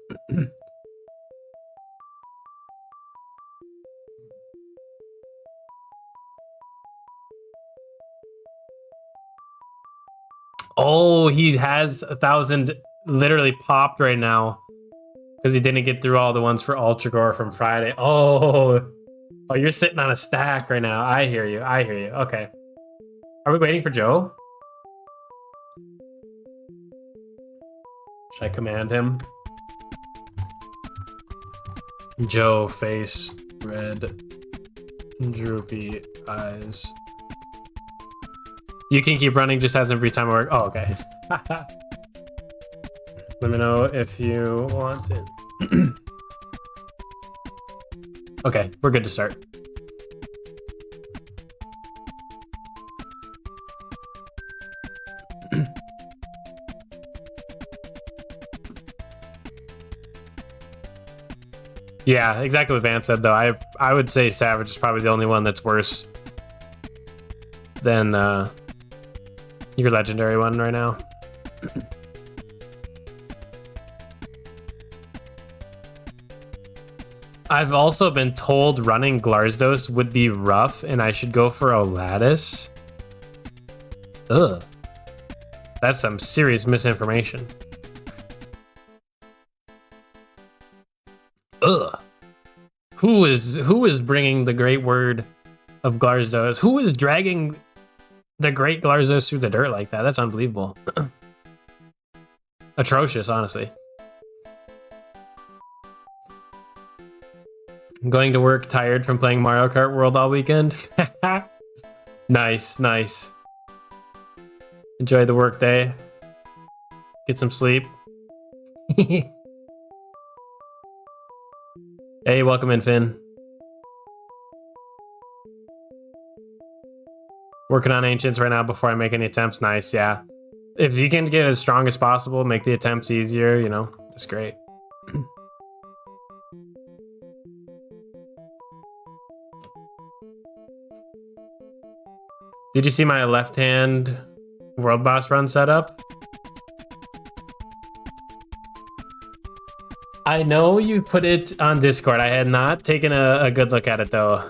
S1: Oh, he has 1,000 literally popped right now because he didn't get through all the ones for Ultra Gore from Friday. Oh, you're sitting on a stack right now. I hear you. I hear you. Okay. Are we waiting for Joe? Should I command him? Joe, face, red, droopy eyes. You can keep running, just has every time I work. Oh, okay. Let me know if you want it. Okay, we're good to start. Yeah, exactly what Vance said, though. I would say Savage is probably the only one that's worse than your legendary one right now. I've also been told running Glarzdos would be rough and I should go for a lattice. Ugh. That's some serious misinformation. Ugh. Who is bringing the great word of Glarzdos? Who is dragging the great Glarzdos through the dirt like that? That's unbelievable. Atrocious, honestly. Going to work tired from playing Mario Kart World all weekend. Nice, nice. Enjoy the work day. Get some sleep. Hey, welcome in, Finn. Working on Ancients right now before I make any attempts. Nice, yeah. If you can get as strong as possible, make the attempts easier, you know, that's great. Did you see my left-hand World Boss run setup? I know you put it on Discord. I had not taken a good look at it, though.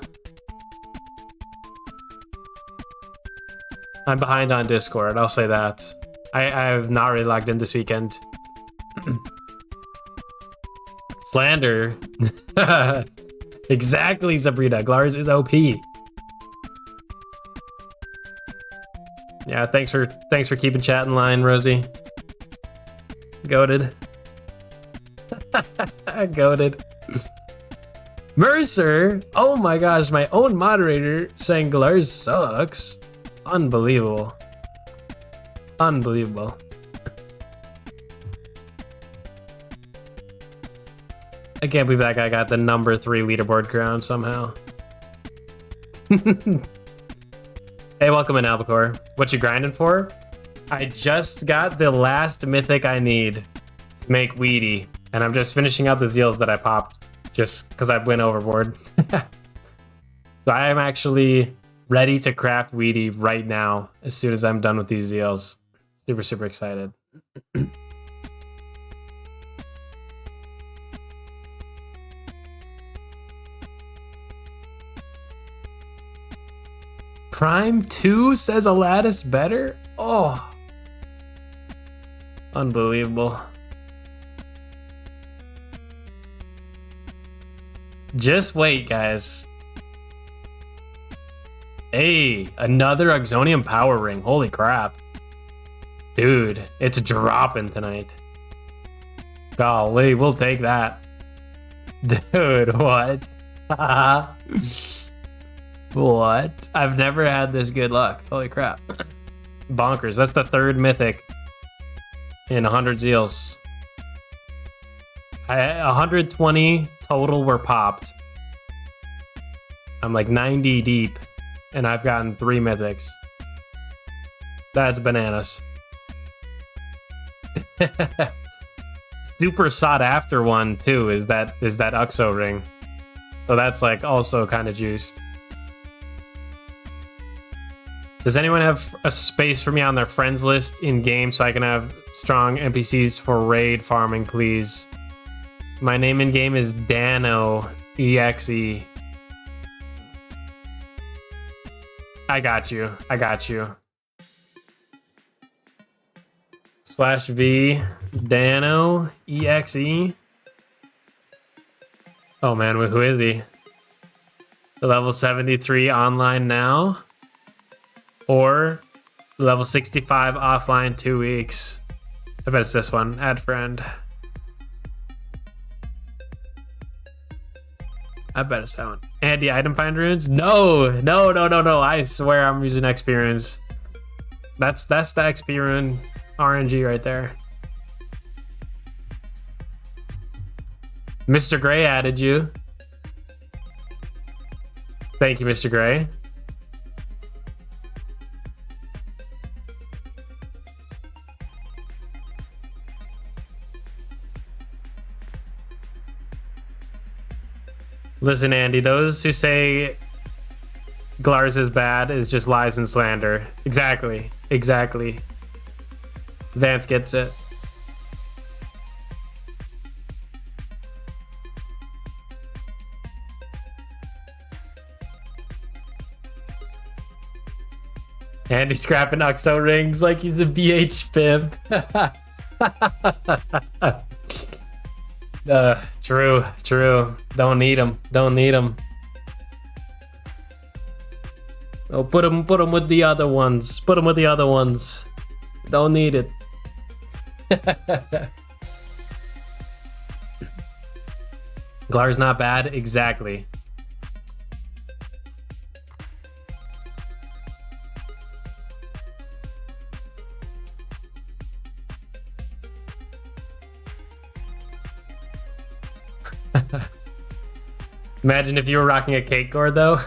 S1: I'm behind on Discord, I'll say that. I have not really logged in this weekend. Slander. Exactly, Sabrina. Glars is OP. Yeah, thanks for keeping chat in line, Rosie. Goated. Goated. Mercer! Oh my gosh, my own moderator saying Glars sucks. Unbelievable. Unbelievable. I can't believe that guy got the number 3 leaderboard crown somehow. Hey, welcome in, Albacore. What you grinding for? I just got the last mythic I need to make Weedy, and I'm just finishing out the Zeals that I popped just because I went overboard. So I am actually ready to craft Weedy right now as soon as I'm done with these Zeals. Super, super excited. Prime 2 says a lattice better? Oh. Unbelievable. Just wait, guys. Hey, another Oxonium power ring. Holy crap. Dude, it's dropping tonight. Golly, we'll take that. Dude, what? What? I've never had this good luck. Holy crap. Bonkers. That's the 3rd mythic in 100 Zeals. 120 total were popped. I'm like 90 deep, and I've gotten 3 mythics. That's bananas. Super sought after one too is that Uxo ring. So that's like also kind of juiced. Does anyone have a space for me on their friends list in game so I can have strong NPCs for raid farming, please? My name in game is Dano EXE. I got you. I got you. /V Dano EXE. Oh man, who is he? Level 73 online now. Or level 65 offline 2 weeks. I bet it's this one. Add friend. I bet it's that one. Andy, item find runes? No. I swear I'm using XP runes. That's the XP rune RNG right there. Mr. Gray added you. Thank you, Mr. Gray. Listen, Andy, those who say Glars is bad is just lies and slander. Exactly. Vance gets it. Andy scrapping Uxo rings like he's a BH pimp. True. Don't need them. Oh, put them with the other ones. Don't need it. Glar's not bad. Exactly. Imagine if you were rocking a cake gourd though.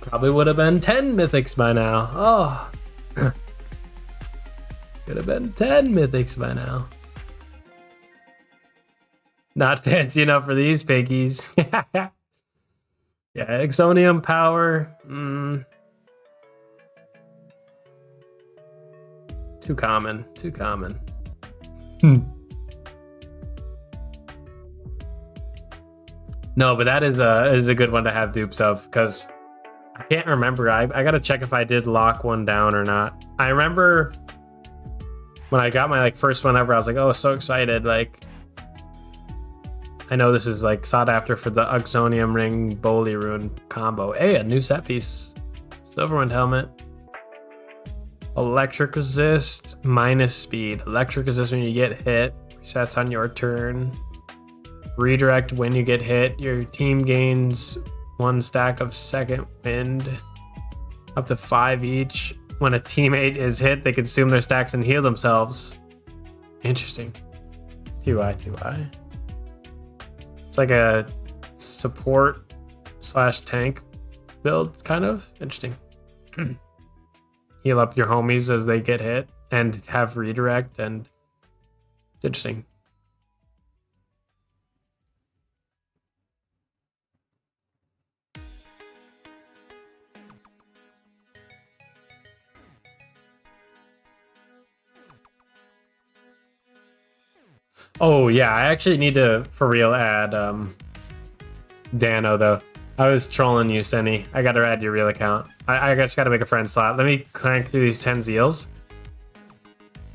S1: Probably would have been 10 mythics by now. Oh. Could have been 10 mythics by now. Not fancy enough for these piggies. Yeah, Exonium power. Too common. No, but that is a good one to have dupes of, because I can't remember. I gotta check if I did lock one down or not. I remember when I got my first one ever, I was like, oh, so excited. Like, I know this is like sought after for the Uxonium ring Boli rune combo. Hey, a new set piece. Silverwind helmet. Electric resist minus speed. Electric resist when you get hit. Resets on your turn. Redirect when you get hit. Your team gains 1 stack of second wind, up to 5 each. When a teammate is hit, they consume their stacks and heal themselves. Interesting. 2i. It's like a support / tank build, kind of. Interesting. Heal up your homies as they get hit and have redirect, and it's interesting. Oh yeah, I actually need to for real add Dano though. I was trolling you, Senny. I gotta add your real account. I just gotta make a friend slot. Let me crank through these 10 zeals.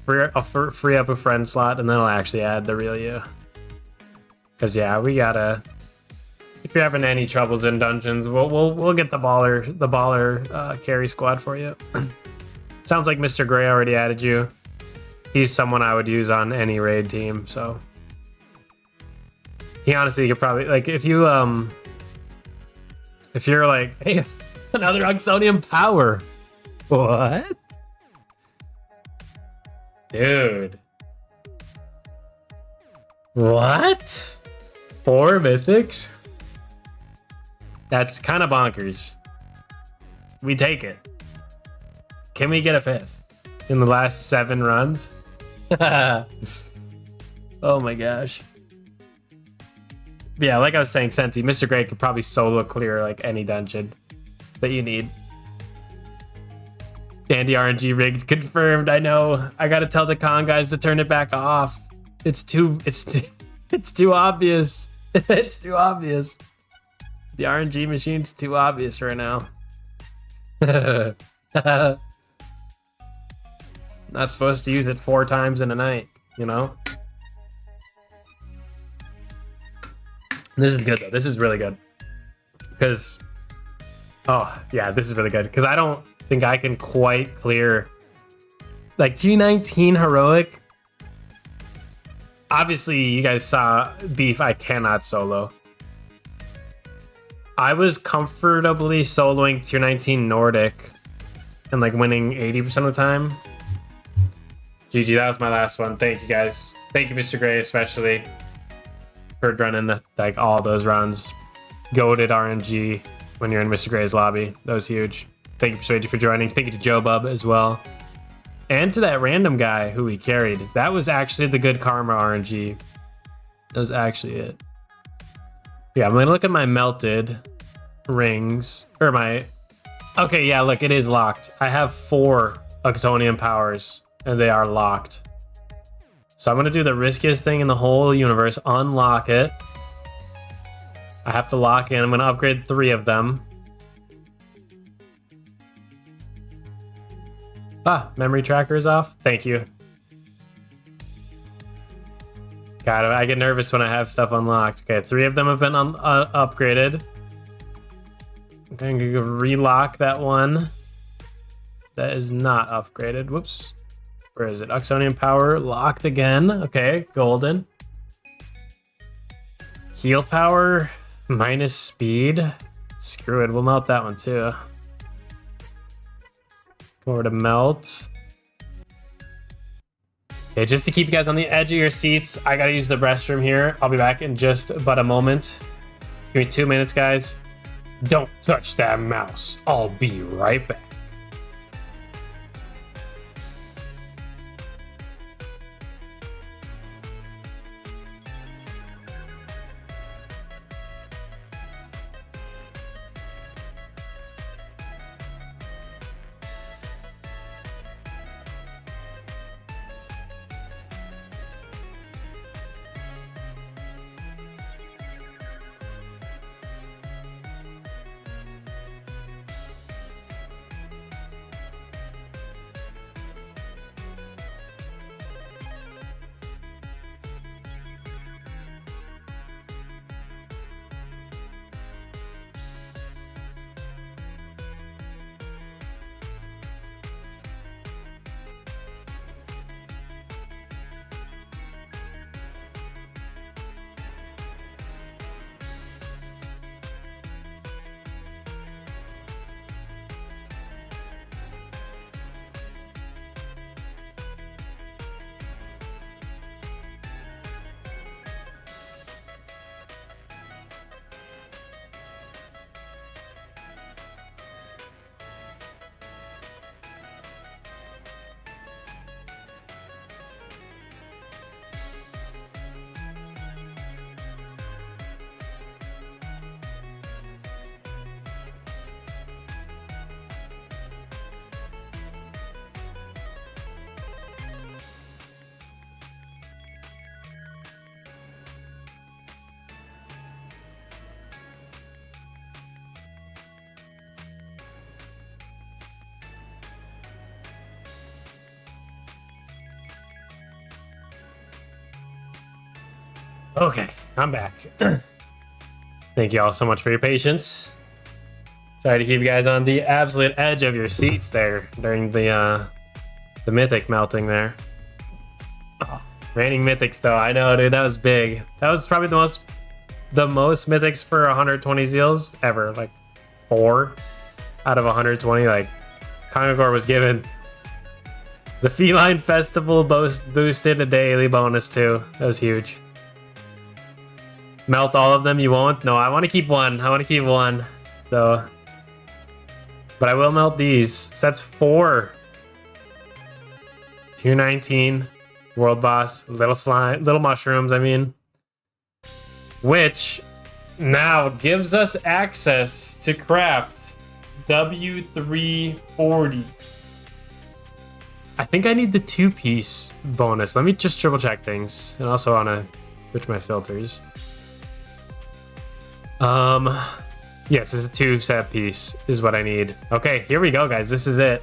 S1: I'll free up a friend slot, and then I'll actually add the real you. Cause yeah, we gotta. If you're having any troubles in dungeons, we'll get the baller carry squad for you. Sounds like Mr. Gray already added you. He's someone I would use on any raid team, so he honestly could probably, like, if you're like, hey, another Uxonium power. What? Dude. What? 4 mythics? That's kind of bonkers. We take it. Can we get a 5th? in the last 7 runs. Oh my gosh. Yeah, like I was saying, Senti, Mr. Great could probably solo clear like any dungeon that you need. Dandy RNG rigged confirmed. I know. I gotta tell the con guys to turn it back off. It's too obvious. It's too obvious. The RNG machine's too obvious right now. Not supposed to use it 4 times in a night, you know? This is good though. This is really good. Because, oh yeah, this is really good. Because I don't think I can quite clear like T19 heroic. Obviously, you guys saw Beef. I cannot solo. I was comfortably soloing tier 19 Nordic and like winning 80% of the time. GG, that was my last one. Thank you guys. Thank you, Mr. Gray, especially for running like all those runs. Goated RNG when you're in Mr. Gray's lobby. That was huge. Thank you, Persuade, for joining. Thank you to Joe Bub as well. And to that random guy who he carried. That was actually the good karma RNG. That was actually it. Yeah, I'm gonna look at my melted rings. Or my... Okay, yeah, look, it is locked. I have 4 Oxonium powers, and they are locked. So I'm gonna do the riskiest thing in the whole universe. Unlock it. I have to lock in. I'm gonna upgrade 3 of them. Ah, memory tracker is off. Thank you. God, I get nervous when I have stuff unlocked. Okay, 3 of them have been upgraded. I'm going to relock that one. That is not upgraded. Whoops. Where is it? Oxonium power locked again. Okay, golden. Heal power minus speed. Screw it, we'll melt that one too. Go over to melt. Okay, just to keep you guys on the edge of your seats, I gotta use the restroom here. I'll be back in just but a moment. Give me 2 minutes, guys. Don't touch that mouse. I'll be right back. Okay, I'm back. Thank you all so much for your patience. Sorry to keep you guys on the absolute edge of your seats there during the mythic melting there. Oh, raining mythics though, I know, dude, that was big. That was probably the most mythics for 120 zeals ever. Like 4 out of 120. Like Kongagor was given. The Feline Festival boosted a daily bonus too. That was huge. Melt all of them, you won't? No, I want to keep one. I want to keep one. So, but I will melt these. So that's 4. Tier 19, world boss, little slime, little mushrooms, I mean. Which now gives us access to craft W340. I think I need the 2-piece bonus. Let me just triple check things. And also want to switch my filters. Yes, it's a 2-set piece is what I need. Okay, here we go, guys. This is it.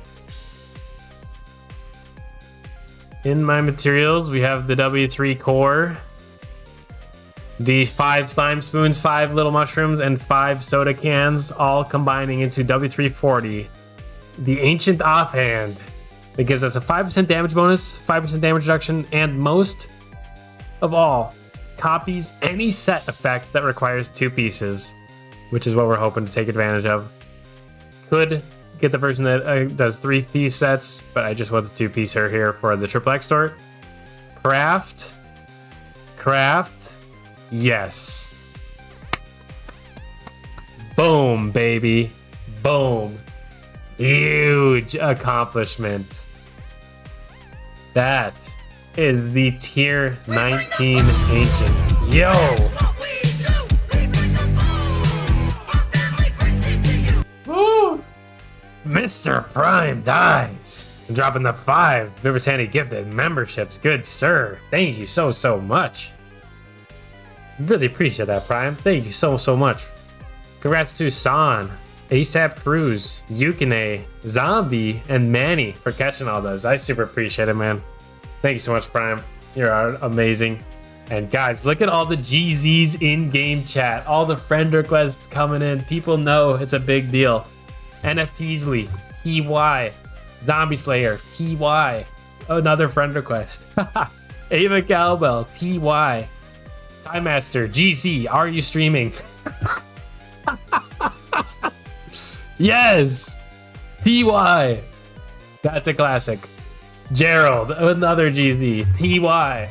S1: In my materials, we have the W3 core, the 5 slime spoons, 5 little mushrooms, and 5 soda cans, all combining into W340. The ancient offhand. It gives us a 5% damage bonus, 5% damage reduction, and most of all, copies any set effect that requires 2 pieces, which is what we're hoping to take advantage of. Could get the version that does 3-piece sets, but I just want the 2-piecer here for the triple extort. Craft, yes. Boom, baby, boom. Huge accomplishment. That is the tier 19 ancient. Yo! Woo! Mr. Prime dies. I'm dropping the 5 River Sandy gifted memberships. Good sir. Thank you so much. Really appreciate that, Prime. Thank you so much. Congrats to San, ASAP Cruz, Yukine, Zombie, and Manny for catching all those. I super appreciate it, man. Thank you so much, Prime. You're amazing. And guys, look at all the GZs in-game chat. All the friend requests coming in. People know it's a big deal. NFTeasly, TY, Zombie Slayer, TY. Another friend request. Ava Cowbell, TY. Time Master, GZ, are you streaming? Yes! TY. That's a classic. Gerald, another GZ. TY.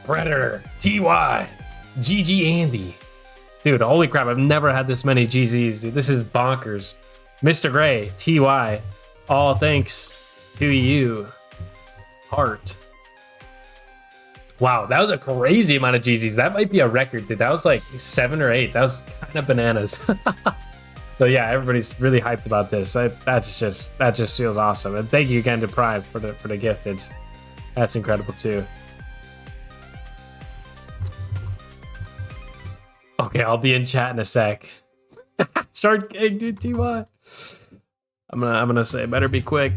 S1: Predator, TY. GG Andy. Dude, holy crap, I've never had this many GZs. Dude, this is bonkers. Mr. Gray, TY. All thanks to you. Heart. Wow, that was a crazy amount of GZs. That might be a record, dude. That was like 7 or 8. That was kind of bananas. So yeah, everybody's really hyped about this. That just feels awesome. And thank you again to Prime for the gifteds. That's incredible too. Okay, I'll be in chat in a sec. Shark King, dude, TY. I'm gonna say better be quick.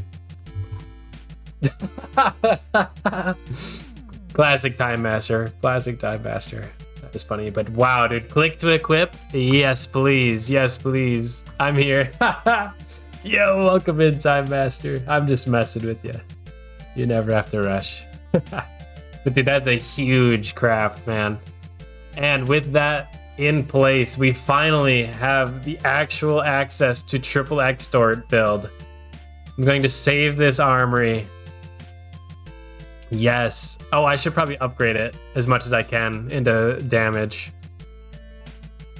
S1: Classic Time Master. Classic Time Master. That is funny, but wow, dude. Click to equip. Yes, please. Yes, please. I'm here. Yo, welcome in, Time Master. I'm just messing with you. You never have to rush. But dude, that's a huge craft, man. And with that in place, we finally have the actual access to triple extort build. I'm going to save this armory. Yes. Oh, I should probably upgrade it as much as I can into damage.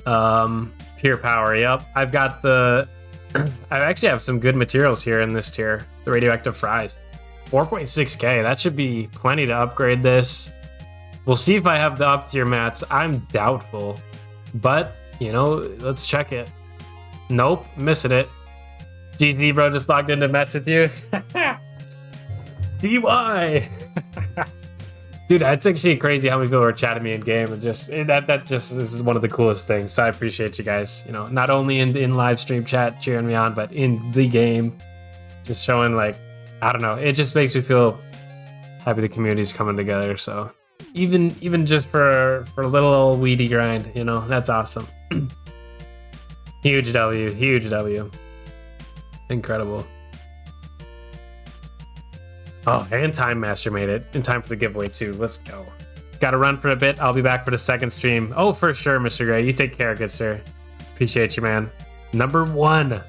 S1: Pure power. Yep. I've got the... I actually have some good materials here in this tier. The radioactive fries. 4.6k. That should be plenty to upgrade this. We'll see if I have the up tier mats. I'm doubtful. But, you know, let's check it. Nope. Missing it. GZ bro just logged in to mess with you. DY. Dude, that's actually crazy how many people are chatting me in game, and just that just is one of the coolest things. So I appreciate you guys. You know, not only in live stream chat cheering me on, but in the game, just showing, like, I don't know. It just makes me feel happy the community's coming together. So even just for a little old weedy grind, you know, that's awesome. Huge W, huge W. Incredible. Oh, and Time Master made it in time for the giveaway too. Let's go. Gotta run for a bit. I'll be back for the second stream. Oh, for sure, Mr. Gray. You take care, good sir. Appreciate you, man. Number 1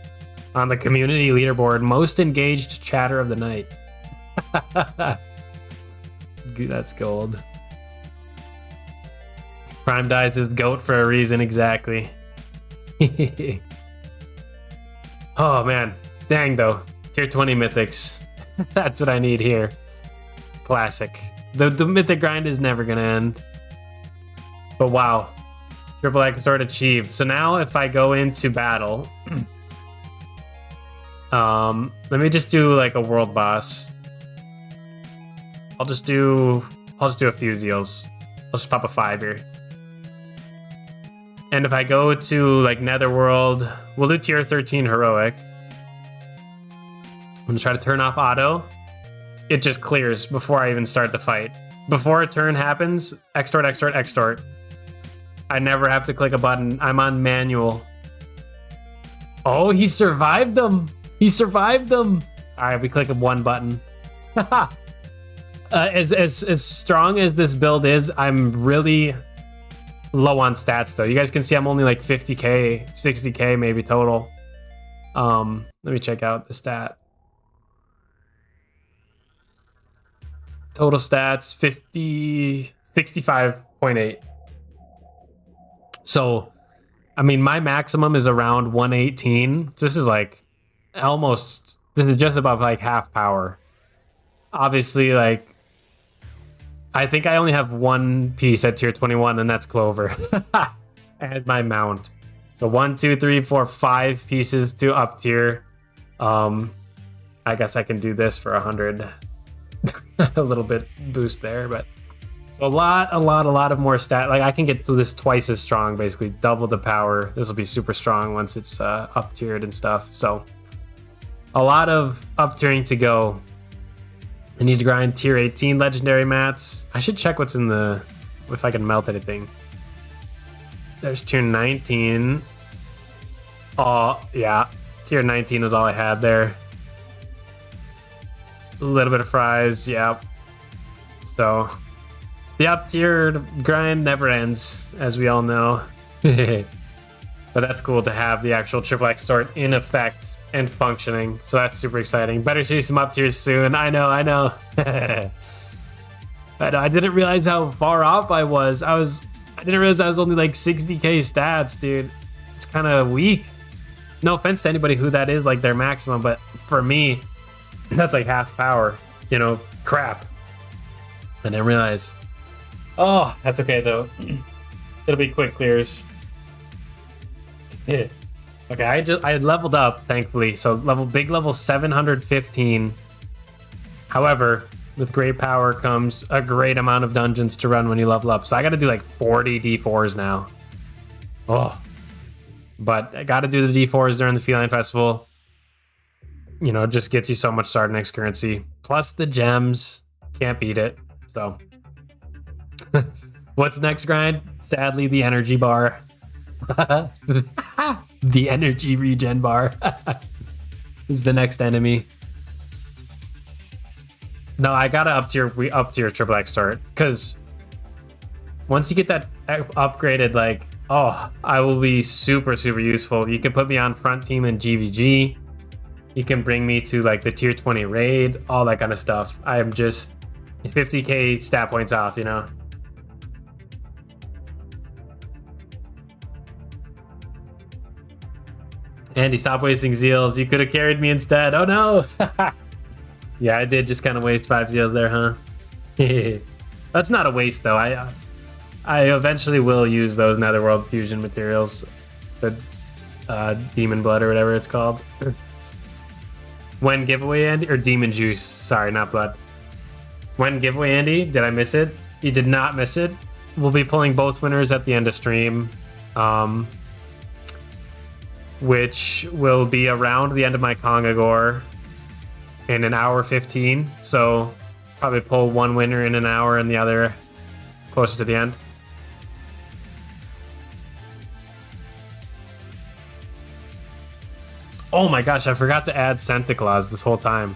S1: on the community leaderboard. Most engaged chatter of the night. That's gold. Prime dies as GOAT for a reason, exactly. Oh, man. Dang, though. Tier 20 mythics. That's what I need here. Classic. The mythic grind is never gonna end. But wow. Triple X sword achieved. So now if I go into battle, let me just do like a world boss. I'll just do a few deals. I'll just pop a 5 here. And if I go to like Netherworld, we'll do tier 13 heroic. I'm gonna try to turn off auto. It just clears before I even start the fight. Before a turn happens, extort, extort, extort. I never have to click a button. I'm on manual. Oh, he survived them. He survived them. All right, we click one button. As strong as this build is, I'm really low on stats though. You guys can see I'm only like 50k, 60k maybe total. Let me check out the stat. Total stats 65.8. So, I mean, my maximum is around 118. So this is like this is just above like half power. Obviously, like, I think I only have one piece at tier 21, and that's Clover. And my mount. So 1, 2, 3, 4, 5 pieces to up tier. I guess I can do this for 100. A little bit boost there, but so a lot of more stat. Like I can get to this twice as strong, basically double the power. This will be super strong once it's up tiered and stuff. So a lot of up tiering to go. I need to grind tier 18 legendary mats. I should check what's in if I can melt anything. There's tier 19. Oh yeah, tier 19 was all I had there. A little bit of fries, yeah. So the up tiered grind never ends, as we all know. But that's cool to have the actual Triple X sword in effect and functioning. So that's super exciting. Better see some up tiers soon. I know. I didn't realize how far off I was. I didn't realize I was only like 60k stats, dude. It's kind of weak. No offense to anybody who that is like their maximum, but for me, that's like half power. You know, crap. I didn't realize. Oh, that's okay though. It'll be quick clears. Okay, I leveled up, thankfully. So big level 715. However, with great power comes a great amount of dungeons to run when you level up. So I got to do like 40 D4s now. Oh, but I got to do the D4s during the Feline Festival. You know, it just gets you so much Sardonyx currency. Plus the gems. Can't beat it. So what's next grind? Sadly, the energy bar. The energy regen bar is the next enemy. No, I gotta up tier Triple X start, because once you get that upgraded, like, oh, I will be super useful. You can put me on front team in GVG. You can bring me to like the tier 20 raid, all that kind of stuff. I am just 50k stat points off, you know. Andy, stop wasting zeals. You could have carried me instead. Oh no. Yeah, I did just kind of waste 5 zeals there, huh? That's not a waste though. I eventually will use those Netherworld fusion materials, the demon blood or whatever it's called. When giveaway, Andy, or demon juice? Sorry, not blood. When giveaway, Andy? Did I miss it? You did not miss it. We'll be pulling both winners at the end of stream, which will be around the end of my Kongagore in an hour 15. So probably pull one winner in an hour and the other closer to the end. Oh my gosh, I forgot to add Santa Claus this whole time.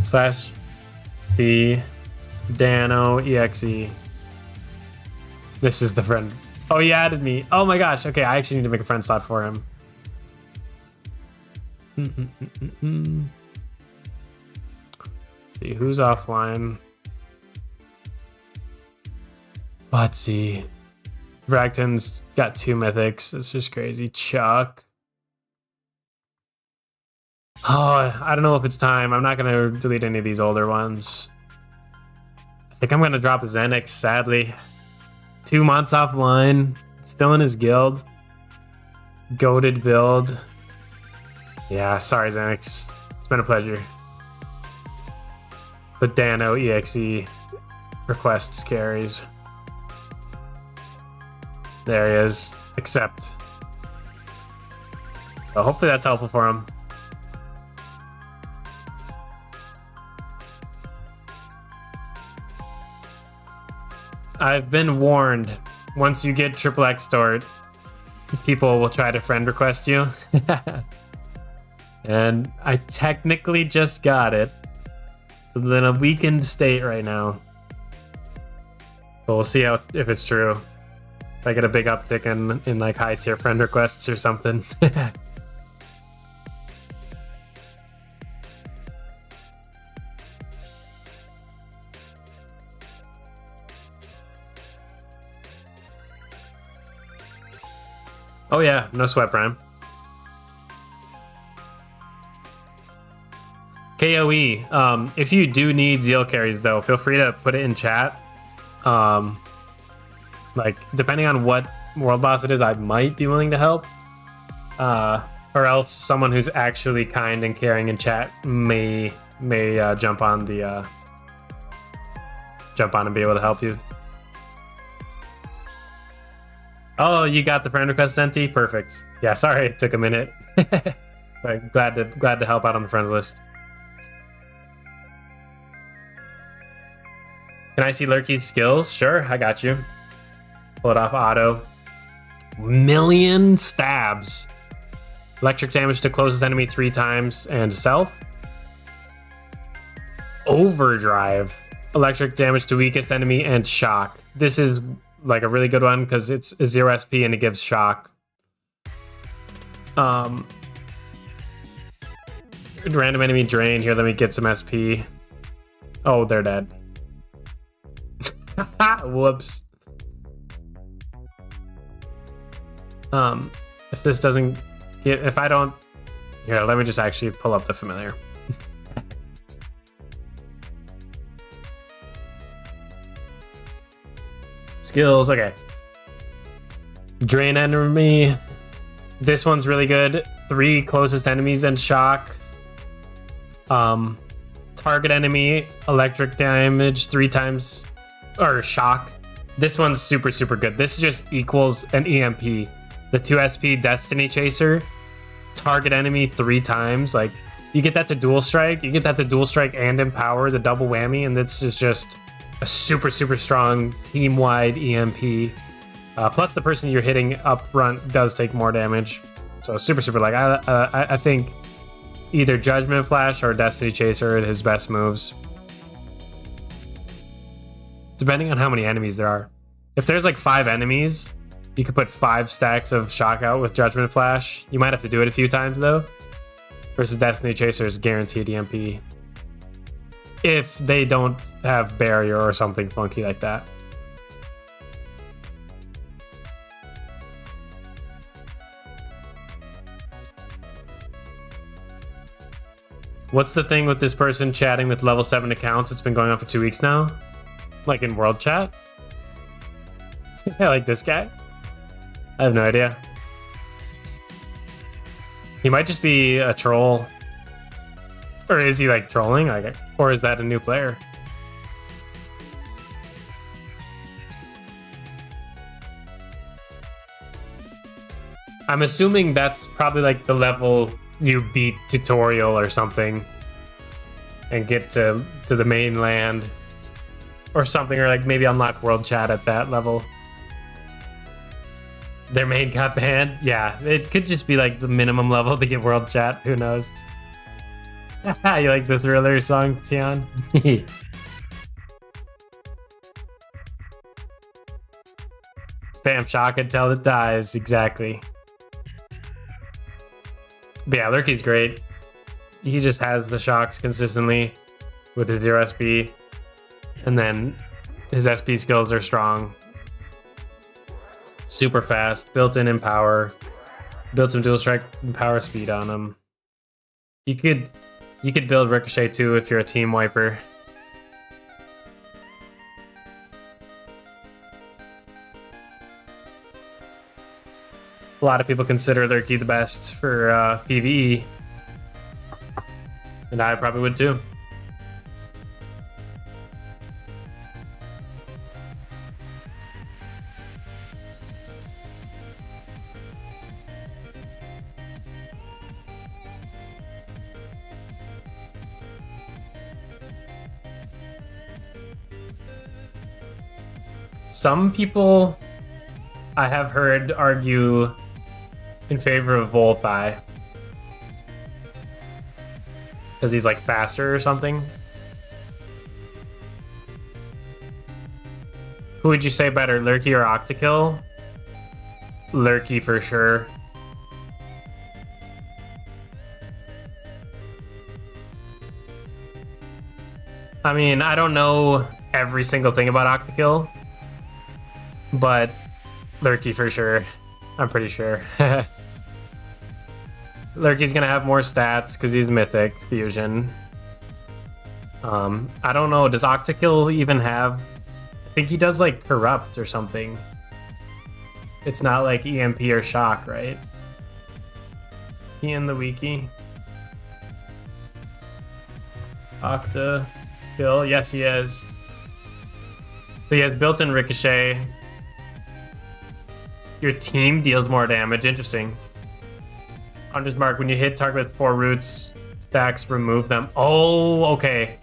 S1: /B Dano EXE. This is the friend. Oh, he added me. Oh my gosh. Okay, I actually need to make a friend slot for him. See who's offline. Let's see. Ragton's got 2 mythics. It's just crazy. Chuck. Oh, I don't know if it's time. I'm not gonna delete any of these older ones. I think I'm gonna drop Zenix, sadly. 2 months offline, still in his guild. Goated build. Yeah, sorry, Zenix. It's been a pleasure. But Dano EXE requests carries. There he is. Accept. So hopefully that's helpful for him. I've been warned. Once you get triple X stored, people will try to friend request you. And I technically just got it. So I'm in a weakened state right now. But we'll see if it's true. If I get a big uptick in like high tier friend requests or something. Oh yeah, no sweat, Prime. KOE. If you do need Zeal carries though, feel free to put it in chat. Like depending on what world boss it is, I might be willing to help. Or else someone who's actually kind and caring in chat may jump on and be able to help you. Oh, you got the friend request, Senti? Perfect. Yeah, sorry it took a minute. But glad to help out on the friends list. Can I see Lurky's skills? Sure, I got you. Pull it off auto. Million stabs. Electric damage to closest enemy 3 times and self. Overdrive. Electric damage to weakest enemy and shock. This is like a really good one because it's a 0 SP and it gives shock. Random enemy drain. Here, let me get some SP. Oh, they're dead. Whoops. If this doesn't get, if I don't, here, let me just actually pull up the familiar. Skills, okay. Drain enemy. This one's really good. 3 closest enemies and shock. Target enemy, electric damage 3 times, or shock. This one's super, super good. This just equals an EMP. The 2 SP Destiny Chaser. Target enemy 3 times. Like, you get that to dual strike. You get that to dual strike and empower, the double whammy, and this is just a super, super strong team-wide EMP. Plus, the person you're hitting up front does take more damage. So super, super. Like I think either Judgment Flash or Destiny Chaser are his best moves, depending on how many enemies there are. If there's like 5 enemies, you could put 5 stacks of shock out with Judgment Flash. You might have to do it a few times though. Versus Destiny Chaser's guaranteed EMP. If they don't have barrier or something funky like that. What's the thing with this person chatting with level 7 accounts? It's been going on for 2 weeks now. Like in world chat? Yeah, like this guy? I have no idea. He might just be a troll. Or is he like trolling? Like, or is that a new player? I'm assuming that's probably like the level you beat tutorial or something and get to the mainland or something, or like maybe unlock world chat at that level. Their main got banned? Yeah, it could just be like the minimum level to get world chat. Who knows? You like the Thriller song, Tian? Spam shock until it dies. Exactly. But yeah, Lurky's great. He just has the shocks consistently with his 0 SP. And then his SP skills are strong. Super fast. Built in power. Built some dual strike and power speed on him. You could build Ricochet too if you're a team wiper. A lot of people consider Lurky the best for PvE. And I probably would too. Some people I have heard argue in favor of Volpi because he's like faster or something. Who would you say better, Lurky or Octakill? Lurky for sure. I mean, I don't know every single thing about Octakill, but Lurky for sure. I'm pretty sure. Lurky's gonna have more stats because he's Mythic Fusion. I don't know, does Octakill even have... I think he does like Corrupt or something. It's not like EMP or Shock, right? Is he in the wiki? Octakill, yes he is. So he has built-in Ricochet. Your team deals more damage, interesting. Hunter's Mark, when you hit target with 4 roots, stacks, remove them. Oh, okay.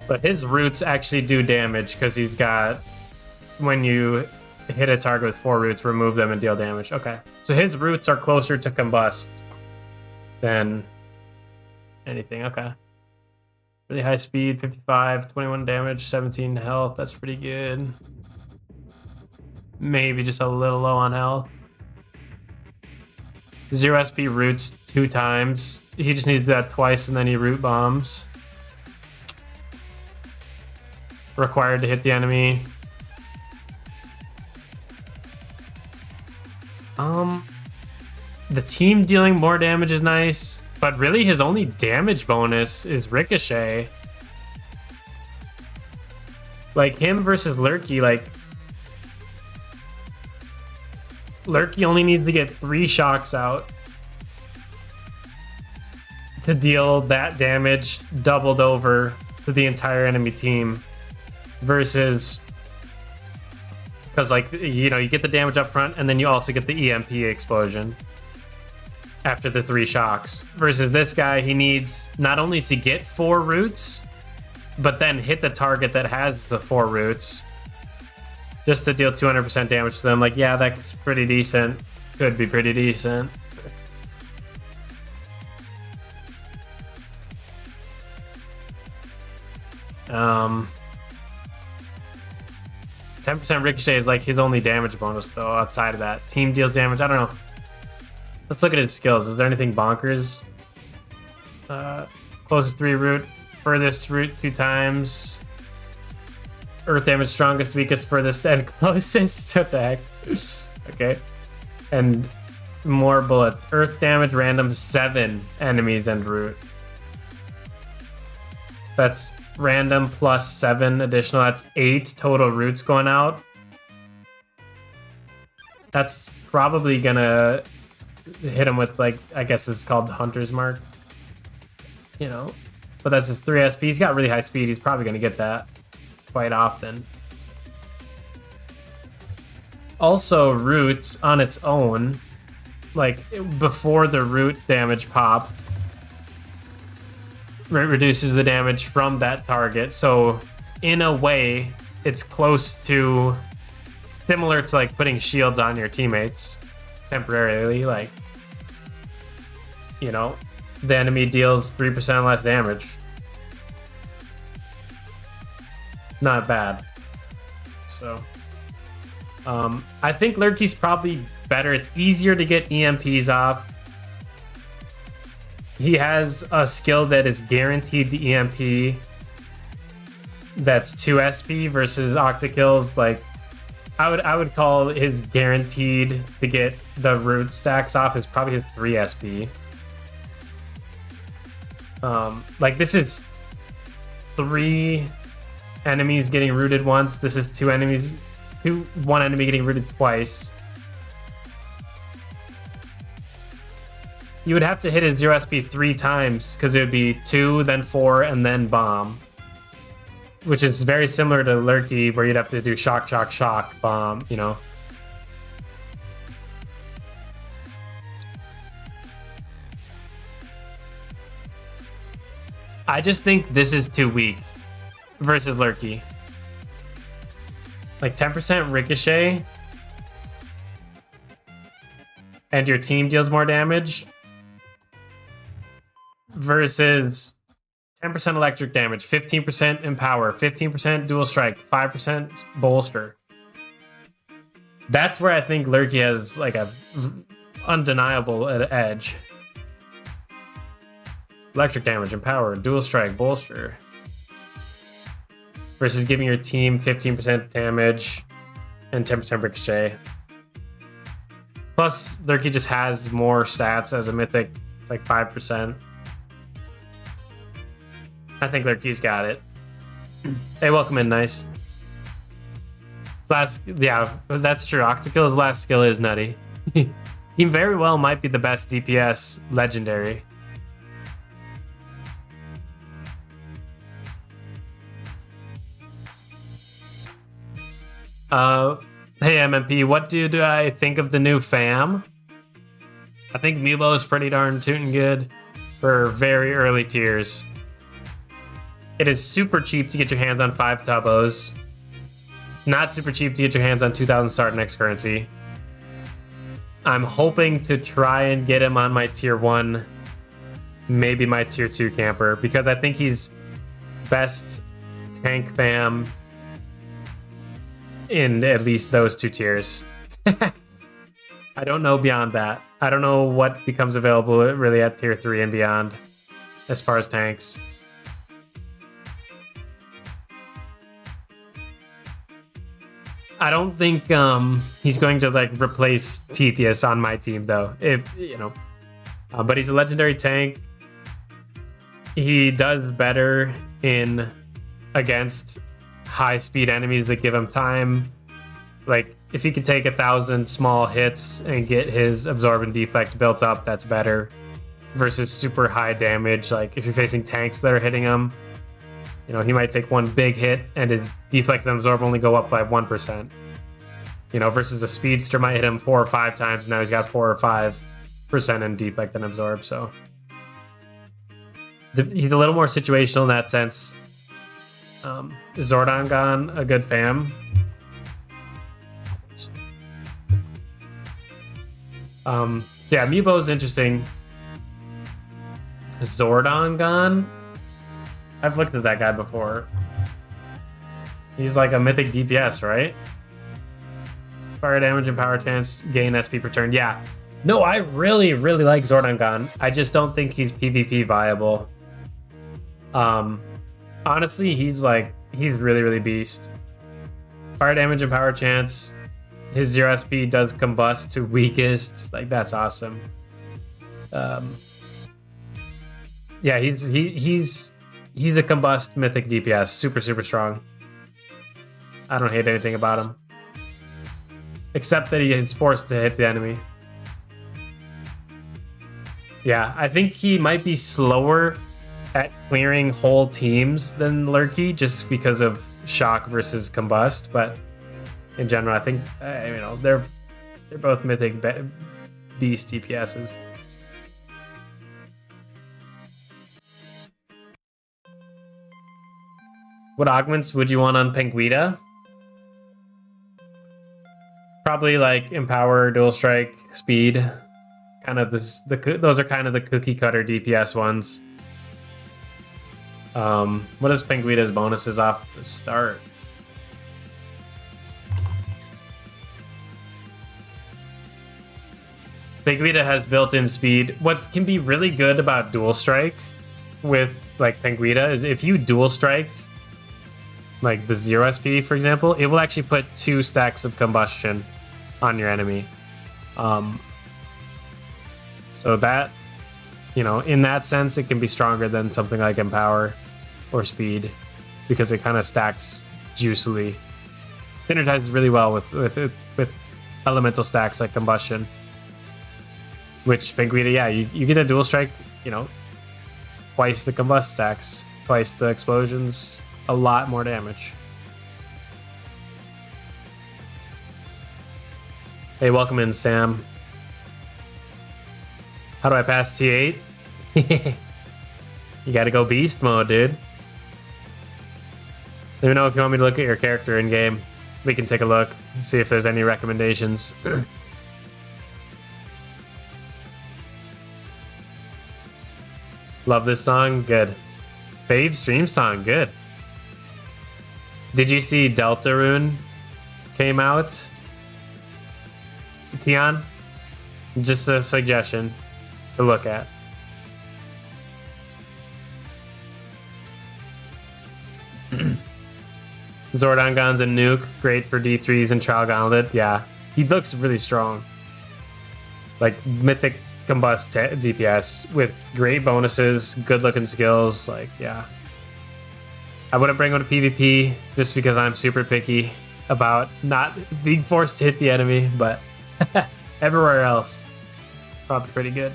S1: So his roots actually do damage because he's got, when you hit a target with 4 roots, remove them and deal damage. Okay. So his roots are closer to combust than anything. Okay. Really high speed, 55, 21 damage, 17 health. That's pretty good. Maybe just a little low on health. 0 SP roots 2 times. He just needs that twice and then he root bombs. Required to hit the enemy. The team dealing more damage is nice, but really his only damage bonus is Ricochet. Like him versus Lurky, like Lurky only needs to get 3 shocks out to deal that damage doubled over to the entire enemy team versus, because like, you know, you get the damage up front and then you also get the EMP explosion after the 3 shocks versus this guy. He needs not only to get 4 roots but then hit the target that has the 4 roots just to deal 200% damage to them. Like, yeah, that's pretty decent. Could be pretty decent. Um, 10% Ricochet is like his only damage bonus, though. Outside of that, team deals damage. I don't know. Let's look at his skills. Is there anything bonkers? Closest 3 root, furthest root 2 times. Earth damage, strongest, weakest, furthest, and closest. What the heck? Okay. And more bullets. Earth damage, random 7 enemies and root. That's random plus 7 additional. That's 8 total roots going out. That's probably gonna hit him with, like, I guess it's called the Hunter's Mark. You know, but that's just 3 SP. He's got really high speed. He's probably gonna get that quite often. Also, roots on its own, like before the root damage pop, reduces the damage from that target. So in a way, it's close to similar to like putting shields on your teammates temporarily. Like, you know, the enemy deals 3% less damage. Not bad. So I think Lurky's probably better. It's easier to get EMPs off. He has a skill that is guaranteed to EMP. That's 2 SP versus Octakill's. Like, I would call his guaranteed to get the root stacks off is probably his 3 SP. Like this is 3 enemies getting rooted once. This is 2 enemies, one enemy getting rooted twice. You would have to hit his 0 SP 3 times because it would be 2, then 4, and then bomb. Which is very similar to Lurky, where you'd have to do shock, shock, shock, bomb, you know? I just think this is too weak versus Lurky. Like 10% ricochet, and your team deals more damage, versus 10% electric damage, 15% empower, 15% dual strike, 5% bolster. That's where I think Lurky has like a undeniable edge. Electric damage, empower, dual strike, bolster. Versus giving your team 15% damage and 10% ricochet. Plus, Lurky just has more stats as a mythic. It's like 5%. I think Lurky's got it. Hey, welcome in, nice. Yeah, that's true. Octokill's last skill is nutty. He very well might be the best DPS legendary. Hey MMP, what do I think of the new fam? I think Mubo is pretty darn tootin' good for very early tiers. It is super cheap to get your hands on 5 Tubbos. Not super cheap to get your hands on 2,000 start next currency. I'm hoping to try and get him on my tier 1, maybe my tier 2 camper, because I think he's best tank fam in at least those 2 tiers. I don't know beyond that. I don't know what becomes available really at tier 3 and beyond as far as tanks. I don't think he's going to like replace Tithius on my team though, if you know. But he's a legendary tank. He does better in against high speed enemies that give him time. Like if he can take 1,000 small hits and get his absorb and deflect built up, that's better versus super high damage. Like if you're facing tanks that are hitting him, you know, he might take one big hit and his deflect and absorb only go up by 1%. You know, versus a speedster might hit him 4 or 5 times. Now he's got 4 or 5% in deflect and absorb. So he's a little more situational in that sense. Is Zordon a good fam? So yeah, Amiibo's interesting. Zordon? I've looked at that guy before. He's like a mythic DPS, right? Fire damage and power chance, gain SP per turn. Yeah. No, I really, really like Zordon. I just don't think he's PvP viable. Honestly, he's really, really beast. Fire damage and power chance. His 0 SP does combust to weakest. Like, that's awesome. Yeah, he's a combust mythic DPS. Super, super strong. I don't hate anything about him. Except that he is forced to hit the enemy. Yeah, I think he might be slower at clearing whole teams than Lurky, just because of shock versus combust. But in general, I think you know, they're both mythic beast DPSs. What augments would you want on Penguita? Probably like Empower, Dual Strike, Speed. Kind of those are kind of the cookie cutter DPS ones. What is Penguita's bonuses off the start? Penguita has built-in speed. What can be really good about Dual Strike with like Penguita is if you Dual Strike like the 0 SP, for example, it will actually put 2 stacks of combustion on your enemy. So that you know, in that sense, it can be stronger than something like Empower or Speed because it kind of stacks juicily. Synergizes really well with elemental stacks like Combustion. Which Banquita, yeah, you get a dual strike, you know, twice the combust stacks, twice the explosions, a lot more damage. Hey, welcome in, Sam. How do I pass T8? You gotta go beast mode, dude. Let me know if you want me to look at your character in game. We can take a look, see if there's any recommendations. Love this song, good. Fave stream song, good. Did you see Deltarune came out? Tian? Just a suggestion to look at. Zordon and Nuke, great for D3s and Trial Gauntlet. Yeah, he looks really strong. Like Mythic Combust DPS with great bonuses, good looking skills. Like, yeah. I wouldn't bring him to PvP just because I'm super picky about not being forced to hit the enemy, but everywhere else, probably pretty good.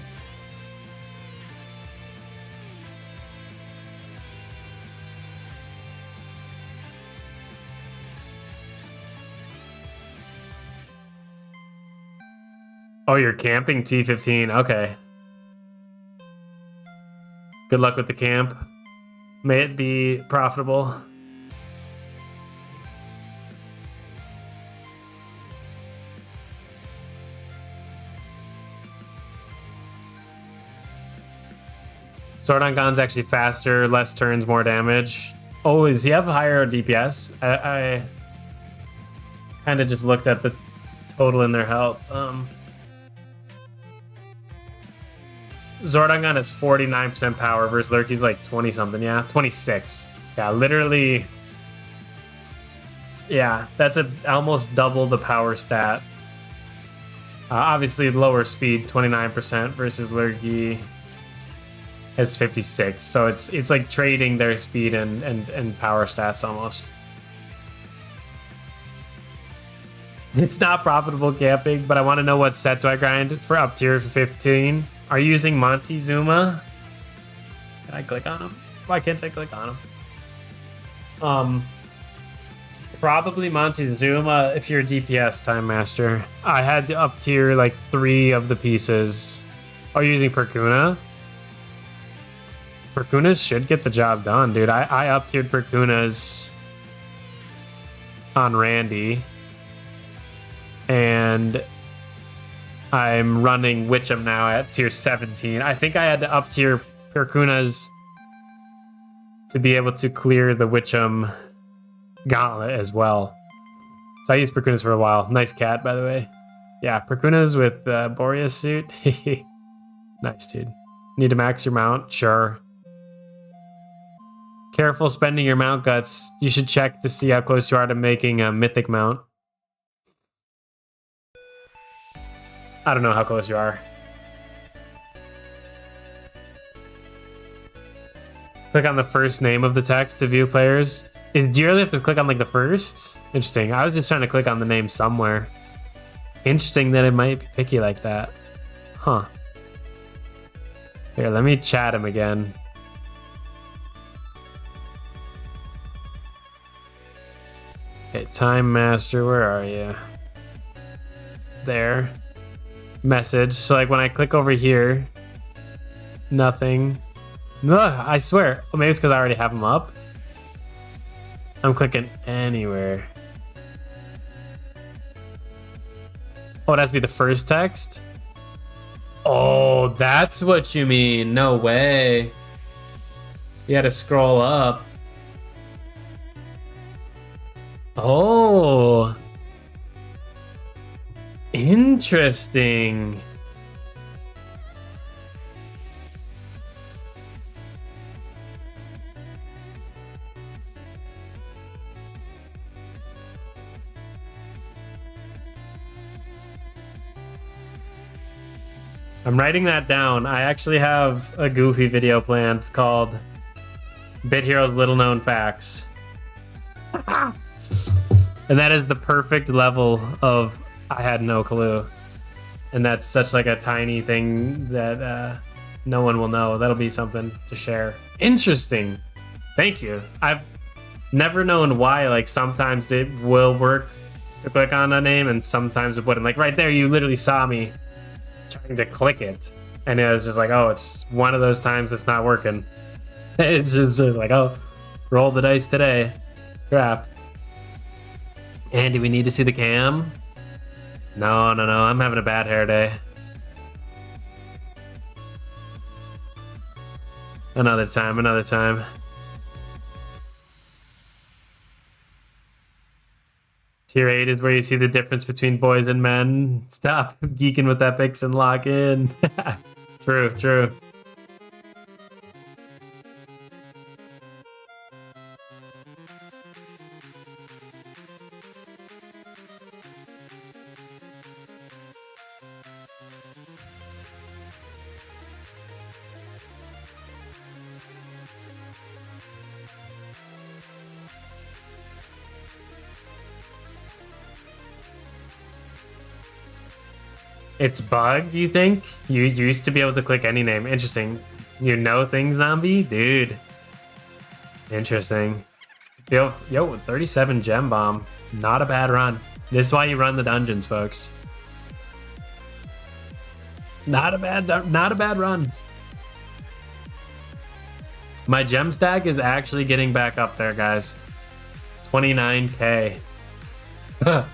S1: Oh, you're camping T15. Okay. Good luck with the camp. May it be profitable. Zordon actually faster, less turns, more damage. Oh, does he have higher DPS? I kind of just looked at the total in their health. Zordon is 49% power versus Lurky's like 20 something, yeah? 26. Yeah, literally. Yeah, that's almost double the power stat. Obviously, lower speed, 29% versus Lurky is 56. So it's like trading their speed and power stats almost. It's not profitable camping, but I want to know what set do I grind for up tier 15. Are you using Montezuma? Can I click on him? Why can't I click on him? Probably Montezuma if you're a DPS Time Master. I had to up tier like 3 of the pieces. Are you using Perkuna? Perkunas should get the job done, dude. I up tiered Perkunas on Randy. And I'm running Witcham now at tier 17. I think I had to up tier Perkunas to be able to clear the Witcham gauntlet as well. So I used Perkunas for a while. Nice cat, by the way. Yeah, Perkunas with Boreas suit. Nice, dude. Need to max your mount? Sure. Careful spending your mount guts. You should check to see how close you are to making a mythic mount. I don't know how close you are. Click on the first name of the text to view players. Do you really have to click on like the first? Interesting. I was just trying to click on the name somewhere. Interesting that it might be picky like that. Huh. Here, let me chat him again. Okay, Time Master, where are you? There. Message. So like when I click over here, nothing. Ugh, I swear. Well, maybe it's because I already have them up. I'm clicking anywhere. Oh, it has to be the first text? Oh, that's what you mean. No way. You had to scroll up. Oh. Interesting. I'm writing that down. I actually have a goofy video planned called Bit Heroes Little Known Facts. And that is the perfect level of I had no clue. And that's such like a tiny thing that no one will know. That'll be something to share. Interesting. Thank you. I've never known why, like, sometimes it will work to click on a name and sometimes it wouldn't. Like right there, you literally saw me trying to click it. And it was just like, oh, it's one of those times it's not working. It's just like, oh, roll the dice today. Crap. Andy, we need to see the cam? No. I'm having a bad hair day. Another time. Tier 8 is where you see the difference between boys and men. Stop geeking with epics and lock in. True. It's bugged, you think? You used to be able to click any name. Interesting. You know things, zombie? Dude. Interesting. Yo, 37 gem bomb. Not a bad run. This is why you run the dungeons, folks. Not a bad run. My gem stack is actually getting back up there, guys. 29k. I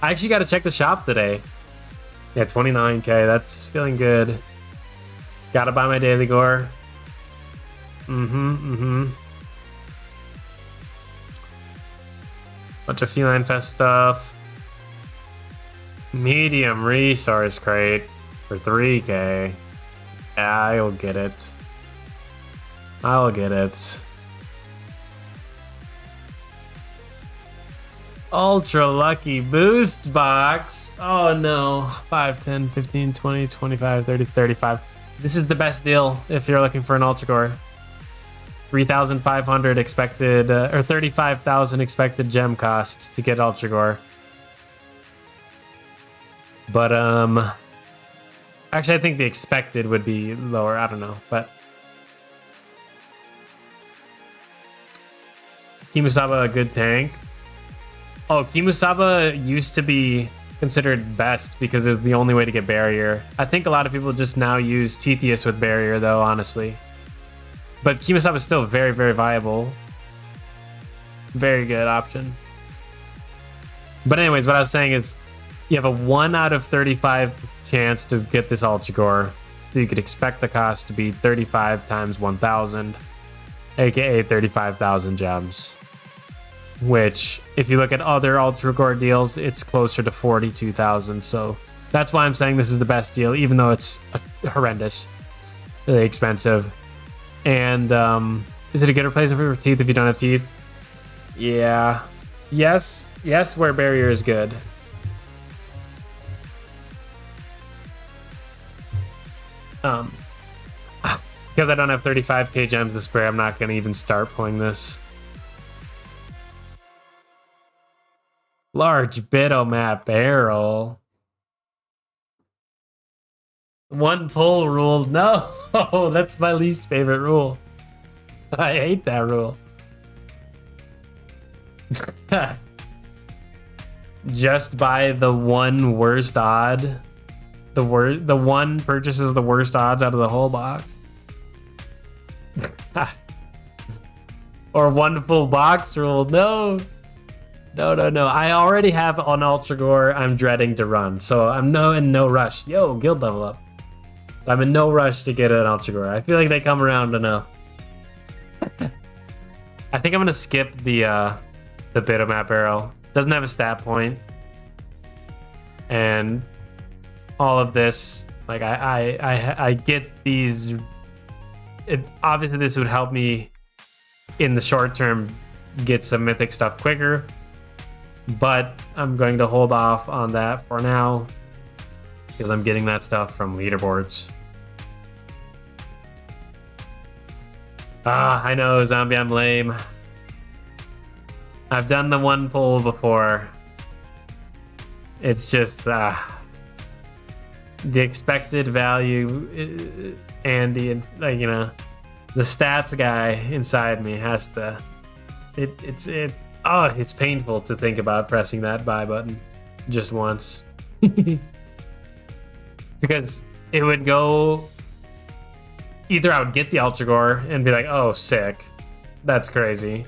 S1: actually got to check the shop today. Yeah, 29k. That's feeling good. Gotta buy my daily gore. Bunch of Feline Fest stuff. Medium resource crate for 3k. Yeah, I'll get it. Ultra lucky boost box. Oh no. 5, 10, 15, 20, 25, 30, 35. This is the best deal if you're looking for an ultra core. 3,500 expected, or 35,000 expected gem cost to get ultra core. But actually I think the expected would be lower. I don't know, but Kimusaba a good tank. Oh, Kimusaba used to be considered best because it was the only way to get barrier. I think a lot of people just now use Tetheus with barrier though, honestly. But Kimusaba is still very, very viable. Very good option. But anyways, what I was saying is you have a 1 out of 35 chance to get this ultra core. So you could expect the cost to be 35 times 1,000, aka 35,000 gems. Which, if you look at other ultra core deals, it's closer to 42,000. So that's why I'm saying this is the best deal, even though it's horrendous, really expensive. And is it a good replacement for teeth if you don't have teeth? Yeah. Yes, where barrier is good. Because I don't have 35k gems to spare, I'm not going to even start pulling this. Large Bitomap barrel. One pull rule. No, that's my least favorite rule. I hate that rule. Just buy the one worst odd. The one purchases the worst odds out of the whole box. Or one full box rule. No. I already have an ultra gore I'm dreading to run, so I'm in no rush. Yo, guild level up. I'm in no rush to get an ultra gore. I feel like they come around enough. I think I'm gonna skip the Bitomap barrel. Doesn't have a stat point, and all of this, like I get these. Obviously, this would help me in the short term get some mythic stuff quicker. But I'm going to hold off on that for now. because I'm getting that stuff from leaderboards. Ah, I know, Zombie, I'm lame. I've done the one pull before. It's just the expected value, Andy, and like, you know, the stats guy inside me has to. It's painful to think about pressing that buy button just once. Because it would go, either I would get the Ultra Gore and be like, oh, sick, that's crazy.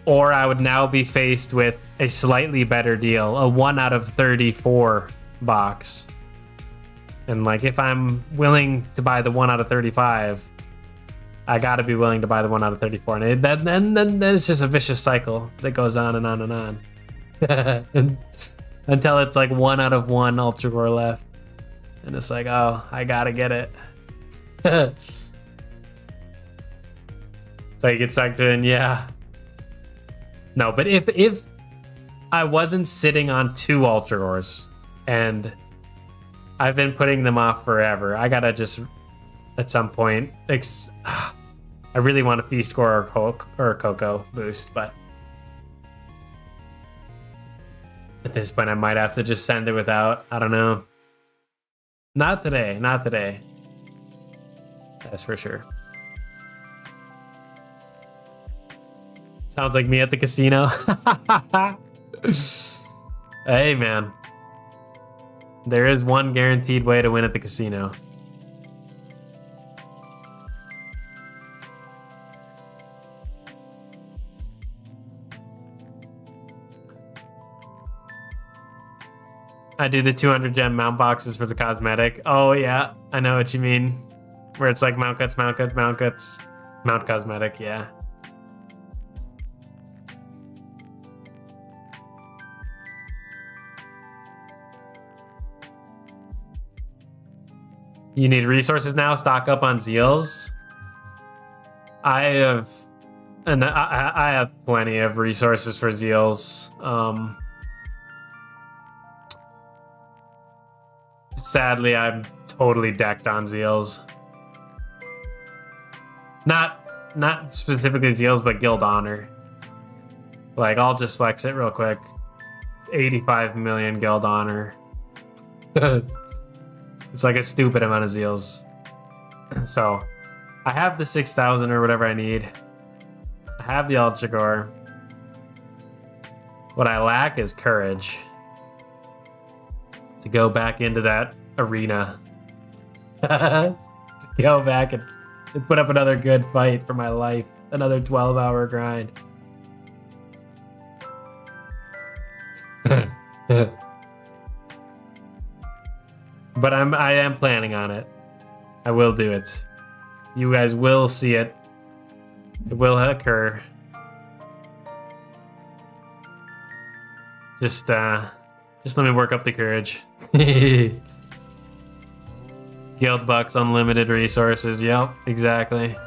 S1: Or I would now be faced with a slightly better deal, a 1 out of 34 box. And like, if I'm willing to buy the 1 out of 35, I gotta be willing to buy the 1 out of 34. And then it's just a vicious cycle that goes on and on and on. Until it's like 1 out of 1 Ultra Gore left. And it's like, oh, I gotta get it. So you get sucked in, yeah. No, but if I wasn't sitting on 2 Ultra Gores and I've been putting them off forever, I gotta just, at some point, I really want a Feast Score or a Cocoa boost, but at this point I might have to just send it without. I don't know. Not today, not today. That's for sure. Sounds like me at the casino. Hey, man. There is one guaranteed way to win at the casino. I do the 200 gem mount boxes for the cosmetic. Oh, yeah. I know what you mean. Where it's like mount cuts, mount cuts, mount cuts, mount cosmetic. Yeah. You need resources now? Stock up on Zeals? I have plenty of resources for Zeals. Sadly, I'm totally decked on Zeals. Not specifically Zeals, but Guild Honor. Like, I'll just flex it real quick. 85 million Guild Honor. It's like a stupid amount of Zeals. So, I have the 6,000 or whatever I need. I have the Ultra Gore. What I lack is courage to go back into that arena. To go back and put up another good fight for my life. Another 12-hour grind. But I am planning on it. I will do it. You guys will see it. It will occur. Just let me work up the courage. Guild bucks, unlimited resources. Yep, exactly.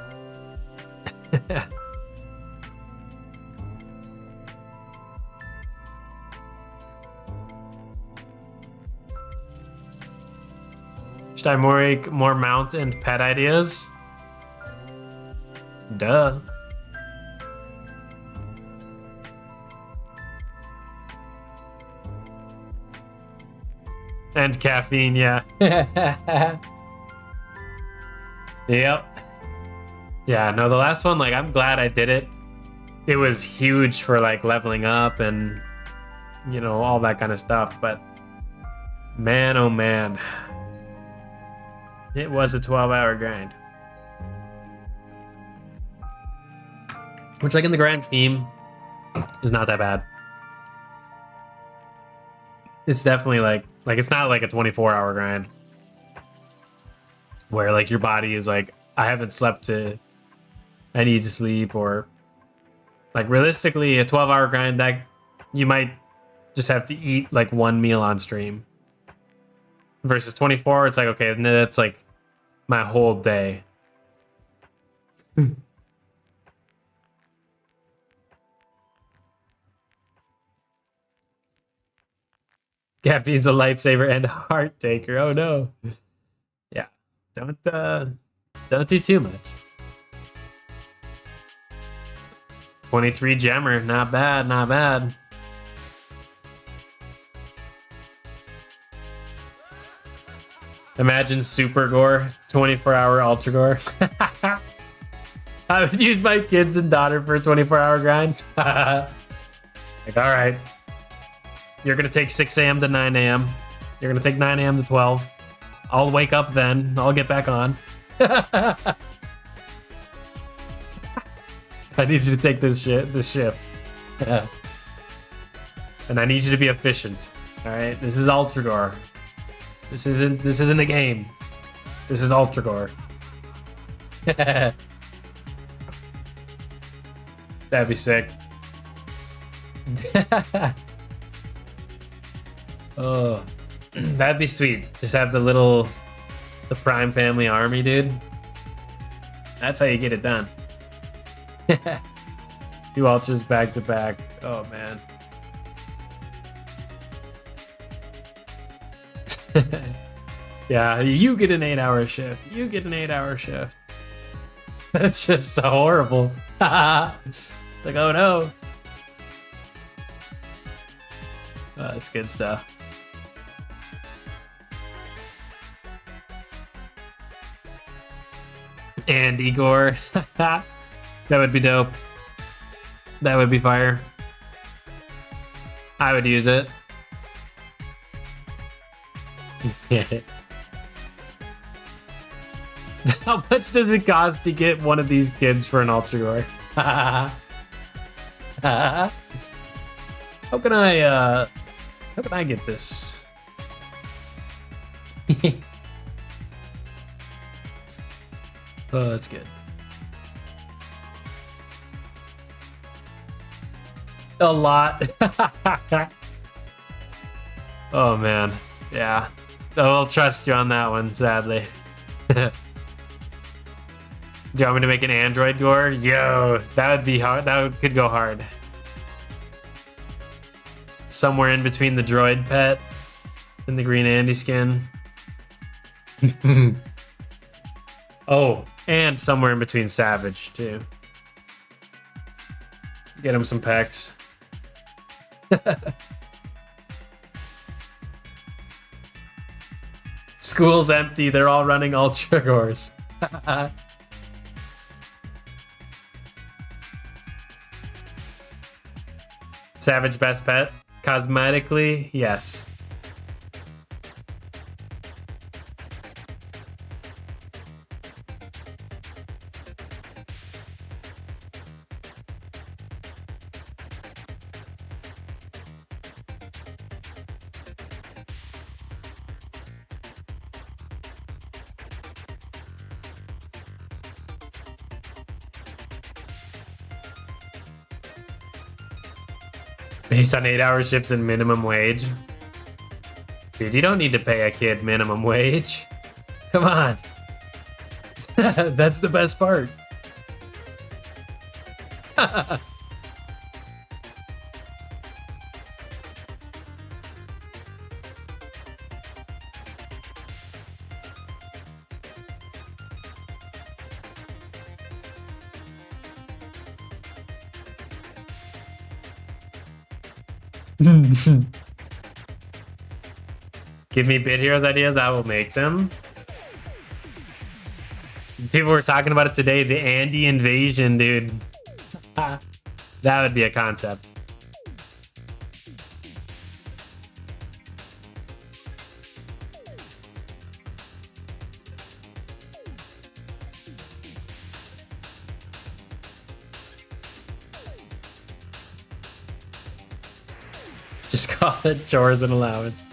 S1: Should I make more mount and pet ideas? Duh. And caffeine, yeah. Yep. Yeah, no, the last one, like, I'm glad I did it. It was huge for, like, leveling up and, you know, all that kind of stuff. But, man, oh, man. It was a 12-hour grind. Which, like, in the grand scheme, is not that bad. It's definitely, like, it's not like a 24-hour grind. Where, like, your body is like, I haven't slept I need to sleep, or like, realistically, a 12-hour grind, that you might just have to eat like one meal on stream. Versus 24, it's like, okay, that's like my whole day. Caffeine's a lifesaver and a heart taker. Oh no. Yeah. Don't do too much. 23 gemmer. Not bad, not bad. Imagine Super Gore, 24-hour Ultra Gore. I would use my kids and daughter for a 24-hour grind. Like, all right. You're going to take 6 a.m. to 9 a.m. You're going to take 9 a.m. to 12. I'll wake up then. I'll get back on. I need you to take this shift. And I need you to be efficient. All right? This is Ultra Gore. This isn't a game. This is Ultra Gore. That'd be sick. Oh, that'd be sweet. Just have the Prime family army, dude. That's how you get it done. 2 ultras back to back. Oh man. Yeah, you get an 8-hour shift. You get an 8-hour shift. That's just horrible. Like, oh no. Oh, that's good stuff. And Igor. That would be dope. That would be fire. I would use it. How much does it cost to get one of these kids for an Ultra Gore? How can I get this? Oh, that's good. A lot. Oh man, yeah. I'll trust you on that one, sadly. Do you want me to make an Android Gore? Yo, that would be hard. Could go hard. Somewhere in between the droid pet and the green Andy skin. Oh, and somewhere in between Savage too. Get him some pecs. School's empty. They're all running Ultra Gores. Savage best pet. Cosmetically, yes. Based on 8-hour shifts and minimum wage. Dude, you don't need to pay a kid minimum wage. Come on. That's the best part. Give me Bit Heroes ideas, I will make them. People were talking about it today, the Andy invasion, dude. That would be a concept. Just call it chores and allowance.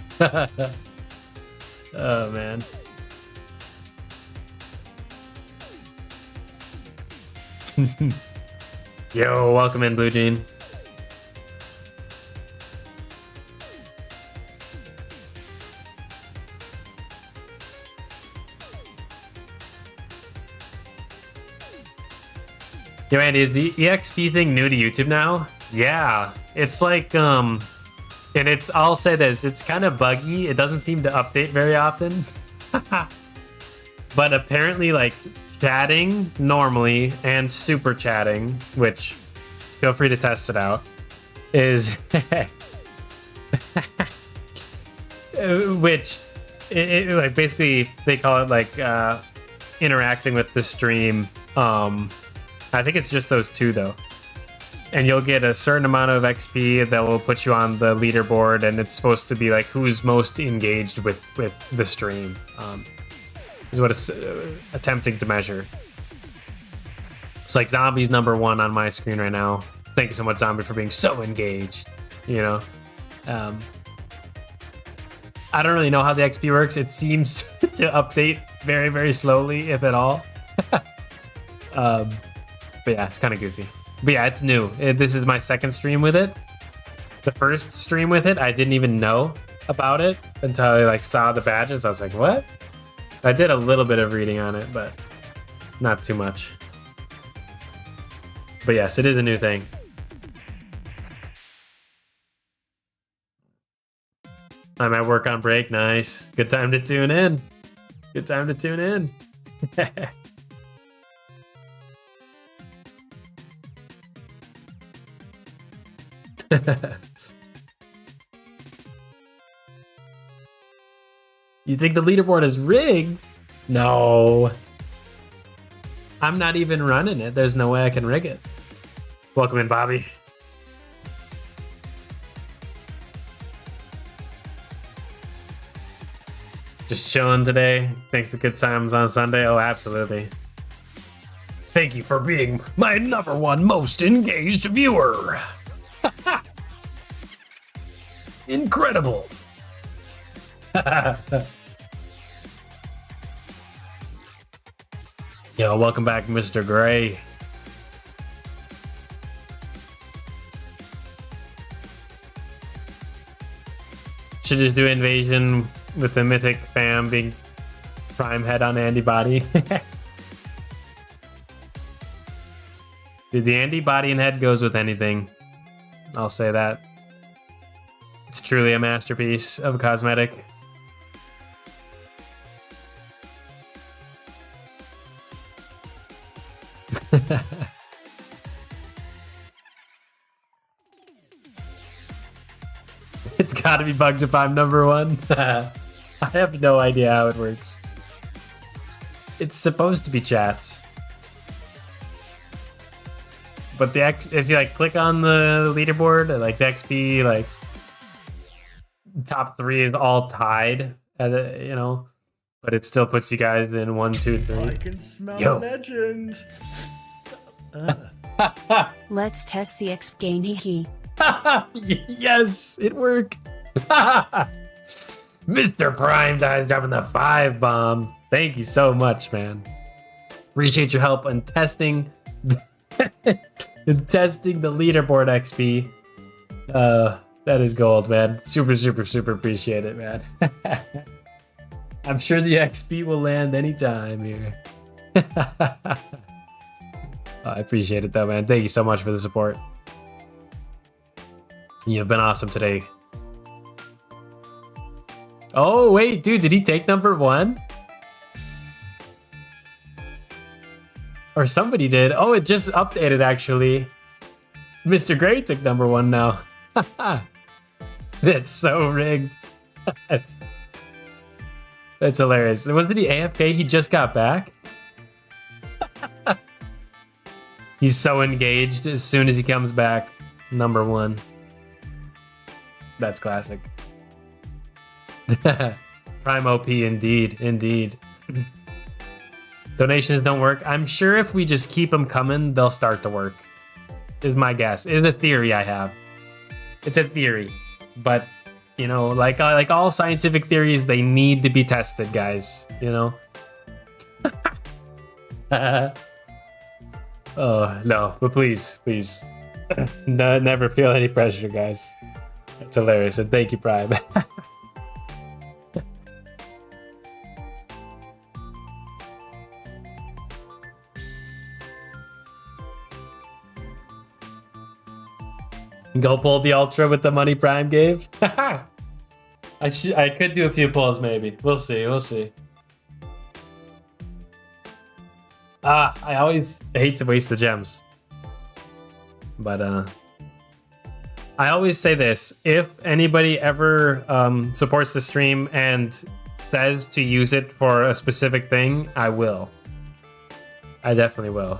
S1: Oh man. Yo, welcome in, Blue Jean. Yo, Andy, is the EXP thing new to YouTube now? Yeah, it's like And I'll say this, it's kind of buggy. It doesn't seem to update very often. But apparently, like, chatting normally and super chatting, which feel free to test it out, is which like basically they call it like interacting with the stream. I think it's just those two though, and you'll get a certain amount of XP that will put you on the leaderboard, and it's supposed to be like who's most engaged with the stream. Is what it's attempting to measure. It's like Zombie's #1 on my screen right now. Thank you so much, Zombie, for being so engaged. You know, I don't really know how the XP works. It seems to update very, very slowly, if at all. But yeah, it's kind of goofy. But yeah, it's new. This is my second stream with it. The first stream with it, I didn't even know about it until I like saw the badges. I was like, what? I did a little bit of reading on it, but not too much. But yes, it is a new thing. I'm at work on break. Nice. Good time to tune in. Good time to tune in. You think the leaderboard is rigged? No. I'm not even running it. There's no way I can rig it. Welcome in, Bobby. Just chilling today. Thanks to good times on Sunday. Oh, absolutely. Thank you for being my #1 most engaged viewer. Incredible. Yo, welcome back, Mr. Gray. Should just do invasion with the mythic fam being prime head on antibody. Dude, the antibody and head goes with anything. I'll say that. It's truly a masterpiece of a cosmetic. It's gotta be bugged if I'm #1. I have no idea how it works. It's supposed to be chats. But if you like click on the leaderboard, like the XP, like top 3 is all tied, you know, but it still puts you guys in 1, 2, 3.
S3: I can smell
S1: Yo.
S3: a legend.
S4: Let's test the XP gain hee.
S1: Yes, it worked. Mr. Prime Dies dropping the 5 bomb. Thank you so much, man. Appreciate your help in testing in testing the leaderboard XP. That is gold, man. Super, super, super appreciate it, man. I'm sure the XP will land anytime here. I appreciate it though, man. Thank you so much for the support. You've been awesome today. Oh, wait, dude, did he take #1? Or somebody did. Oh, it just updated, actually. Mr. Gray took #1 now. That's so rigged. That's hilarious. Wasn't he AFK? He just got back? He's so engaged as soon as he comes back. #1. That's classic. Prime OP, indeed, indeed. Donations don't work. I'm sure if we just keep them coming, they'll start to work. Is my guess. Is a theory I have. It's a theory, but you know, like all scientific theories, they need to be tested, guys. You know. Oh no, but please, no, never feel any pressure, guys. That's hilarious, and thank you, Prime. Go pull the ultra with the money Prime gave. I could do a few pulls maybe. We'll see. We'll see. I always hate to waste the gems. But I always say this. If anybody ever supports the stream and says to use it for a specific thing, I will. I definitely will.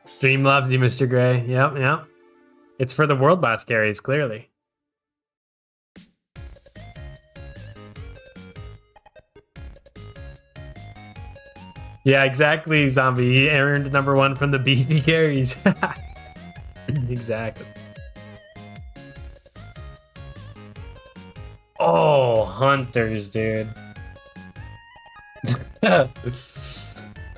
S1: Stream loves you, Mr. Gray. Yep, yep. It's for the world boss carries, clearly. Yeah, exactly, Zombie. He earned #1 from the beefy carries. Exactly. Oh, hunters, dude.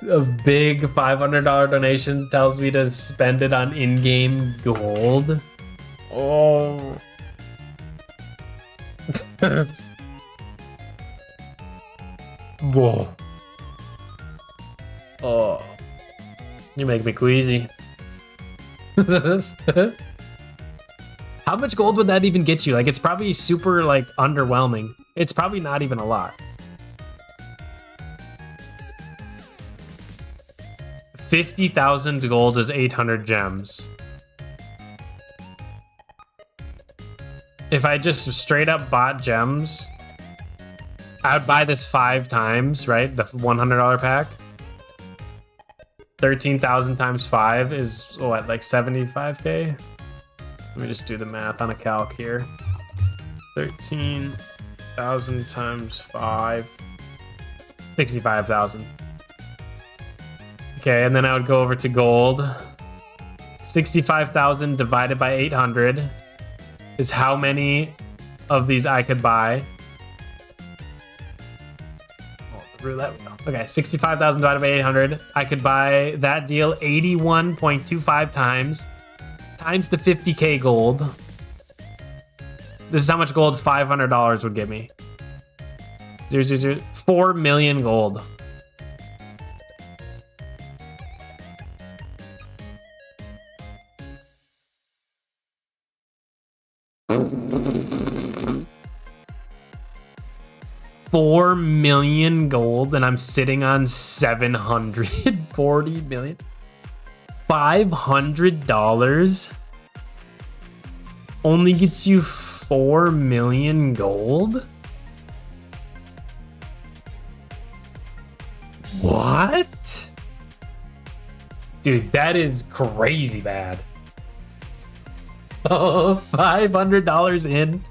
S1: A big $500 donation tells me to spend it on in-game gold. Oh. Whoa. Oh. You make me queasy. How much gold would that even get you? Like, it's probably super, like, underwhelming. It's probably not even a lot. 50,000 gold is 800 gems. If I just straight up bought gems, I would buy this 5 times, right? The $100 pack. 13,000 times 5 is what, like 75k? Let me just do the math on a calc here. 13,000 times 5, 65,000. Okay, and then I would go over to gold. 65,000 divided by 800 is how many of these I could buy. Oh, the roulette wheel. Okay, 65,000 divided by 800. I could buy that deal 81.25 times the 50k gold. This is how much gold $500 would give me. 4 million gold. $4 million gold, and I'm sitting on 740 million. $500 only gets you 4 million gold. What? Dude, that is crazy bad. Oh, $500 in,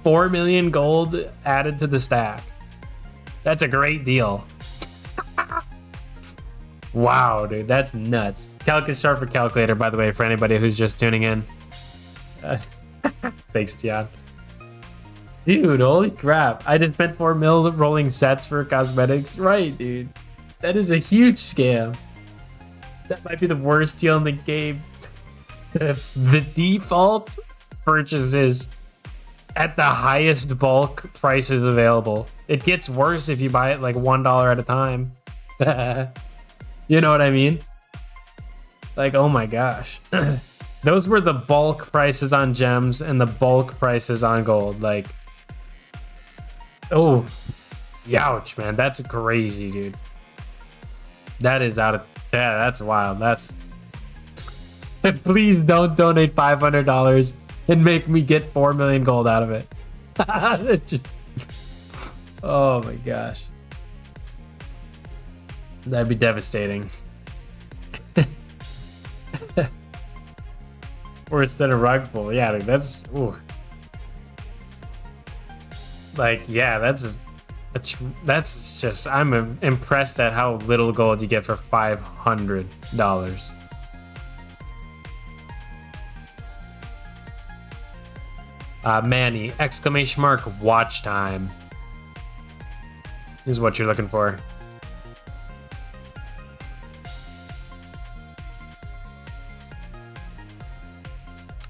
S1: 4 million gold added to the stack. That's a great deal. Wow, dude, that's nuts. Calc is short for calculator, by the way, for anybody who's just tuning in. Thanks, Tian. Dude, holy crap. I just spent 4 mil rolling sets for cosmetics. Right, dude. That is a huge scam. That might be the worst deal in the game. That's the default purchases at the highest bulk prices available. It gets worse if you buy it like $1 at a time. You know what I mean? Like, oh my gosh. Those were the bulk prices on gems and the bulk prices on gold. Like, oh, youch, man. That's crazy, dude. That is out of, yeah, that's wild. That's, please don't donate $500 and make me get 4 million gold out of it. Just, oh my gosh. That'd be devastating. Worse than a rug pull. Yeah, dude, that's, ooh. Like, yeah, that's just, I'm impressed at how little gold you get for $500. Manny, exclamation mark, watch time is what you're looking for.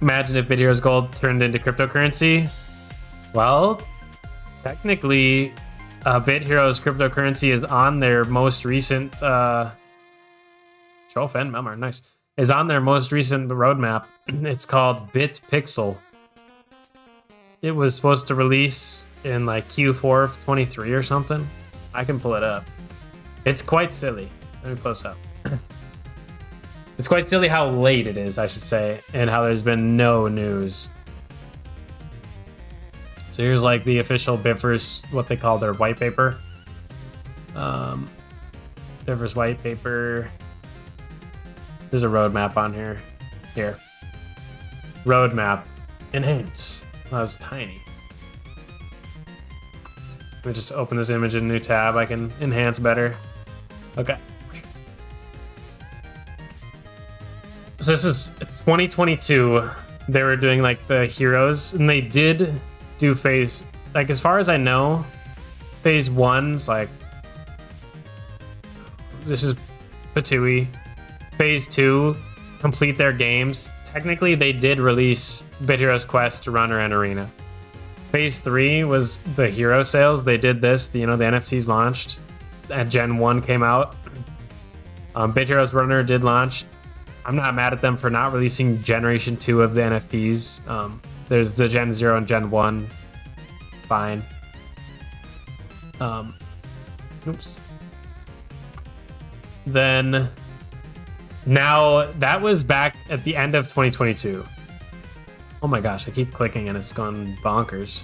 S1: Imagine if Bit Heroes Gold turned into cryptocurrency. Well, technically, Bit Heroes cryptocurrency is on their most recent Troph and Melmar, nice. Is on their most recent roadmap. It's called Bit Pixel. It was supposed to release in like Q4 of 23 or something. I can pull it up. It's quite silly. Let me close up. It's quite silly how late it is, I should say, and how there's been no news. So here's like the official Bitverse, what they call their white paper. Bitverse white paper. There's a roadmap on here. Here. Roadmap. Enhance. Oh, that was tiny. Let me just open this image in a new tab. I can enhance better. Okay. So this is 2022. They were doing like the heroes, and they did do phase, like as far as I know, phase 1's like, this is Patui. Phase 2, complete their games. Technically, they did release Bit Heroes Quest, Runner, and Arena. Phase 3 was the hero sales. They did this, the NFTs launched, and Gen 1 came out. Bit Heroes Runner did launch. I'm not mad at them for not releasing Generation 2 of the NFTs. There's the Gen 0 and Gen 1. It's fine. Oops. Then, now, that was back at the end of 2022. Oh my gosh, I keep clicking and it's gone bonkers.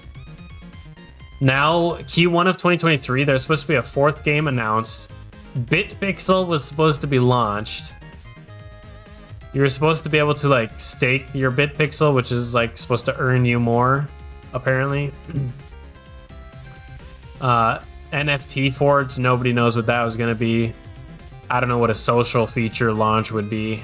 S1: Now, Q1 of 2023, there's supposed to be a 4th game announced. BitPixel was supposed to be launched. You were supposed to be able to like stake your BitPixel, which is like supposed to earn you more, apparently. NFT Forge, nobody knows what that was going to be. I don't know what a social feature launch would be.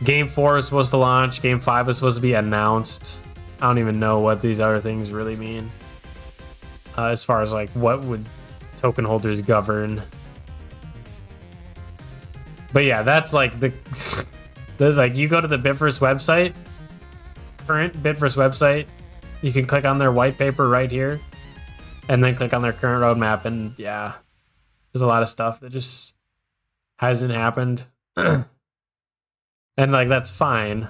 S1: Game 4 was supposed to launch. Game 5 was supposed to be announced. I don't even know what these other things really mean. As far as like what would token holders govern. But yeah, that's like the like you go to the Bitverse website, current Bitverse website, you can click on their white paper right here, and then click on their current roadmap, and yeah, there's a lot of stuff that just hasn't happened. And like that's fine.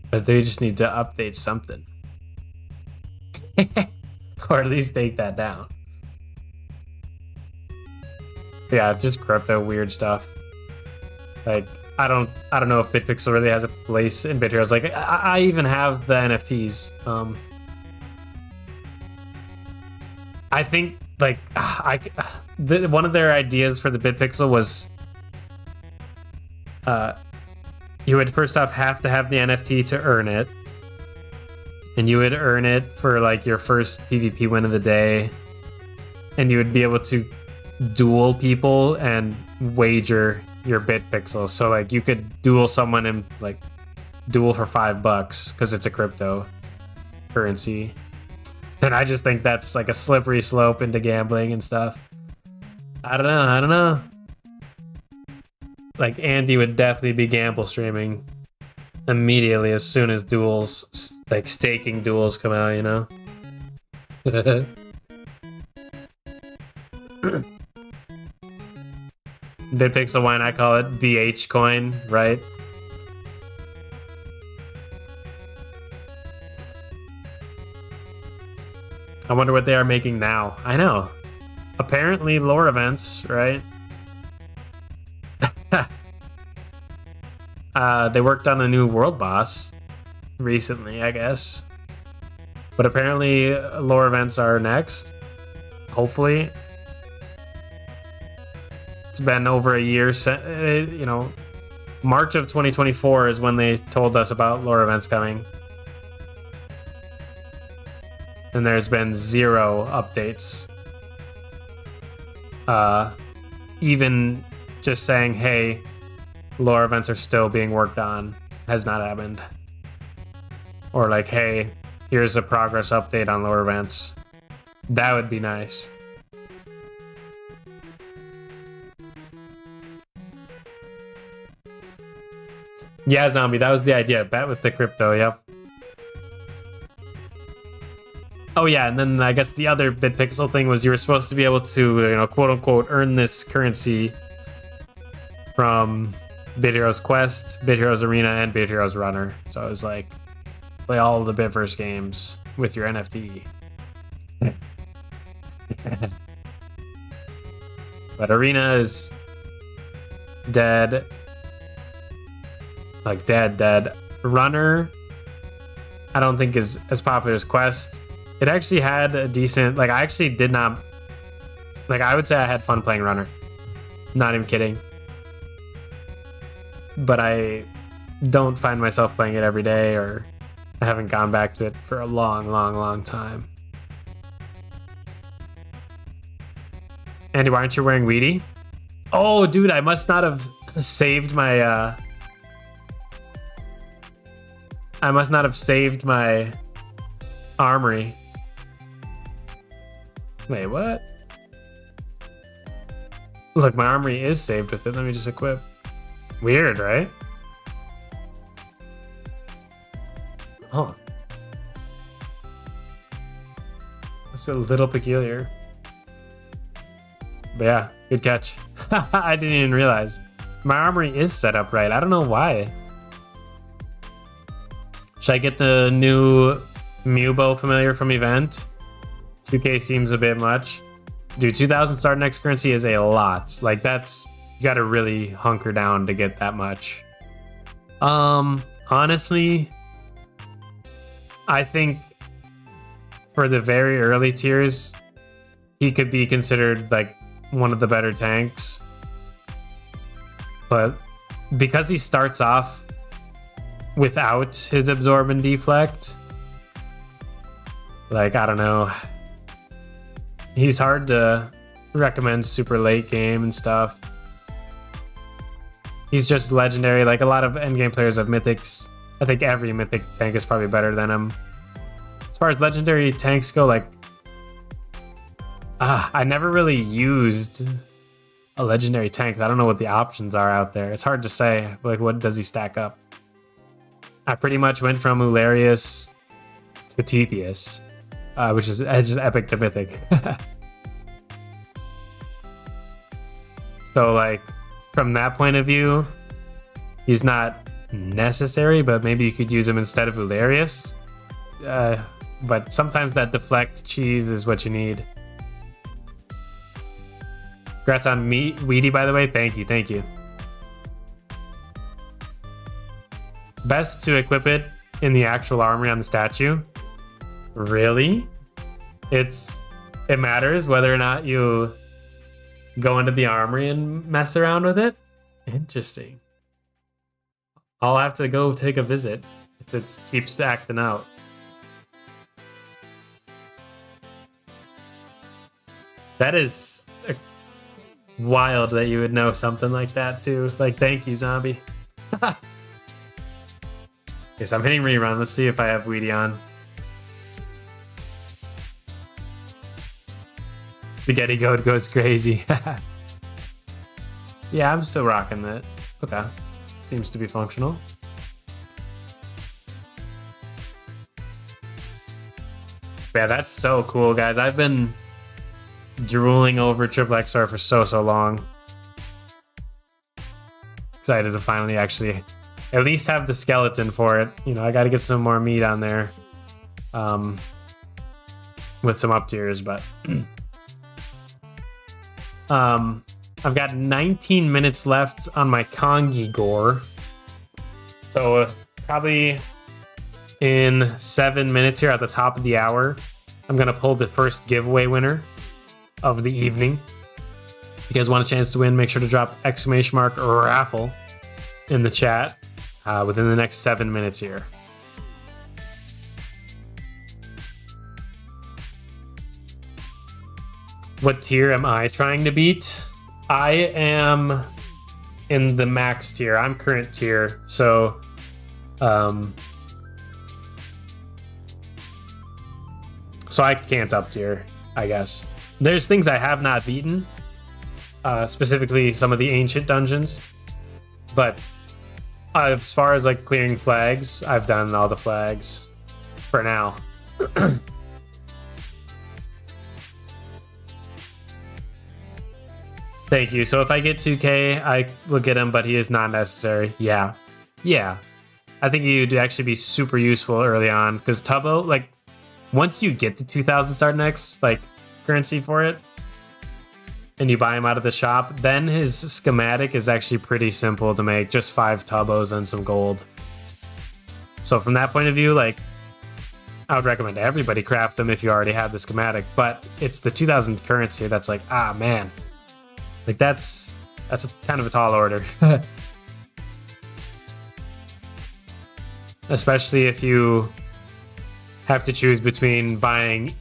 S1: But they just need to update something. Or at least take that down. Yeah, just crypto weird stuff. Like I don't know if BitPixel really has a place in Bit Heroes. Like I even have the NFTs. I think like one of their ideas for the BitPixel was you would first off have to have the NFT to earn it. And you would earn it for like your first PvP win of the day. And you would be able to duel people and wager your BitPixel. So like you could duel someone and like duel for $5 because it's a crypto currency. And I just think that's like a slippery slope into gambling and stuff. I don't know. Like Andy would definitely be gamble streaming immediately as soon as duels, like staking duels come out, you know? BitPixel, why not call it BH coin, right? I wonder what they are making now. I know. Apparently lore events, right? They worked on a new world boss recently, I guess. But apparently lore events are next. Hopefully. It's been over a year since, March of 2024 is when they told us about lore events coming. And there's been 0 updates. Even just saying, hey, lore events are still being worked on has not happened. Or like, hey, here's a progress update on lore events. That would be nice. Yeah, Zombie, that was the idea. Bet with the crypto, yep. Oh yeah, and then I guess the other BitPixel thing was you were supposed to be able to, quote unquote, earn this currency from Bit Heroes Quest, Bit Heroes Arena, and Bit Heroes Runner. So it was like, play all of the Bitverse games with your NFT. But Arena is dead. Like dead. Runner, I don't think is as popular as Quest. It actually had a decent, I actually did not, I would say I had fun playing Runner. Not even kidding. But I don't find myself playing it every day, or I haven't gone back to it for a long time. Andy, why aren't you wearing Weedy? Oh, dude, I must not have saved my, armory. Wait, what? Look, my armory is saved with it. Let me just equip. Weird, right? Oh. It's a little peculiar. But yeah, good catch. I didn't even realize. My armory is set up right. I don't know why. Should I get the new Mubo familiar from event? 2K seems a bit much. Dude, 2,000 start next currency is a lot. That's, you gotta really hunker down to get that much. Honestly, I think for the very early tiers, he could be considered one of the better tanks. But because he starts off without his absorb and deflect, I don't know. He's hard to recommend super late game and stuff. He's just legendary. A lot of endgame players have mythics. I think every mythic tank is probably better than him. As far as legendary tanks go, I never really used a legendary tank. I don't know what the options are out there. It's hard to say. What does he stack up? I pretty much went from Ularius to Tithius. Which is just epic to mythic. So from that point of view, he's not necessary, but maybe you could use him instead of Ularius. But sometimes that deflect cheese is what you need. Congrats on me, Weedy, by the way. Thank you. Best to equip it in the actual armory on the statue. Really? It matters whether or not you go into the armory and mess around with it? Interesting. I'll have to go take a visit if it keeps acting out. That is wild that you would know something like that too. Thank you, Zombie. Yes, I'm hitting rerun. Let's see if I have Weedy on. Spaghetti Goat goes crazy. Yeah, I'm still rocking that. Okay. Seems to be functional. Yeah, that's so cool, guys. I've been drooling over Triple XR for so long. Excited to finally actually at least have the skeleton for it. I got to get some more meat on there. With some up tiers, but... I've got 19 minutes left on my Kongi gore. So probably in 7 minutes here at the top of the hour, I'm going to pull the first giveaway winner of the evening. If you guys want a chance to win, make sure to drop ! raffle in the chat within the next 7 minutes here. What tier am I trying to beat? I am in the max tier. I'm current tier, so so I can't up tier, I guess. There's things I have not beaten, specifically some of the ancient dungeons, but As far as like clearing flags, I've done all the flags for now. Thank you. So if I get 2K, I will get him, but he is not necessary. Yeah. Yeah. I think he'd actually be super useful early on because Tubbo, like, once you get the 2000 Sardonyx, like, currency for it, and you buy him out of the shop, then his schematic is actually pretty simple to make. Just 5 Tubbos and some gold. So from that point of view, like, I would recommend everybody craft them if you already have the schematic, but it's the 2000 currency that's like, ah, man. Like, that's a kind of a tall order. Especially if you have to choose between buying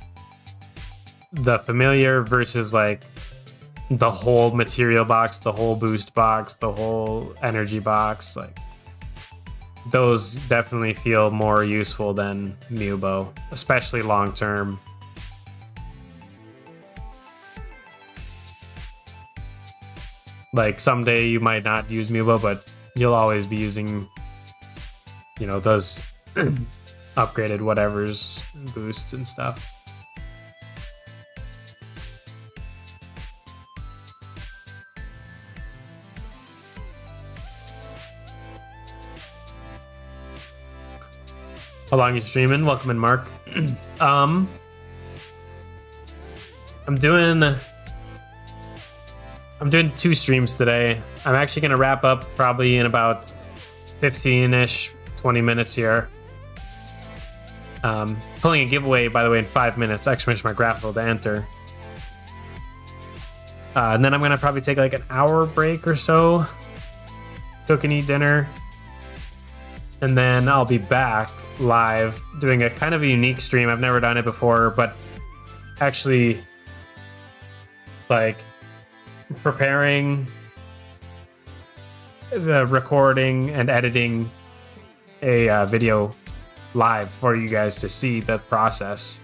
S1: the familiar versus, like, the whole material box, the whole boost box, the whole energy box. Like, those definitely feel more useful than Mubo, especially long term. Like, someday you might not use Mubo, but you'll always be using, you know, those upgraded whatevers, boosts and stuff. How long you streaming? Welcome in, Mark. I'm doing 2 streams today. I'm actually gonna wrap up probably in about 15-ish, 20 minutes here. Pulling a giveaway, by the way, in 5 minutes. Exclamation my graphical to enter. And then I'm gonna probably take like an hour break or so. Cook and eat dinner. And then I'll be back live doing a kind of a unique stream. I've never done it before, but actually, like, preparing the recording and editing a video live for you guys to see the process.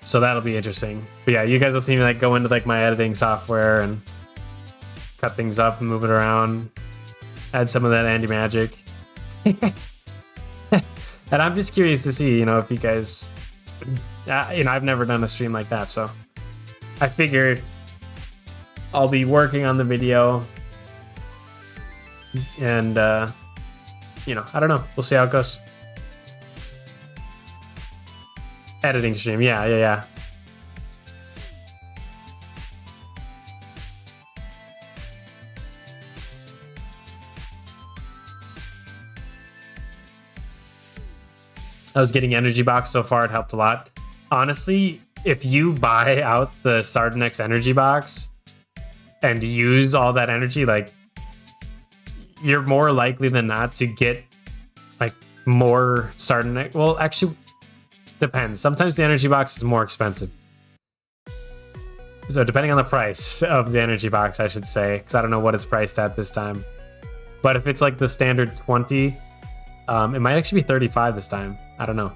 S1: So that'll be interesting. But yeah, you guys will see me like go into like my editing software and cut things up and move it around, add some of that Andy magic. And I'm just curious to see, you know, if you guys, you know, I've never done a stream like that, so I figured I'll be working on the video and, you know, I don't know. We'll see how it goes. Editing stream. Yeah. I was getting energy box so far. It helped a lot. Honestly, if you buy out the Sardonyx energy box and use all that energy, like, you're more likely than not to get like more Sardonyx. Well, actually, depends. Sometimes the energy box is more expensive. So depending on the price of the energy box, I should say, because I don't know what it's priced at this time. But if it's like the standard 20, it might actually be 35 this time. I don't know.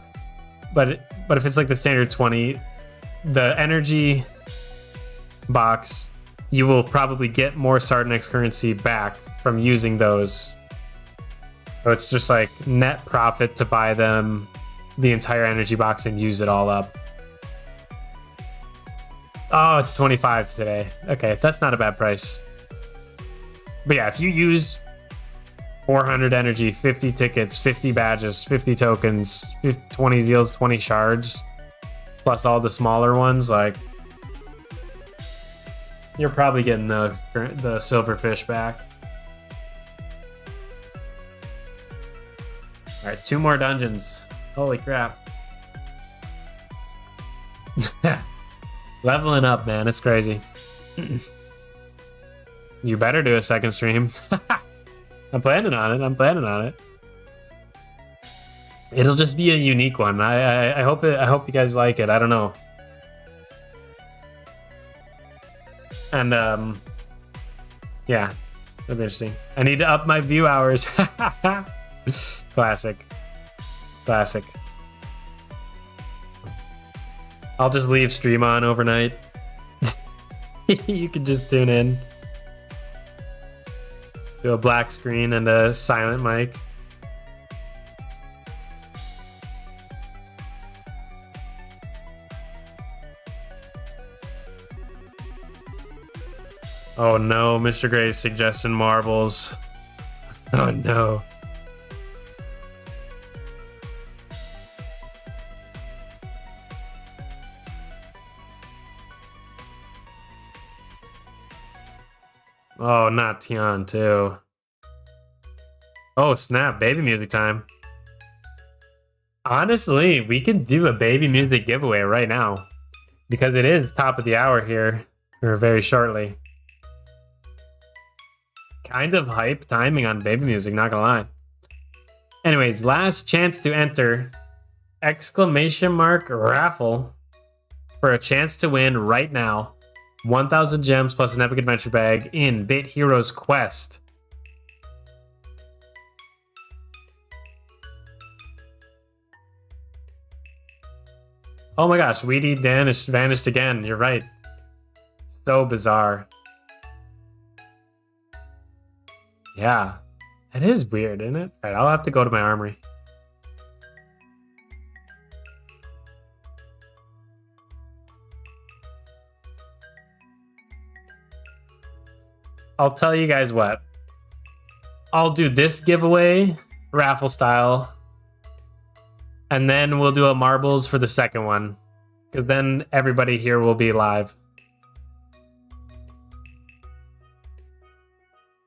S1: But if it's like the standard 20, the energy box, you will probably get more Sardonyx currency back from using those. So it's just like net profit to buy them the entire energy box and use it all up. Oh, it's 25 today. Okay, that's not a bad price. But yeah, if you use 400 energy, 50 tickets, 50 badges, 50 tokens, 20 deals, 20 shards, plus all the smaller ones, like, you're probably getting the silverfish back. All right, 2 more dungeons. Holy crap. Leveling up, man. It's crazy. You better do a second stream. I'm planning on it. It'll just be a unique one. I hope you guys like it. I don't know. And yeah, it'll be interesting. I need to up my view hours. Classic. I'll just leave stream on overnight. You can just tune in. Do a black screen and a silent mic. Oh no, Mr. Gray's suggesting marbles. Oh no. Oh, not Tian too. Oh snap, baby music time. Honestly, we could do a baby music giveaway right now. Because it is top of the hour here, or very shortly. Kind of hype timing on baby music, not gonna lie. Anyways, last chance to enter exclamation mark raffle for a chance to win right now 1,000 gems plus an epic adventure bag in Bit Heroes Quest. Oh my gosh, Weedy vanished again. You're right. So bizarre. Yeah, it is weird, isn't it? All right, I'll have to go to my armory. I'll tell you guys what. I'll do this giveaway, raffle style, and then we'll do a marbles for the second one, because then everybody here will be live.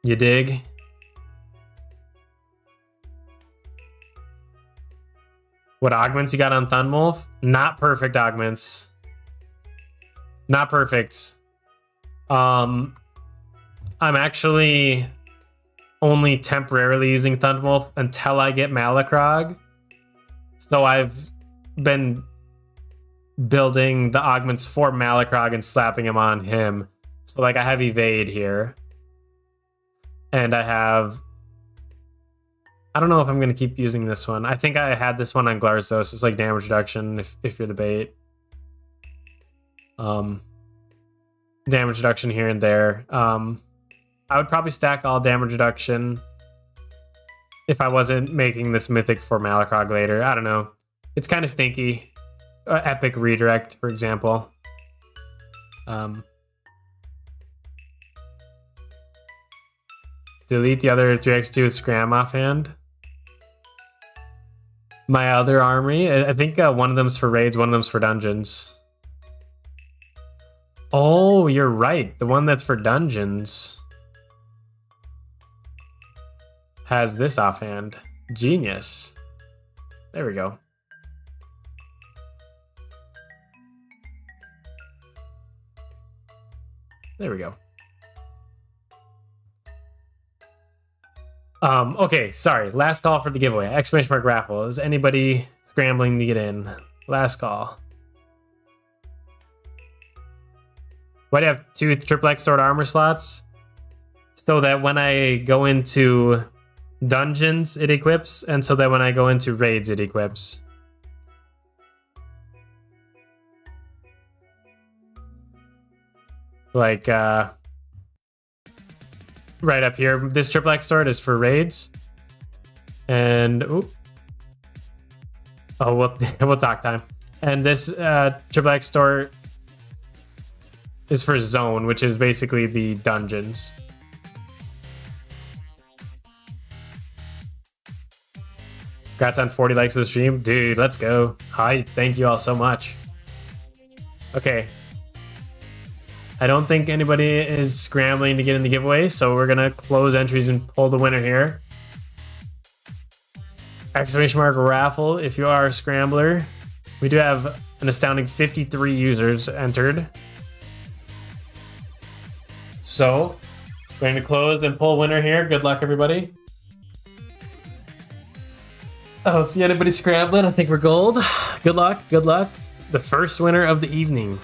S1: You dig? What augments you got on Thunwolf? Not perfect augments. Not perfect. I'm actually only temporarily using Thunwolf until I get Malacrog. So I've been building the augments for Malacrog and slapping them on him. So like I have Evade here. And I have... I don't know if I'm going to keep using this one. I think I had this one on Glarthos. It's like damage reduction if you're the bait. Damage reduction here and there. I would probably stack all damage reduction if I wasn't making this mythic for Malacrog later. I don't know. It's kind of stinky. Epic redirect, for example. Delete the other 3x2 scram offhand. My other armory, I think one of them's for raids, one of them's for dungeons. Oh, you're right. The one that's for dungeons has this offhand. Genius. There we go. There we go. Okay, sorry. Last call for the giveaway. Exclamation mark raffle. Is anybody scrambling to get in? Last call. Why do you have 2 triple X stored armor slots? So that when I go into dungeons, it equips, and so that when I go into raids, it equips. Like, right up here, this triple X stored is for raids. And, ooh. Oh, we'll talk time. And this triple X store is for zone, which is basically the dungeons. Congrats on 40 likes of the stream. Dude, let's go. Hi, thank you all so much. Okay. I don't think anybody is scrambling to get in the giveaway, so we're going to close entries and pull the winner here. Exclamation mark raffle if you are a scrambler. We do have an astounding 53 users entered. So, we're going to close and pull winner here. Good luck, everybody. I don't see anybody scrambling. I think we're gold. Good luck. Good luck. The first winner of the evening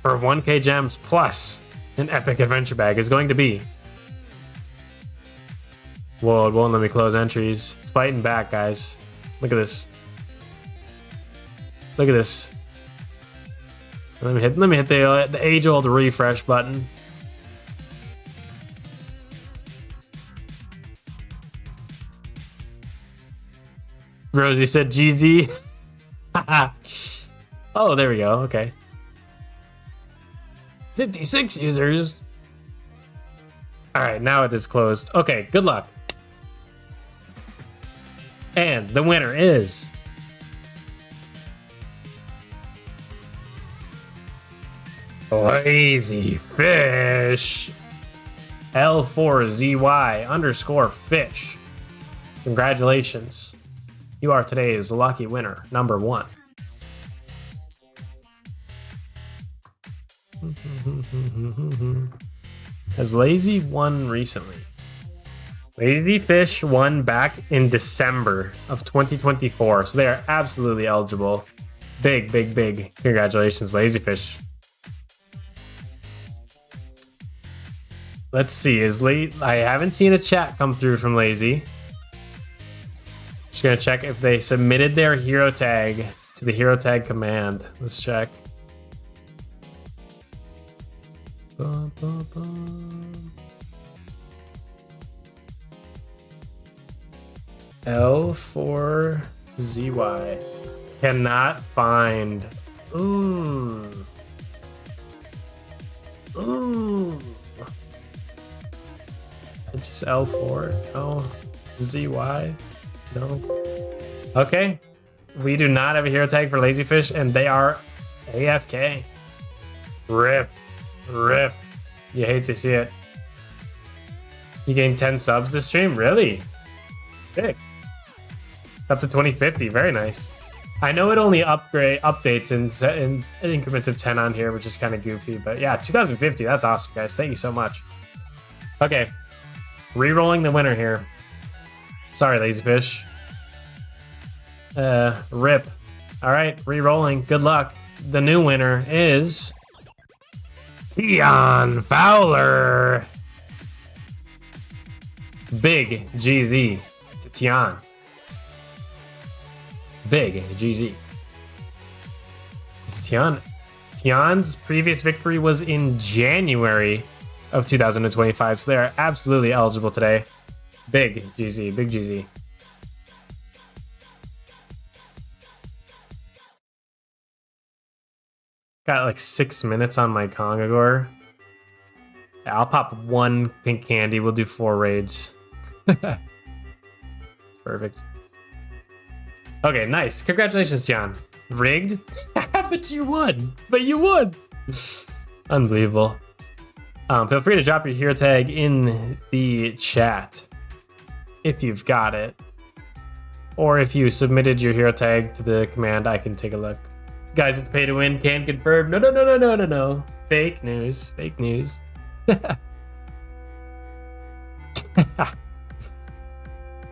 S1: for 1k gems plus an epic adventure bag is going to be... Whoa, it won't let me close entries. It's fighting back, guys. Look at this. Look at this. Let me hit the age-old refresh button. Rosie said GZ. Oh, there we go. Okay. 56 users. All right, now it is closed. Okay, good luck. And the winner is Lazy Fish. L4ZY_fish. Congratulations. You are today's lucky winner, number 1. Has Lazy won recently? Lazy Fish won back in December of 2024, so they are absolutely eligible. Big congratulations, Lazy Fish. Let's see, I haven't seen a chat come through from Lazy. Just gonna check if they submitted their hero tag to the hero tag command. Let's check. L4ZY. Cannot find. Ooh. It's just L4. No. ZY. No. Okay. We do not have a hero tag for Lazy Fish, and they are AFK. Rip. You hate to see it. You gained 10 subs this stream? Really? Sick. Up to 2050. Very nice. I know it only updates in increments of 10 on here, which is kind of goofy, but yeah, 2050. That's awesome, guys. Thank you so much. Okay. Re-rolling the winner here. Sorry, Lazy Fish. Rip. All right, re-rolling. Good luck. The new winner is Tion Fowler. Big GZ to Tion. Big GZ. Tion's previous victory was in January of 2025, so they are absolutely eligible today. Big GZ. Got like 6 minutes on my Kongagore. Yeah, I'll pop 1 pink candy. We'll do 4 raids. Perfect. Okay, nice. Congratulations, John. Rigged? But you won. Unbelievable. Feel free to drop your hero tag in the chat if you've got it. Or if you submitted your hero tag to the command, I can take a look. Guys, it's pay to win. Can confirm. No. Fake news.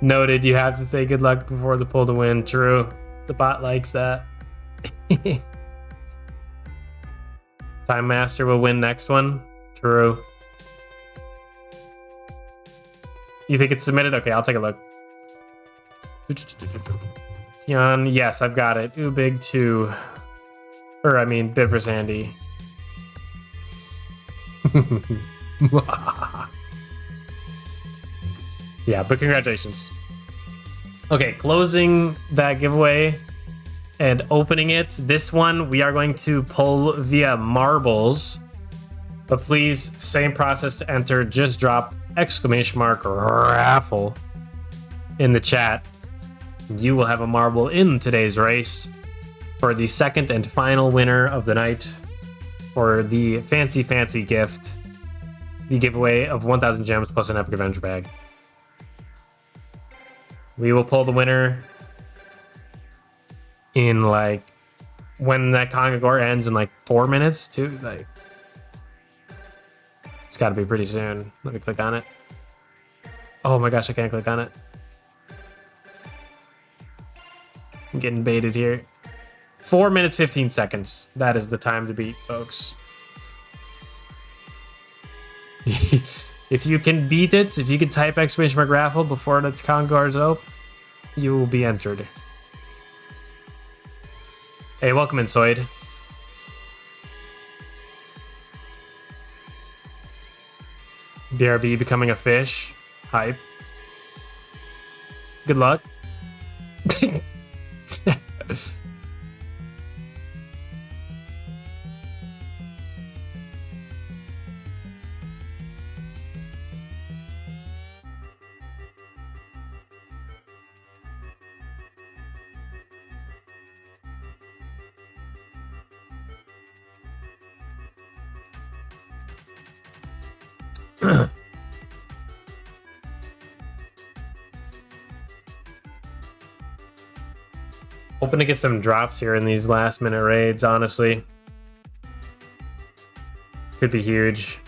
S1: Noted, you have to say good luck before the pull to win. True. The bot likes that. Time Master will win next one. True. You think it's submitted? Okay, I'll take a look. Jan, yes, I've got it. Ooh, big 2. Or, I mean, Bipper Sandy. Yeah, but congratulations. Okay, closing that giveaway and opening it. This one we are going to pull via marbles. But please, same process to enter. Just drop !raffle in the chat. You will have a marble in today's race for the second and final winner of the night for the fancy gift. The giveaway of 1,000 gems plus an epic adventure bag. We will pull the winner in like when that Kongagore ends in like 4 minutes too. Like it's got to be pretty soon. Let me click on it. Oh my gosh, I can't click on it. I'm getting baited here. 4 minutes 15 seconds. That is the time to beat, folks. If you can beat it, if you can type !raffle before the Kongagore's open, you will be entered. Hey, welcome in, Soid. BRB becoming a fish. Hype. Good luck. Hoping to get some drops here in these last minute raids, honestly. Could be huge.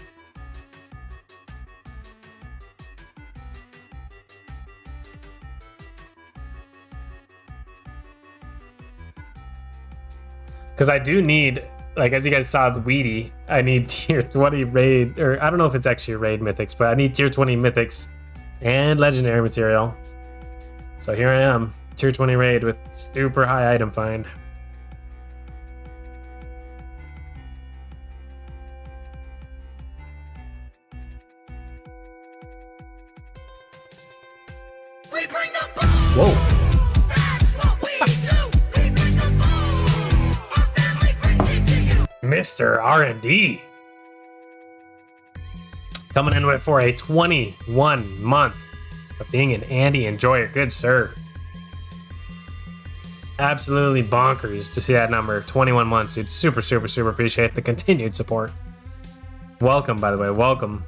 S1: Because I do need, like, as you guys saw the Weedy, I need tier 20 raid, or I don't know if it's actually raid mythics, but I need tier 20 mythics and legendary material. So here I am, tier 20 raid with super high item find.
S2: We bring the boom.
S1: Whoa.
S2: That's what we do. We bring the boom. Our family brings it to you.
S1: Mr. R&D. Coming in with for a 21 month of being an Andy enjoyer. Good sir. Absolutely bonkers to see that number. 21 months, dude. Super, super, super appreciate the continued support. Welcome, by the way. Welcome.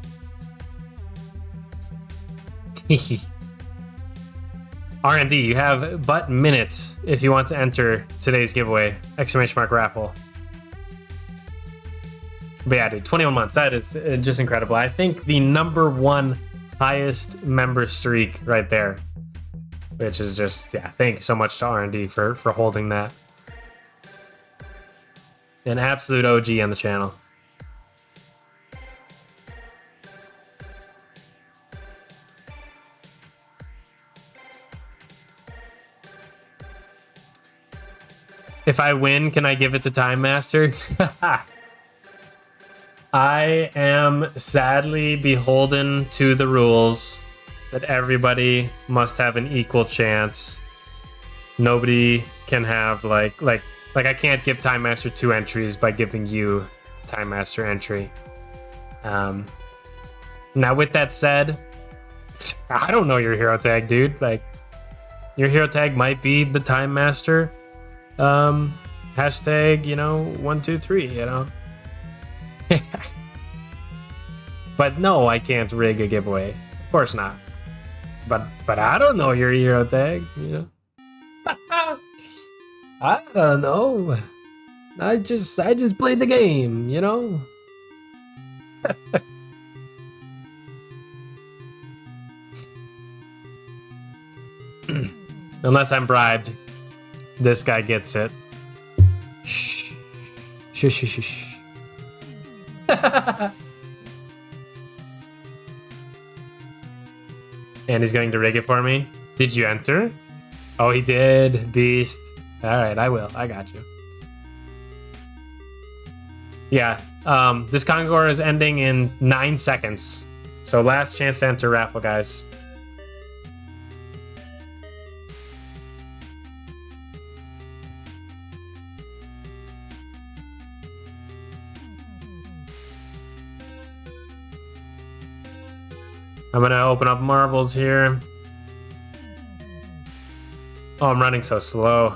S1: R&D, you have but minutes if you want to enter today's giveaway. Exclamation mark raffle. But yeah, dude, 21 months. That is just incredible. I think the #1 highest member streak right there. Which is just, yeah, thank you so much to R&D for holding that. An absolute OG on the channel. If I win, can I give it to Time Master? I am sadly beholden to the rules that everybody must have an equal chance. Nobody can have like I can't give Time Master 2 entries by giving you Time Master entry. Now with that said, I don't know your hero tag, dude. Like, your hero tag might be the Time Master. Hashtag, 123, But no, I can't rig a giveaway. Of course not. But I don't know your hero tag, I don't know. I just played the game, Unless I'm bribed, this guy gets it. Shh. Shh, shh, shh, shh. And he's going to rig it for me. Did you enter? Oh, he did. Beast. All right, I will. I got you. Yeah. This Kongor is ending in 9 seconds. So last chance to enter raffle, guys. I'm gonna open up marbles here. Oh, I'm running so slow.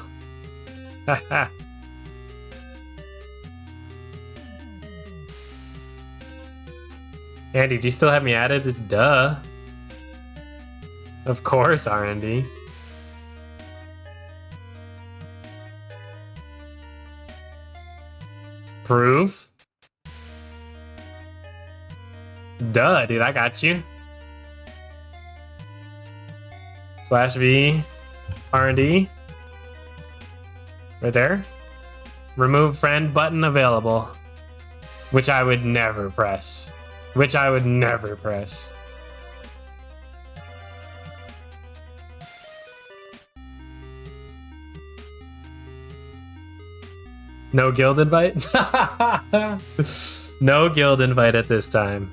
S1: Andy, do you still have me added? Duh. Of course, R&D. Proof? Duh, dude, I got you. /V, R&D. Right there. Remove friend button available. Which I would never press. No guild invite? No guild invite at this time.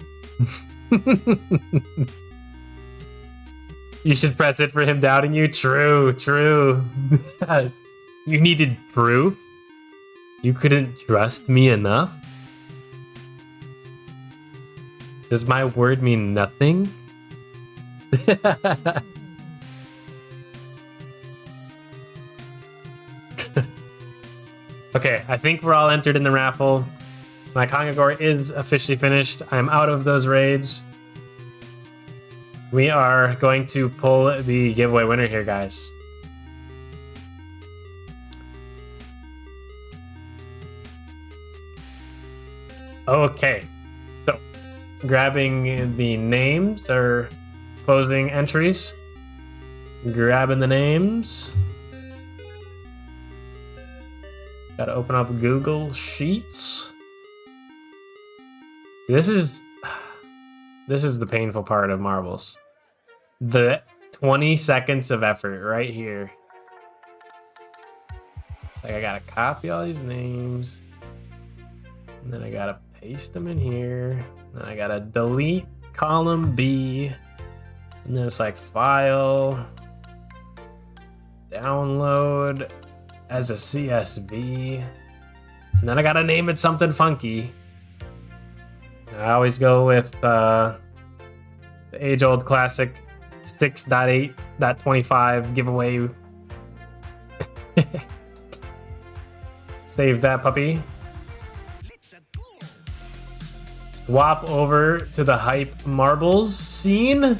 S1: You should press it for him doubting you. True. You needed proof? You couldn't trust me enough? Does my word mean nothing? Okay, I think we're all entered in the raffle. My Kongor is officially finished. I'm out of those raids. We are going to pull the giveaway winner here, guys. Okay, so grabbing the names or closing entries. Grabbing the names. Gotta open up Google Sheets. This is the painful part of marbles. The 20 seconds of effort right here. It's like I gotta copy all these names. And then I gotta paste them in here. Then I gotta delete column B. And then it's like file, download as a CSV. And then I gotta name it something funky. I always go with the age-old classic 6.8.25 giveaway. Save that puppy. Swap over to the hype marbles scene.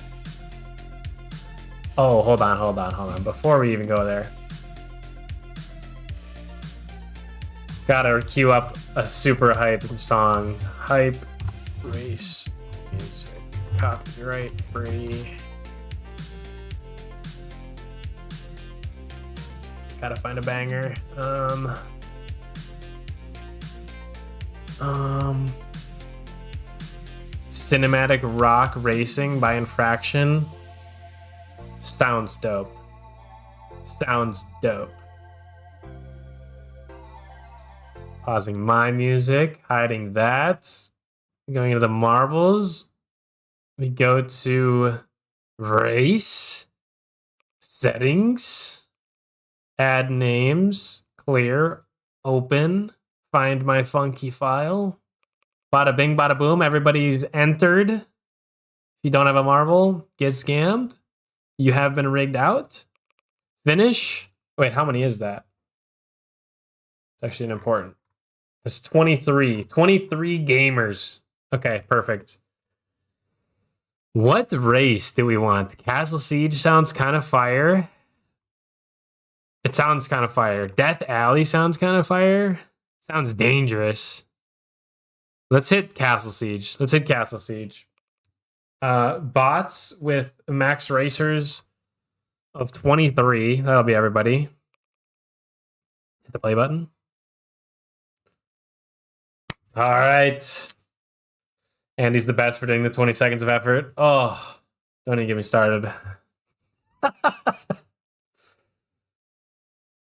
S1: Oh, hold on. Before we even go there, gotta queue up a super hype song. Hype race music, copyright free. Gotta find a banger. Cinematic Rock Racing by Infraction. Sounds dope. Pausing my music, hiding that. Going into the marbles. We go to race, settings, add names, clear, open, find my funky file. Bada bing, bada boom. Everybody's entered. If you don't have a marble, get scammed. You have been rigged out. Finish. Wait, how many is that? It's actually important. It's 23. 23 gamers. Okay, perfect. What race do we want? Castle Siege sounds kind of fire. It sounds kind of fire. Death Alley sounds kind of fire. Sounds dangerous. Let's hit Castle Siege. Bots with max racers of 23. That'll be everybody. Hit the play button. All right. Andy's the best for doing the 20 seconds of effort. Oh, don't even get me started.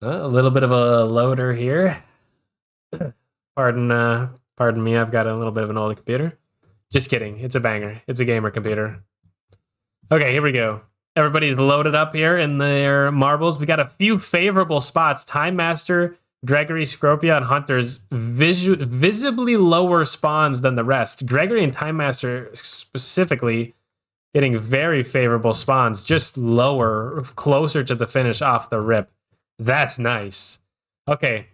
S1: A little bit of a loader here. Pardon me, I've got a little bit of an older computer. Just kidding, it's a banger. It's a gamer computer. Okay, here we go. Everybody's loaded up here in their marbles. We got a few favorable spots. Time Master, Gregory, Scropia, and Hunters visibly lower spawns than the rest. Gregory and Time Master specifically getting very favorable spawns, just lower, closer to the finish off the rip. That's nice. Okay,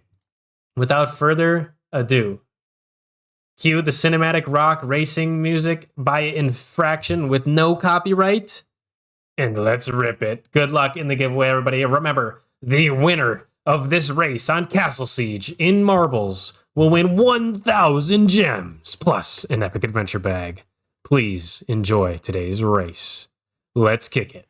S1: without further ado, cue the Cinematic Rock Racing music by Infraction with no copyright, and let's rip it. Good luck in the giveaway, everybody. Remember, the winner of this race on Castle Siege in marbles will win 1,000 gems plus an epic adventure bag. Please enjoy today's race. Let's kick it.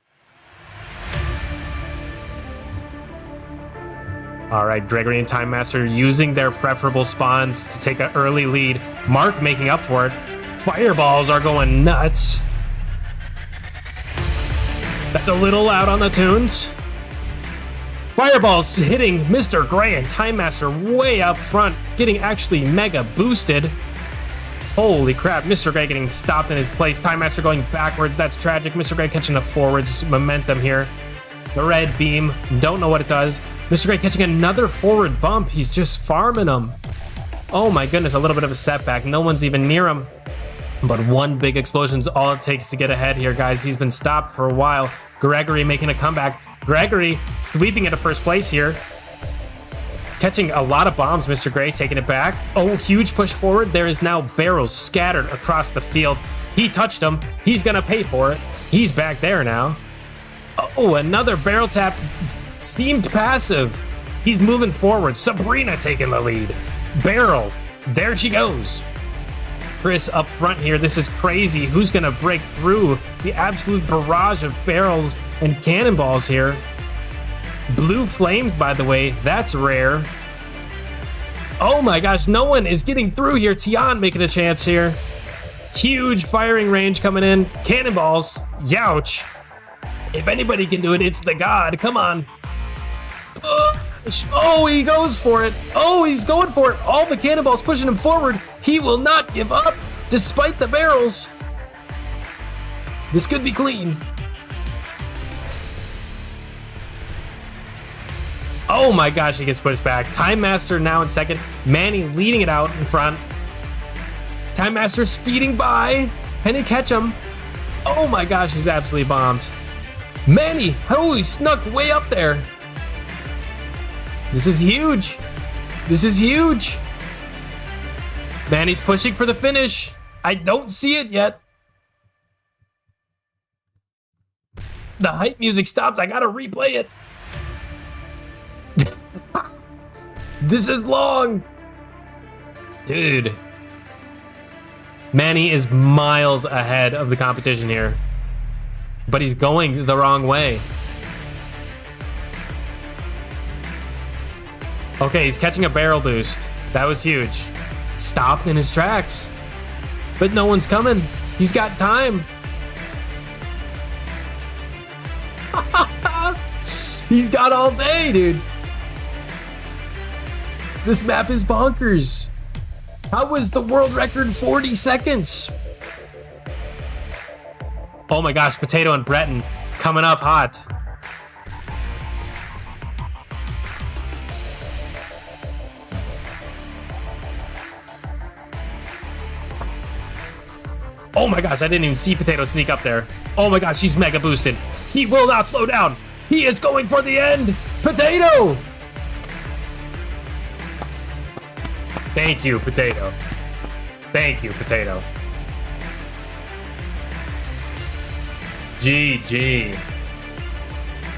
S1: All right, Gregory and Time Master using their preferable spawns to take an early lead. Mark making up for it. Fireballs are going nuts. That's a little loud on the tunes. Fireballs hitting Mr. Gray and Time Master way up front, getting actually mega boosted. Holy crap, Mr. Gray getting stopped in his place. Time Master going backwards, that's tragic. Mr. Gray catching the forwards momentum here. The red beam, don't know what it does. Mr. Gray catching another forward bump. He's just farming them. Oh my goodness, a little bit of a setback. No one's even near him. But one big explosion's all it takes to get ahead here, guys. He's been stopped for a while. Gregory making a comeback. Gregory sweeping into first place here. Catching a lot of bombs, Mr. Gray taking it back. Oh, huge push forward. There is now barrels scattered across the field. He touched them. He's gonna pay for it. He's back there now. Oh, another barrel tap seemed passive. He's moving forward. Sabrina taking the lead. Barrel. There she goes. Chris up front here. This is crazy. Who's going to break through the absolute barrage of barrels and cannonballs here? Blue flames, by the way. That's rare. Oh my gosh, no one is getting through here. Tian making a chance here. Huge firing range coming in. Cannonballs. Youch. If anybody can do it, it's the god. Come on. Oh, he goes for it. Oh, he's going for it. All the cannonballs pushing him forward. He will not give up despite the barrels. This could be clean. Oh my gosh, he gets pushed back. Time Master now in second. Manny leading it out in front. Time Master speeding by. Can he catch him? Oh my gosh, he's absolutely bombed. Manny, oh, he snuck way up there. This is huge. This is huge. Manny's pushing for the finish. I don't see it yet. The hype music stopped. I gotta replay it. This is long. Dude. Manny is miles ahead of the competition here. But he's going the wrong way. Okay, he's catching a barrel boost. That was huge. Stopped in his tracks. But no one's coming. He's got time. He's got all day, dude. This map is bonkers. How was the world record 40 seconds? Oh my gosh, Potato and Breton coming up hot. Oh my gosh, I didn't even see Potato sneak up there. Oh my gosh, he's mega boosted. He will not slow down. He is going for the end. Potato! Thank you, Potato. Thank you, Potato. GG.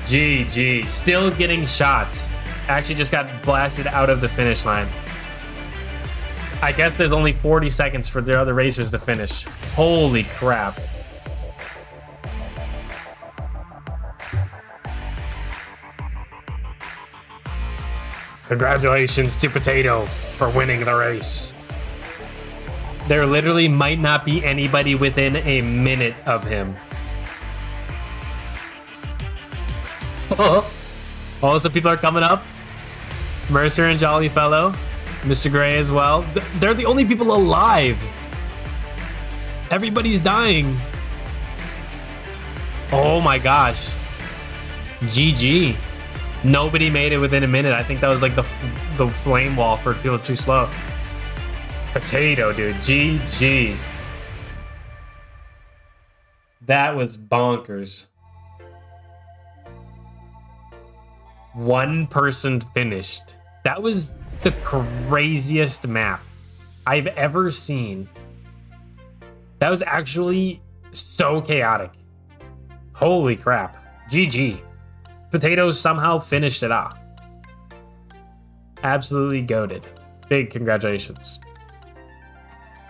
S1: GG. Still getting shots. Actually just got blasted out of the finish line. I guess there's only 40 seconds for the other racers to finish. Holy crap. Congratulations to Potato for winning the race. There literally might not be anybody within a minute of him. Oh, some people are coming up. Mercer and Jolly Fellow. Mr. Gray as well. They're the only people alive. Everybody's dying. Oh my gosh. GG. Nobody made it within a minute. I think that was like the flame wall for people too slow. Potato, dude. GG. That was bonkers. One person finished. That was the craziest map I've ever seen. That was actually so chaotic. Holy crap. GG. Potatoes somehow finished it off. Absolutely goated. Big congratulations.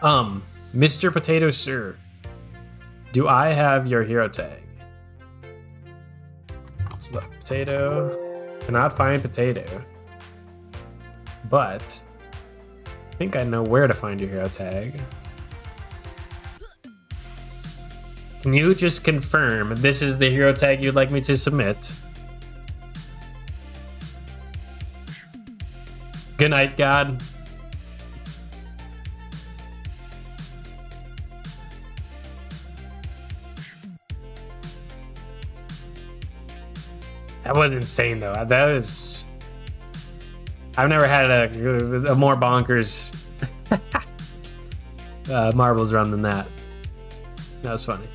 S1: Mr. Potato Sir, do I have your hero tag? Let's look. Potato. Cannot find Potato. But I think I know where to find your hero tag. Can you just confirm this is the hero tag you'd like me to submit? Good night, God. That was insane, though. That was... I've never had a more bonkers marbles run than that. That was funny.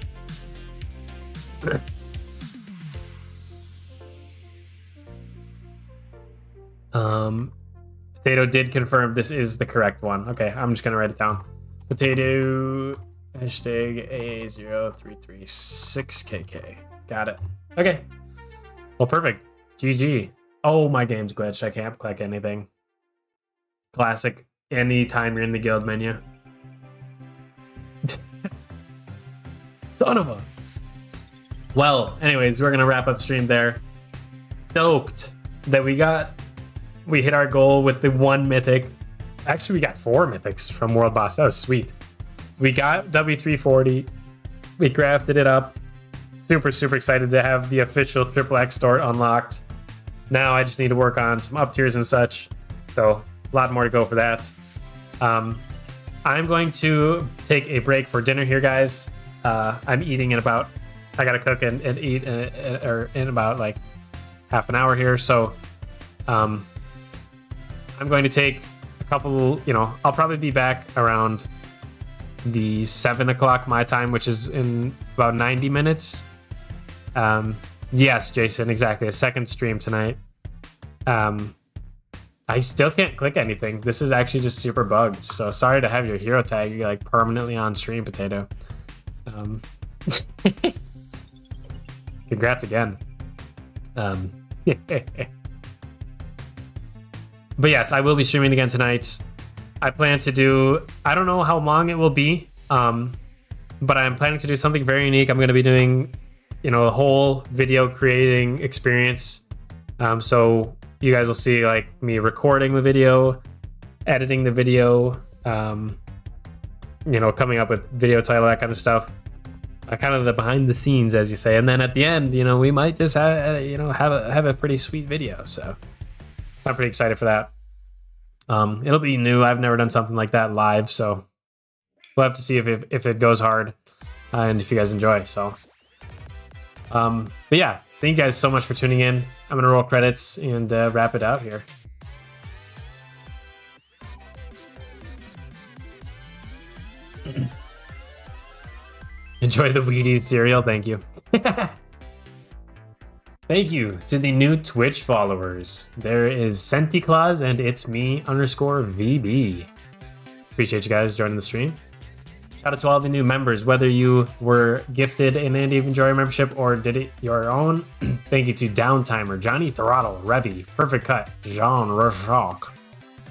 S1: Potato did confirm this is the correct one. Okay, I'm just gonna write it down. Potato Hashtag A0336KK. Got it. Okay. Well, perfect. GG. Oh, my game's glitched. I can't click anything. Classic. Anytime you're in the guild menu. Son of a. Well, anyways, we're going to wrap up stream there. Stoked that we hit our goal with the 1 mythic. Actually, we got 4 mythics from World Boss. That was sweet. We got W340. We crafted it up. Super, super excited to have the official XXX store unlocked. Now I just need to work on some up tiers and such. So a lot more to go for that. I'm going to take a break for dinner here, guys. I'm eating in about, I gotta cook and eat in about like half an hour here. So I'm going to take a couple, I'll probably be back around the 7 o'clock my time, which is in about 90 minutes. Yes, Jason, exactly. A second stream tonight. I still can't click anything. This is actually just super bugged. So sorry to have your hero tag like permanently on stream, Potato. Congrats again. But yes, I will be streaming again tonight. I plan to do, I don't know how long it will be, but I'm planning to do something very unique. I'm going to be doing, a whole video creating experience. So you guys will see like me recording the video, editing the video, coming up with video title, that kind of stuff. Kind of the behind the scenes, as you say. And then at the end, we might just have a pretty sweet video. So I'm pretty excited for that. It'll be new. I've never done something like that live, so we'll have to see if it goes hard and if you guys enjoy. So, but yeah, thank you guys so much for tuning in. I'm gonna roll credits and wrap it out here. Enjoy the Wheaties cereal. Thank you. Thank you to the new Twitch followers. There is Senticlaus and it's me _VB. Appreciate you guys joining the stream. Shout out to all the new members, whether you were gifted an Andy Enjoy membership or did it your own. Thank you to Downtimer, Johnny Throttle, Revy, Perfect Cut, Jean Rochoc,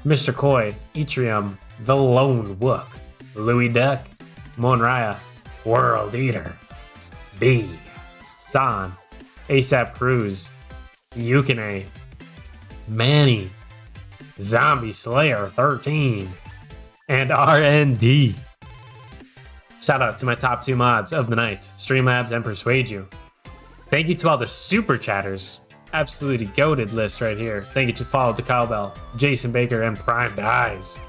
S1: Mr. Coy, Etrium, The Lone Wook, Louis Duck, Monraya, World Eater, B, San, ASAP Cruz, Yukine, Manny, Zombie Slayer 13, and RND. Shout out to my top 2 mods of the night, Streamlabs and Persuade You. Thank you to all the super chatters. Absolutely goated list right here. Thank you to Follow the Cowbell, Jason Baker, and Prime Dies.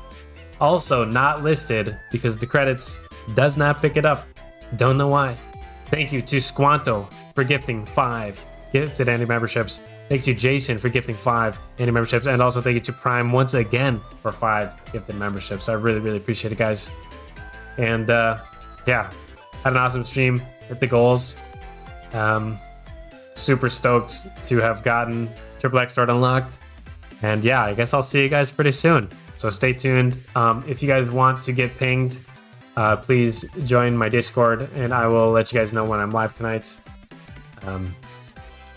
S1: Also not listed because the credits does not pick it up. Don't know why. Thank you to Squanto for gifting 5 gifted Andy memberships. Thank you to Jason for gifting 5 Andy memberships. And also thank you to Prime once again for 5 gifted memberships. I really, really appreciate it, guys. And yeah, had an awesome stream. Hit the goals. Super stoked to have gotten XXX Sword unlocked. And yeah, I guess I'll see you guys pretty soon. So stay tuned. If you guys want to get pinged, please join my Discord and I will let you guys know when I'm live tonight. And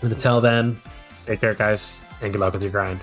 S1: until then, take care, guys, and good luck with your grind.